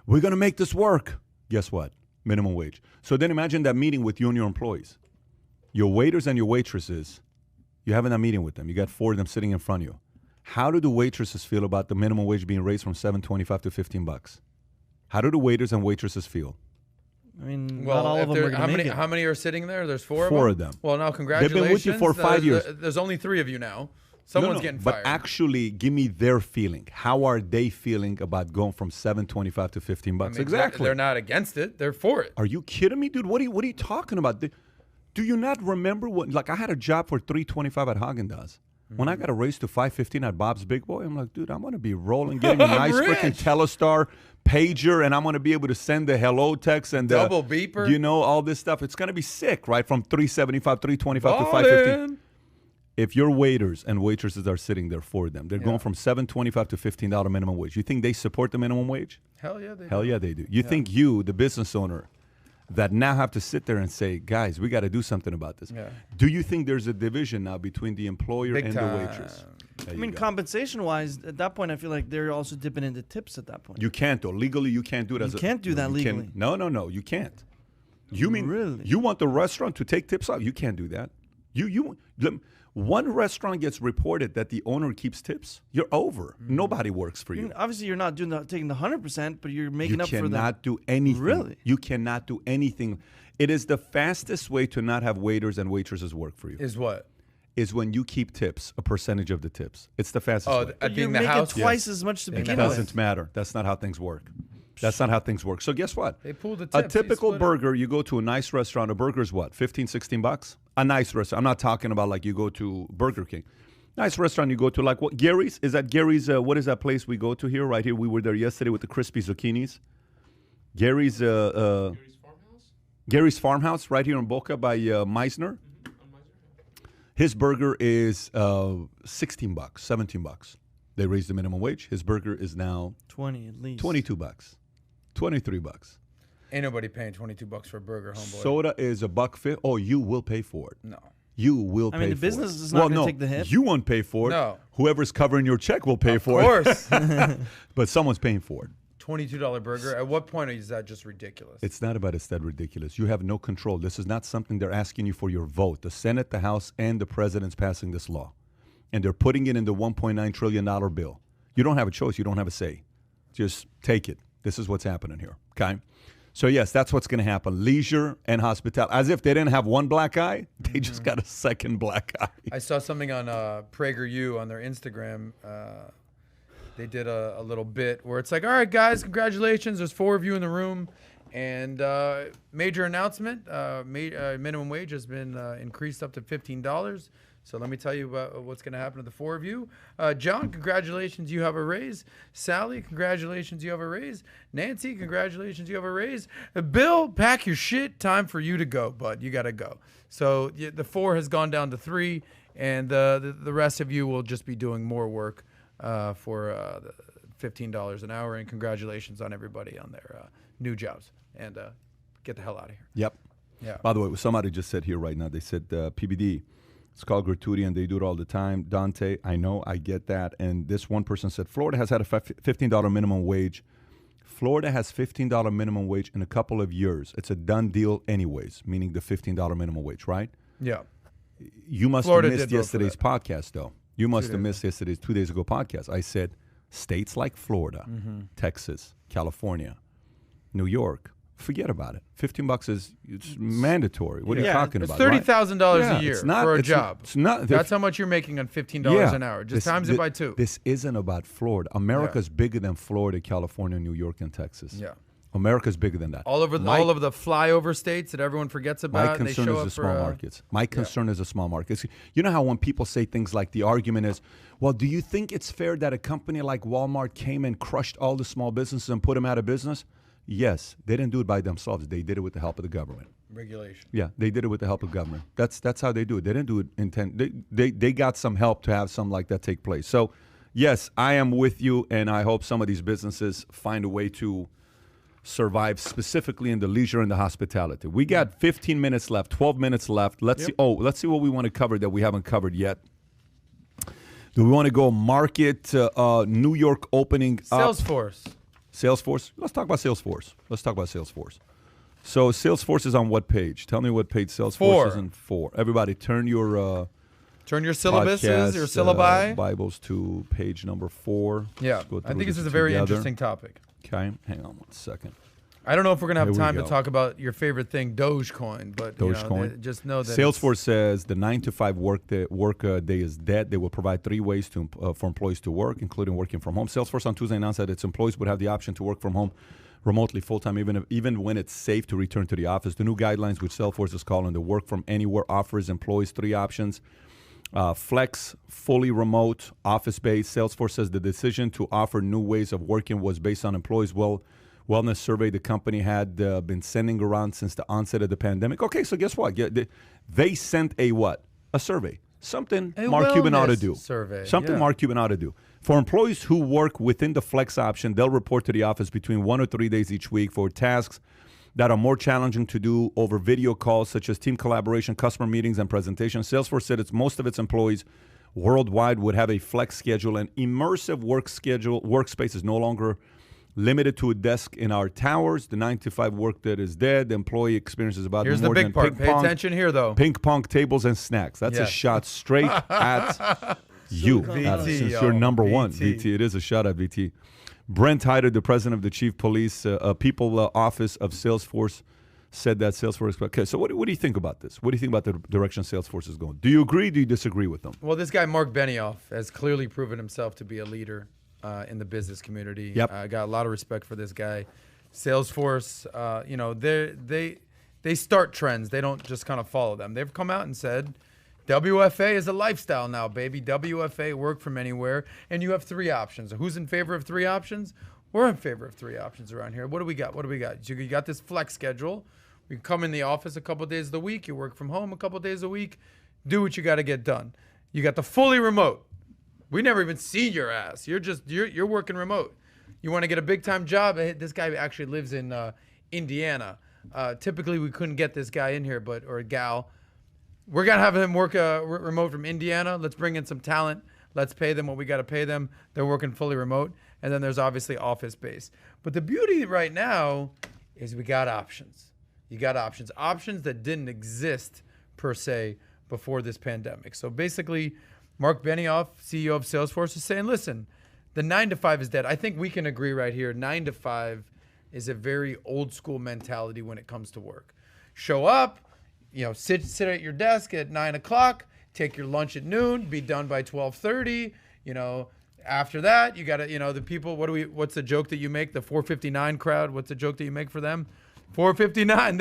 We're going to make this work. Guess what? Minimum wage. So then imagine that meeting with you and your employees. Your waiters and your waitresses, you're having that meeting with them. You got 4 of them sitting in front of you. How do the waitresses feel about the minimum wage being raised from $7.25 to $15? How do the waiters and waitresses feel? I mean, Well, not all if of them there- are going to make it. how many are sitting there? There's 4 of them? 4 of them. Well, now They've congratulations. been with you for 5 years. There's only 3 of you now. Someone's getting but fired. actually, give me their feeling. How are they feeling about going from $7.25 to $15? I mean, Exactly. They're not against it. They're for it. Are you kidding me, dude? What are you talking about? Do you not remember what? Like, I had a job for $3.25 at Haagen-Dazs. When I got a raise to $5.15 at Bob's Big Boy, I'm like, dude, I'm gonna be rolling, getting a nice Rich. freaking Telestar pager, and I'm gonna be able to send the hello text and the, Double beeper. all this stuff. It's gonna be sick, right? From $3.75, $3.25 to $5.15. Ballin'. If your waiters and waitresses are sitting there for them, they're going from $7.25 to $15 minimum wage. You think they support the minimum wage? Hell yeah, they Hell do. yeah, they do. You think you, the business owner, that now have to sit there and say, guys, we got to do something about this. Yeah. Do you think there's a division now between the employer Big and time. the waitress? There I you mean, go. compensation-wise, at that point, I feel like they're also dipping into tips at that point. You can't, though. Legally, you can't do it. You can't do that legally. No, you can't. You mean Really? you want the restaurant to take tips off? You can't do that. One restaurant gets reported that the owner keeps tips, you're over. Nobody works for I mean, you. obviously, you're not taking the 100%, but you're making You up for that. cannot do anything. Really? You cannot do anything. It is the fastest way to not have waiters and waitresses work for you. Is what? Is when you keep tips, a percentage of the tips. It's the fastest Oh, way. at You're being the making house. twice as much to Being begin the It house. with. doesn't matter. That's not how things work. That's not how things work. So guess what? They pull the A tips, you typical split it. burger, you go to a nice restaurant, a burger is what, 15, 16 bucks? A nice restaurant. I'm not talking about like you go to Burger King. Nice restaurant you go to, like what, Gary's? Is that Gary's, what is that place we go to here, right here? We were there yesterday with the crispy zucchinis. Gary's Gary's Farmhouse? Gary's Farmhouse, right here in Boca by Meisner. On Meisner? His burger is 16 bucks, 17 bucks. They raised the minimum wage. His burger is now 20 at least. 22 bucks, 23 bucks. Ain't nobody paying $22 for a burger, homeboy. Soda is $1.50. Oh, you will pay for it. No. You will pay for it. I mean, the business is not gonna take the hit. You won't pay for it. No. Whoever's covering your check will pay Of for course. it. But someone's paying for it. $22 burger. At what point is that just ridiculous? It's not about it's that ridiculous. You have no control. This is not something they're asking you for your vote. The Senate, the House, and the President's passing this law. And they're putting it in the $1.9 trillion bill. You don't have a choice. You don't have a say. Just take it. This is what's happening here. Okay? So, yes, that's what's going to happen. Leisure and hospitality. As if they didn't have one black eye, they just got a second black eye. I saw something on PragerU on their Instagram. They did a little bit where it's like, all right, guys, congratulations. There's 4 of you in the room. And major announcement, minimum wage has been increased up to $15. So let me tell you about what's going to happen to the 4 of you. John, congratulations, you have a raise. Sally, congratulations, you have a raise. Nancy, congratulations, you have a raise. Bill, pack your shit. Time for you to go, bud. You got to go. So the 4 has gone down to 3, and the rest of you will just be doing more work for $15 an hour. And congratulations on everybody on their new jobs. And get the hell out of here. Yep. Yeah. By the way, somebody just said here right now, they said PBD. It's called gratuity, and they do it all the time. Dante, I know, I get that. And this one person said, Florida has had a $15 minimum wage. Florida has $15 minimum wage in a couple of years. It's a done deal anyways, meaning the $15 minimum wage, right? Yeah. You must Florida have missed did vote for yesterday's podcast, though. You must have days missed yesterday's 2 days ago podcast. I said states like Florida, Texas, California, New York, forget about it. $15 is it's mandatory. What are you talking It's about? right? $30,000 Yeah, a year it's not- for a it's- job. it's not- That's how much you're making on $15 an hour. Just times it by 2. This isn't about Florida. America's bigger than Florida, California, New York, and Texas. Yeah. America's bigger than that. All over the flyover states that everyone forgets about. My and they concern show is up the for, small markets. My concern is the small markets. You know how when people say things like the argument is, well, do you think it's fair that a company like Walmart came and crushed all the small businesses and put them out of business? Yes, they didn't do it by themselves. They did it with the help of the government. regulation. Yeah, they did it with the help of government. That's how they do it. They didn't do it they got some help to have something like that take place. So, yes, I am with you, and I hope some of these businesses find a way to survive, specifically in the leisure and the hospitality. We got 15 minutes left, 12 minutes left. Let's see. Oh, let's see what we want to cover that we haven't covered yet. Do we want to go market, New York opening up? Salesforce. Let's talk about Salesforce. So Salesforce is on what page? Tell me what page Salesforce is on. 4. Everybody, turn your syllabuses, podcast, your syllabi. Bibles to page number 4. Yeah, Let's go I through think this is a very together. interesting topic. Okay, hang on one second. I don't know if we're going to have Here we time to go. talk about your favorite thing, Dogecoin, but Dogecoin. just know that Salesforce says the 9-to-5 work day is dead. They will provide 3 ways for employees to work, including working from home. Salesforce on Tuesday announced that its employees would have the option to work from home remotely full-time, even when it's safe to return to the office. The new guidelines, which Salesforce is calling the work from anywhere, offers employees 3 options. Flex, fully remote, office-based. Salesforce says the decision to offer new ways of working was based on employees' wellness survey the company had been sending around since the onset of the pandemic. Okay, so guess what? They sent a what? A survey. Something Mark Cuban ought to do. Something Mark Cuban ought to do. For employees who work within the flex option, they'll report to the office between 1 or 3 days each week for tasks that are more challenging to do over video calls, such as team collaboration, customer meetings, and presentations. Salesforce said most of its employees worldwide would have a flex schedule. An immersive workspace is no longer Limited to a desk in our towers. The 9-to-5 work that is dead. The employee experience is about Here's the more big than part. ping Pay pong, attention here, though. ping pong tables and snacks. That's a Yes. shot straight at you, VT, Adam, since yo, you're number one. VT. VT, it is a shot at VT. Brent Hyder, the president of the Chief Police People Office of Salesforce, said that Salesforce. Okay, so what do you think about this? What do you think about the direction Salesforce is going? Do you agree? Do you disagree with them? Well, this guy, Mark Benioff, has clearly proven himself to be a leader in the business community. Yep. I got a lot of respect for this guy. Salesforce, they start trends. They don't just kind of follow them. They've come out and said, WFA is a lifestyle now, baby. WFA, work from anywhere. And you have 3 options. Who's in favor of 3 options? We're in favor of 3 options around here. What do we got? You got this flex schedule. You come in the office a couple days of the week. You work from home a couple days a week. Do what you got to get done. You got the fully remote. We never even seen your ass. You're working remote. You want to get a big time job? This guy actually lives in Indiana. Typically, we couldn't get this guy in here, or a gal. We're gonna have him work remote from Indiana. Let's bring in some talent. Let's pay them what we got to pay them. They're working fully remote. And then there's obviously office space. But the beauty right now is we got options. You got options. Options that didn't exist per se before this pandemic. So basically, Mark Benioff, CEO of Salesforce, is saying, listen, the 9-to-5 is dead. I think we can agree right here. 9-to-5 is a very old school mentality when it comes to work. Show up, sit at your desk at 9 o'clock, take your lunch at noon, be done by 12:30. After that, you got to, the people, what's the joke that you make? The 4:59 crowd, what's the joke that you make for them? 4:59,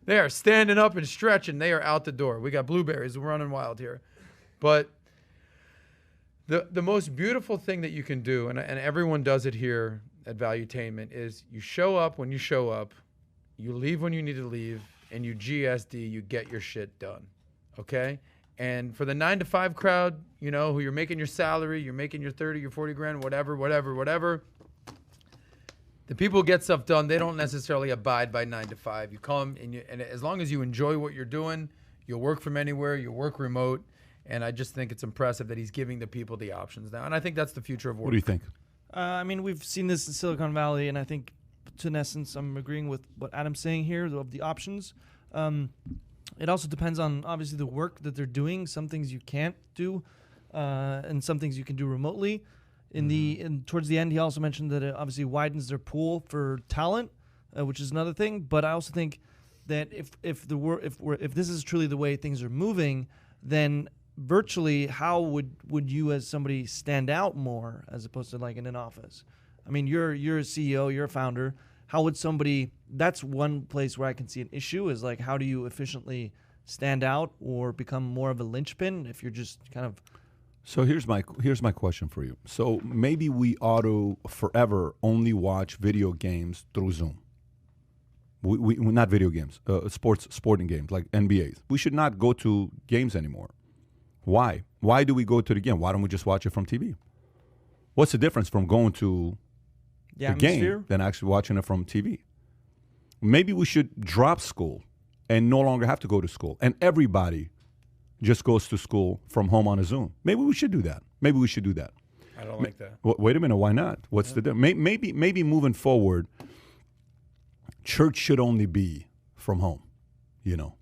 they are standing up and stretching. They are out the door. We got blueberries. We're running wild here. But the most beautiful thing that you can do, and everyone does it here at Valuetainment, is you show up when you show up, you leave when you need to leave, and you GSD, you get your shit done, okay? And for the 9-to-5 crowd, who you're making your salary, you're making your 30, your 40 grand, whatever. The people who get stuff done, they don't necessarily abide by 9-to-5. You come, and as long as you enjoy what you're doing, you'll work from anywhere, you'll work remote, and I just think it's impressive that he's giving the people the options now. And I think that's the future of work. What do you think? We've seen this in Silicon Valley, and I think, in essence, I'm agreeing with what Adam's saying here of the options. It also depends on, obviously, the work that they're doing. Some things you can't do, and some things you can do remotely. Towards the end, he also mentioned that it obviously widens their pool for talent, which is another thing. But I also think that if this is truly the way things are moving, then virtually, how would you as somebody stand out more as opposed to like in an office? I mean, you're a CEO, you're a founder. How would somebody? That's one place where I can see an issue is like, how do you efficiently stand out or become more of a linchpin if you're just kind of. So here's my question for you. So maybe we ought to forever only watch video games through Zoom. We not video games, sporting games like NBAs. We should not go to games anymore. Why? Why do we go to the game? Why don't we just watch it from TV? What's the difference from going to the game than actually watching it from TV? Maybe we should drop school and no longer have to go to school, and everybody just goes to school from home on a Zoom. Maybe we should do that. I don't like that. Wait a minute. Why not? What's the difference? Maybe moving forward, church should only be from home.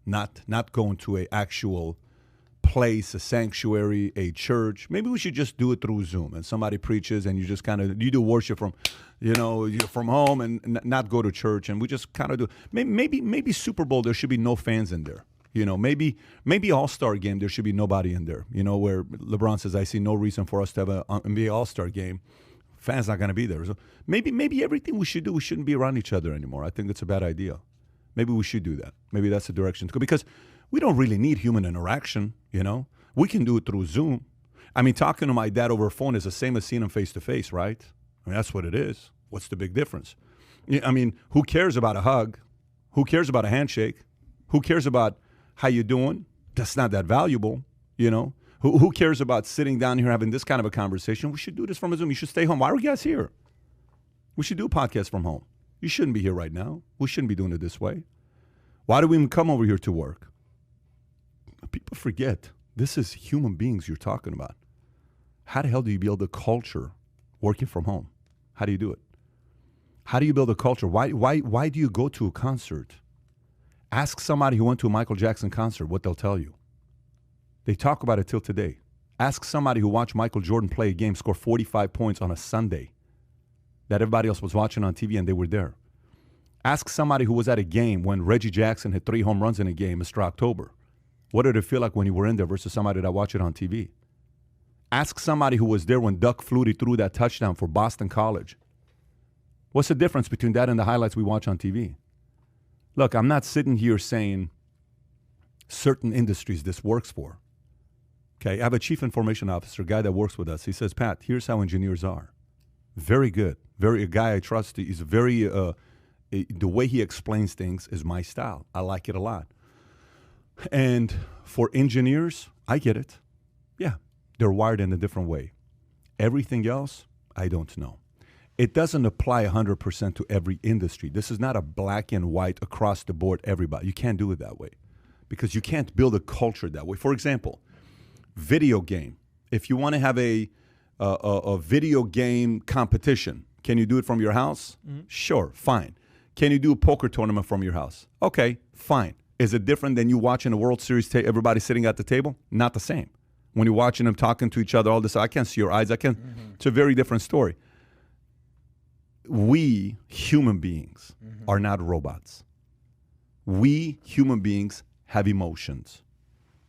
Not going to a actual place, a sanctuary, a church. Maybe we should just do it through Zoom, and somebody preaches, and you just you do worship from, from home, and not go to church, and we just kind of do. Maybe Super Bowl there should be no fans in there. Maybe All-Star game there should be nobody in there. Where LeBron says, "I see no reason for us to have an NBA All-Star game." Fans not going to be there. So maybe everything we should do, we shouldn't be around each other anymore. I think it's a bad idea. Maybe we should do that. Maybe that's the direction to go, because we don't really need human interaction, We can do it through Zoom. I mean, talking to my dad over a phone is the same as seeing him face-to-face, right? I mean, that's what it is. What's the big difference? I mean, who cares about a hug? Who cares about a handshake? Who cares about how you doing? That's not that valuable, Who cares about sitting down here having this kind of a conversation? We should do this from a Zoom. You should stay home. Why are you guys here? We should do a podcast from home. You shouldn't be here right now. We shouldn't be doing it this way. Why do we even come over here to work? People forget, this is human beings you're talking about. How the hell do you build a culture working from home? How do you do it? How do you build a culture? Why do you go to a concert? Ask somebody who went to a Michael Jackson concert what they'll tell you. They talk about it till today. Ask somebody who watched Michael Jordan play a game, score 45 points on a Sunday that everybody else was watching on TV and they were there. Ask somebody who was at a game when Reggie Jackson hit 3 home runs in a game, Mr. October. What did it feel like when you were in there versus somebody that watched it on TV? Ask somebody who was there when Duck Flutie threw that touchdown for Boston College. What's the difference between that and the highlights we watch on TV? Look, I'm not sitting here saying certain industries this works for. Okay, I have a chief information officer, a guy that works with us. He says, Pat, here's how engineers are. Very good. A guy I trust. He's very, the way he explains things is my style. I like it a lot. And for engineers, I get it. Yeah, they're wired in a different way. Everything else, I don't know. It doesn't apply 100% to every industry. This is not a black and white across the board, everybody. You can't do it that way because you can't build a culture that way. For example, video game. If you want to have a video game competition, can you do it from your house? Mm-hmm. Sure, fine. Can you do a poker tournament from your house? Okay, fine. Is it different than you watching a World Series, everybody sitting at the table? Not the same. When you're watching them talking to each other all this, I can't see your eyes. It's a very different story. We human beings are not robots. We human beings have emotions.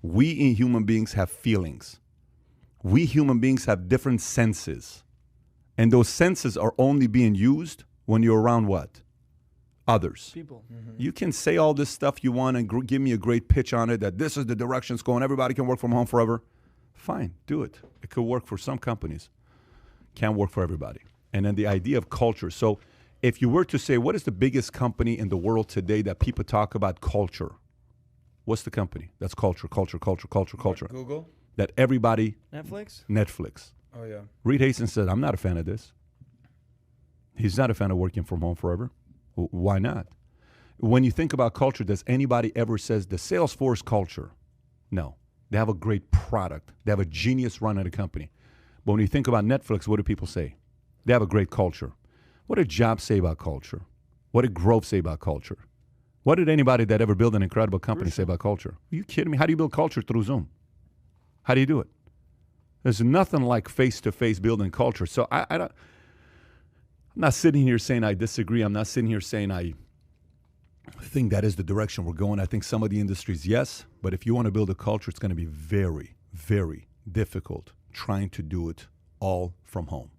We human beings have feelings. We human beings have different senses. And those senses are only being used when you're around what? Others. People. You can say all this stuff you want and give me a great pitch on it that this is the direction it's going. Everybody can work from home forever. Fine, do it. It could work for some companies. Can't work for everybody. And then the idea of culture. So if you were to say, what is the biggest company in the world today that people talk about culture? What's the company? That's culture. Google? That everybody... Netflix? Oh, yeah. Reed Hastings said, I'm not a fan of this. He's not a fan of working from home forever. Why not? When you think about culture, does anybody ever says the Salesforce culture? No. They have a great product. They have a genius run at a company. But when you think about Netflix, what do people say? They have a great culture. What did Jobs say about culture? What did Grove say about culture? What did anybody that ever built an incredible company say about culture? Are you kidding me? How do you build culture through Zoom? How do you do it? There's nothing like face-to-face building culture. So I'm not sitting here saying I disagree. I'm not sitting here saying I think that is the direction we're going. I think some of the industries, yes. But if you want to build a culture, it's going to be very, very difficult trying to do it all from home.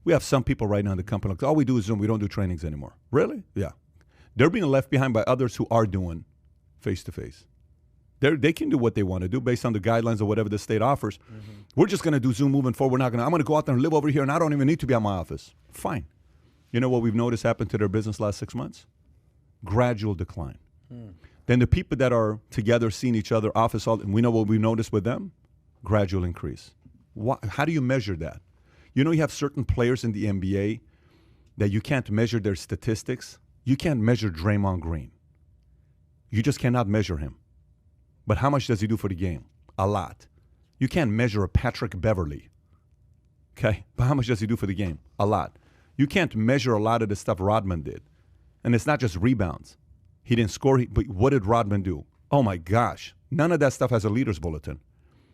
We have some people right now in the company like, all we do is Zoom. We don't do trainings anymore. Really? Yeah. They're being left behind by others who are doing face-to-face. They can do what they want to do based on the guidelines or whatever the state offers. We're just going to do Zoom moving forward. I'm going to go out there and live over here, and I don't even need to be at my office. Fine. You know what we've noticed happened to their business last 6 months? Gradual decline. Then the people that are together, seeing each other, office, all, and we know what we've noticed with them? Gradual increase. How do you measure that? You know, you have certain players in the NBA that you can't measure their statistics. You can't measure Draymond Green. You just cannot measure him. But how much does he do for the game? A lot. You can't measure a Patrick Beverly. Okay? But how much does he do for the game? A lot. You can't measure a lot of the stuff Rodman did. And it's not just rebounds. He didn't score, but what did Rodman do? Oh my gosh. None of that stuff has a leader's bulletin.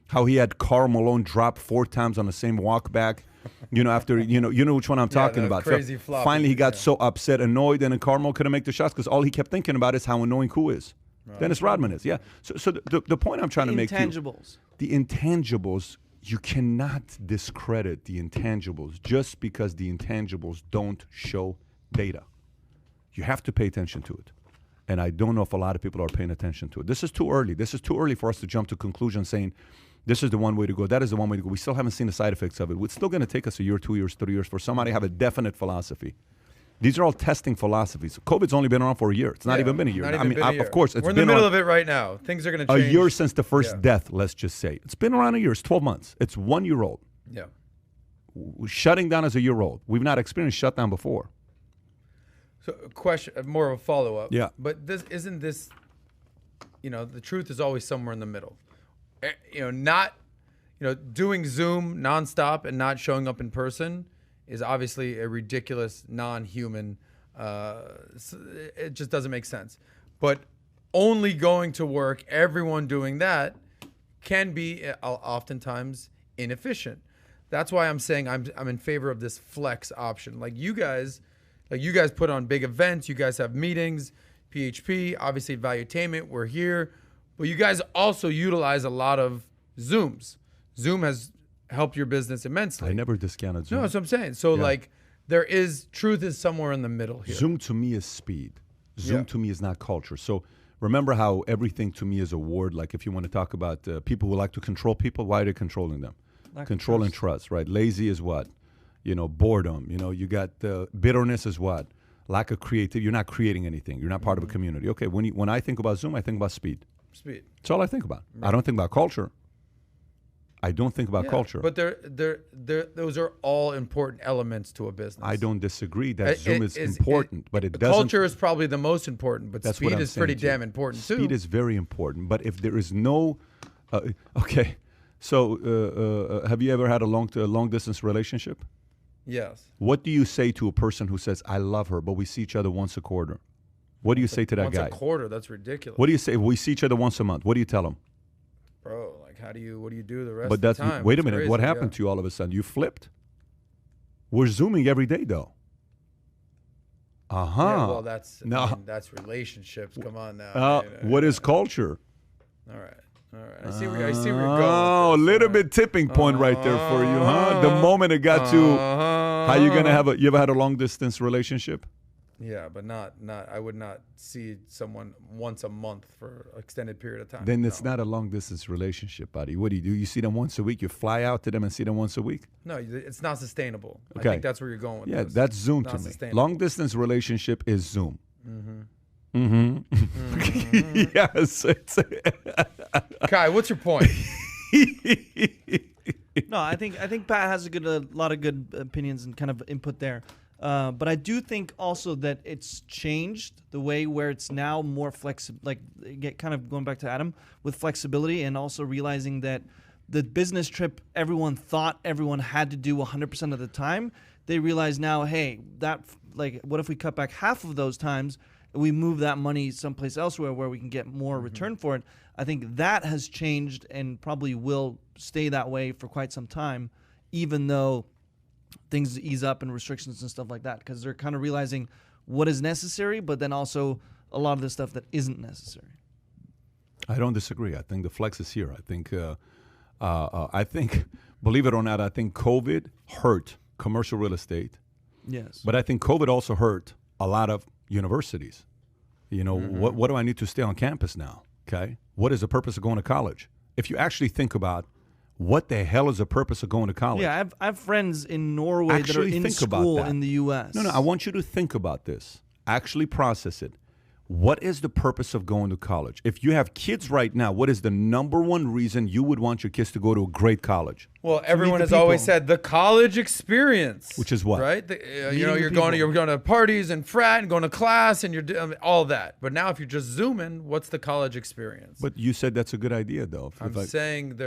How he had Karl Malone drop 4 times on the same walk back. You know, after, you know which one I'm talking about. Crazy flop. Finally, he got so upset, annoyed, and then Karl Malone couldn't make the shots because all he kept thinking about is how annoying who is. Dennis Rodman is, yeah. So the point I'm trying to make intangibles. The intangibles, you cannot discredit the intangibles just because the intangibles don't show data. You have to pay attention to it. And I don't know if a lot of people are paying attention to it. This is too early. This is too early for us to jump to conclusions saying, this is the one way to go. That is the one way to go. We still haven't seen the side effects of it. It's still going to take us a year, 2 years, 3 years for somebody to have a definite philosophy. These are all testing philosophies. COVID's only been around for a year. It's not even been a year. Of course, it's we're in been the middle of it right now. Things are going to change. A year since the first death, let's just say. It's been around a year. It's 12 months. It's 1 year old. Yeah. Shutting down as a year old. We've not experienced shutdown before. So a question, more of a follow-up. Yeah. But isn't this, the truth is always somewhere in the middle. Doing Zoom nonstop and not showing up in person is obviously a ridiculous, non-human It just doesn't make sense. But only going to work, everyone doing that, can be oftentimes inefficient. That's why I'm saying I'm in favor of this flex option. Like you guys put on big events, you guys have meetings, PHP, obviously Valuetainment, we're here. But you guys also utilize a lot of Zooms. Zoom has helped your business immensely. I never discounted Zoom. No, that's what I'm saying. So like truth is somewhere in the middle here. Zoom to me is speed. Zoom to me is not culture. So remember how everything to me is a word. Like if you want to talk about people who like to control people, why are they controlling them? Control and trust, right? Lazy is what? Boredom. You got bitterness is what? Lack of creativity. You're not creating anything. You're not part of a community. Okay, when I think about Zoom, I think about speed. Speed. That's all I think about. Right. I don't think about culture. I don't think about culture. But those are all important elements to a business. I don't disagree that Zoom is important, but it doesn't. Culture is probably the most important, but that's speed is pretty damn important too. Speed is very important, but if there is no, okay, so have you ever had a long distance relationship? Yes. What do you say to a person who says, "I love her, but we see each other once a quarter"? What do you say to that guy? Once a quarter, that's ridiculous. What do you say? We see each other once a month. What do you tell them? Bro, like what do you do the rest of the time? Wait a minute. Crazy, what happened to you all of a sudden? You flipped? We're Zooming every day, though. Uh-huh. Yeah, well, that's relationships. Come on now. What is culture? All right. I see where you're going. Oh, a little bit tipping point right there for you, huh? The moment it got to how you going to have you ever had a long distance relationship? Yeah, but not. I would not see someone once a month for an extended period of time. Then it's not a long distance relationship, buddy. What do? You see them once a week? You fly out to them and see them once a week? No, it's not sustainable. Okay. I think that's where you're going with this. Yeah, that's Zoom to me. Long distance relationship is Zoom. Yes. Kai, what's your point? No, I think Pat has a lot of good opinions and kind of input there. But I do think also that it's changed the way where it's now more flexible, like kind of going back to Adam with flexibility, and also realizing that the business trip everyone thought everyone had to do 100% of the time, they realize now, hey, what if we cut back half of those times and we move that money someplace elsewhere where we can get more return for it? I think that has changed and probably will stay that way for quite some time, even though things ease up and restrictions and stuff like that, because they're kind of realizing what is necessary, but then also a lot of the stuff that isn't necessary. I don't disagree. I think the flex is here. I think, believe it or not, I think COVID hurt commercial real estate. Yes. But I think COVID also hurt a lot of universities. What do I need to stay on campus now? Okay. What is the purpose of going to college? If you actually think about what the hell is the purpose of going to college? Yeah, I have friends in Norway that are in school in the U.S. No, I want you to think about this. Actually process it. What is the purpose of going to college? If you have kids right now, what is the number one reason you would want your kids to go to a great college? Well, everyone has always said the college experience, which is what, right? You're going to parties and frat and going to class and you're doing all that. But now, if you're just zooming, what's the college experience? But you said that's a good idea, though. I'm saying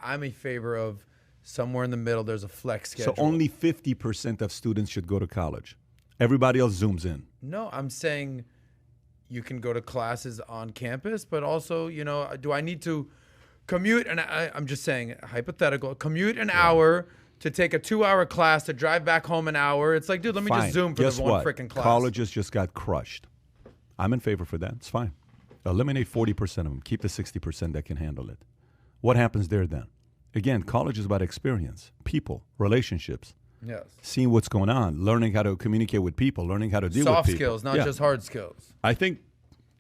I'm in favor of somewhere in the middle. There's a flex schedule. So only 50% of students should go to college. Everybody else zooms in. No, I'm saying you can go to classes on campus, but also, do I need to commute? And I'm just saying, hypothetical, commute an hour to take a 2-hour class to drive back home an hour. It's like, dude, let me just zoom for the one freaking class. Colleges just got crushed. I'm in favor for that. It's fine. Eliminate 40% of them. Keep the 60% that can handle it. What happens there then? Again, college is about experience, people, relationships. Yes. Seeing what's going on, learning how to communicate with people, learning how to deal with people. Soft skills, not just hard skills. I think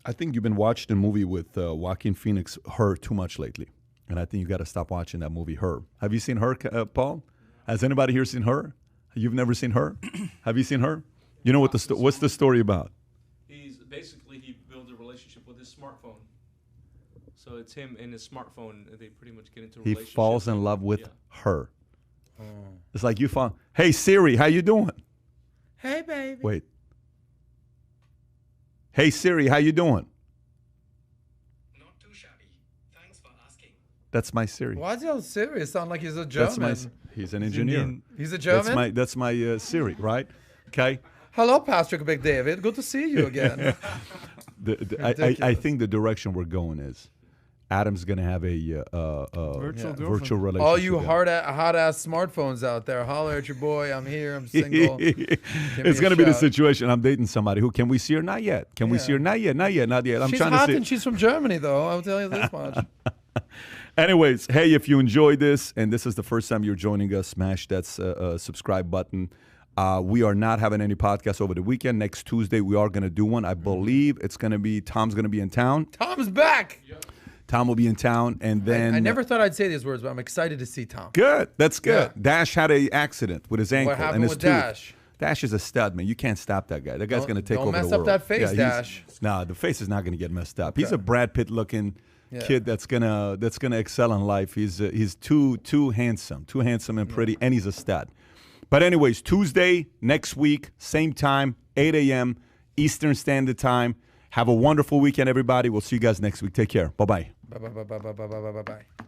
you've been watching a movie with Joaquin Phoenix, Her, too much lately. And I think you got to stop watching that movie, Her. Have you seen Her, Paul? Has anybody here seen Her? You've never seen Her? Have you seen Her? You know what's the story about? He builds a relationship with his smartphone. So it's him and his smartphone. They pretty much get into a relationship. He falls in love with her. It's like you found, hey Siri, how you doing? Hey baby. Wait. Hey Siri, how you doing? Not too shabby. Thanks for asking. That's my Siri. Why is he all serious? Sound like he's a German. He's an engineer. He's a German? That's my Siri, right? Okay. Hello, Pastor McDavid. Good to see you again. I think the direction we're going is Adam's going to have a virtual relationship. All you hot ass smartphones out there, holler at your boy. I'm here. I'm single. It's going to be the situation. I'm dating somebody. Who can we see her? Not yet. Can we see her? Not yet. Not yet. Not yet. She's hot and she's from Germany, though. I'll tell you this much. Anyways, hey, if you enjoyed this and this is the first time you're joining us, smash that subscribe button. We are not having any podcasts over the weekend. Next Tuesday, we are going to do one. I believe it's going to be, Tom's going to be in town. Tom's back. Yep. Tom will be in town, and then... I never thought I'd say these words, but I'm excited to see Tom. Good. That's good. Yeah. Dash had an accident with his ankle. What happened and his with tooth. Dash? Dash is a stud, man. You can't stop that guy. That guy's going to take over the world. Don't mess up that face, Dash. Nah, the face is not going to get messed up. He's a Brad Pitt-looking kid that's gonna excel in life. He's too handsome and pretty, and he's a stud. But anyways, Tuesday, next week, same time, 8 a.m. Eastern Standard Time. Have a wonderful weekend, everybody. We'll see you guys next week. Take care. Bye-bye. Bye-bye.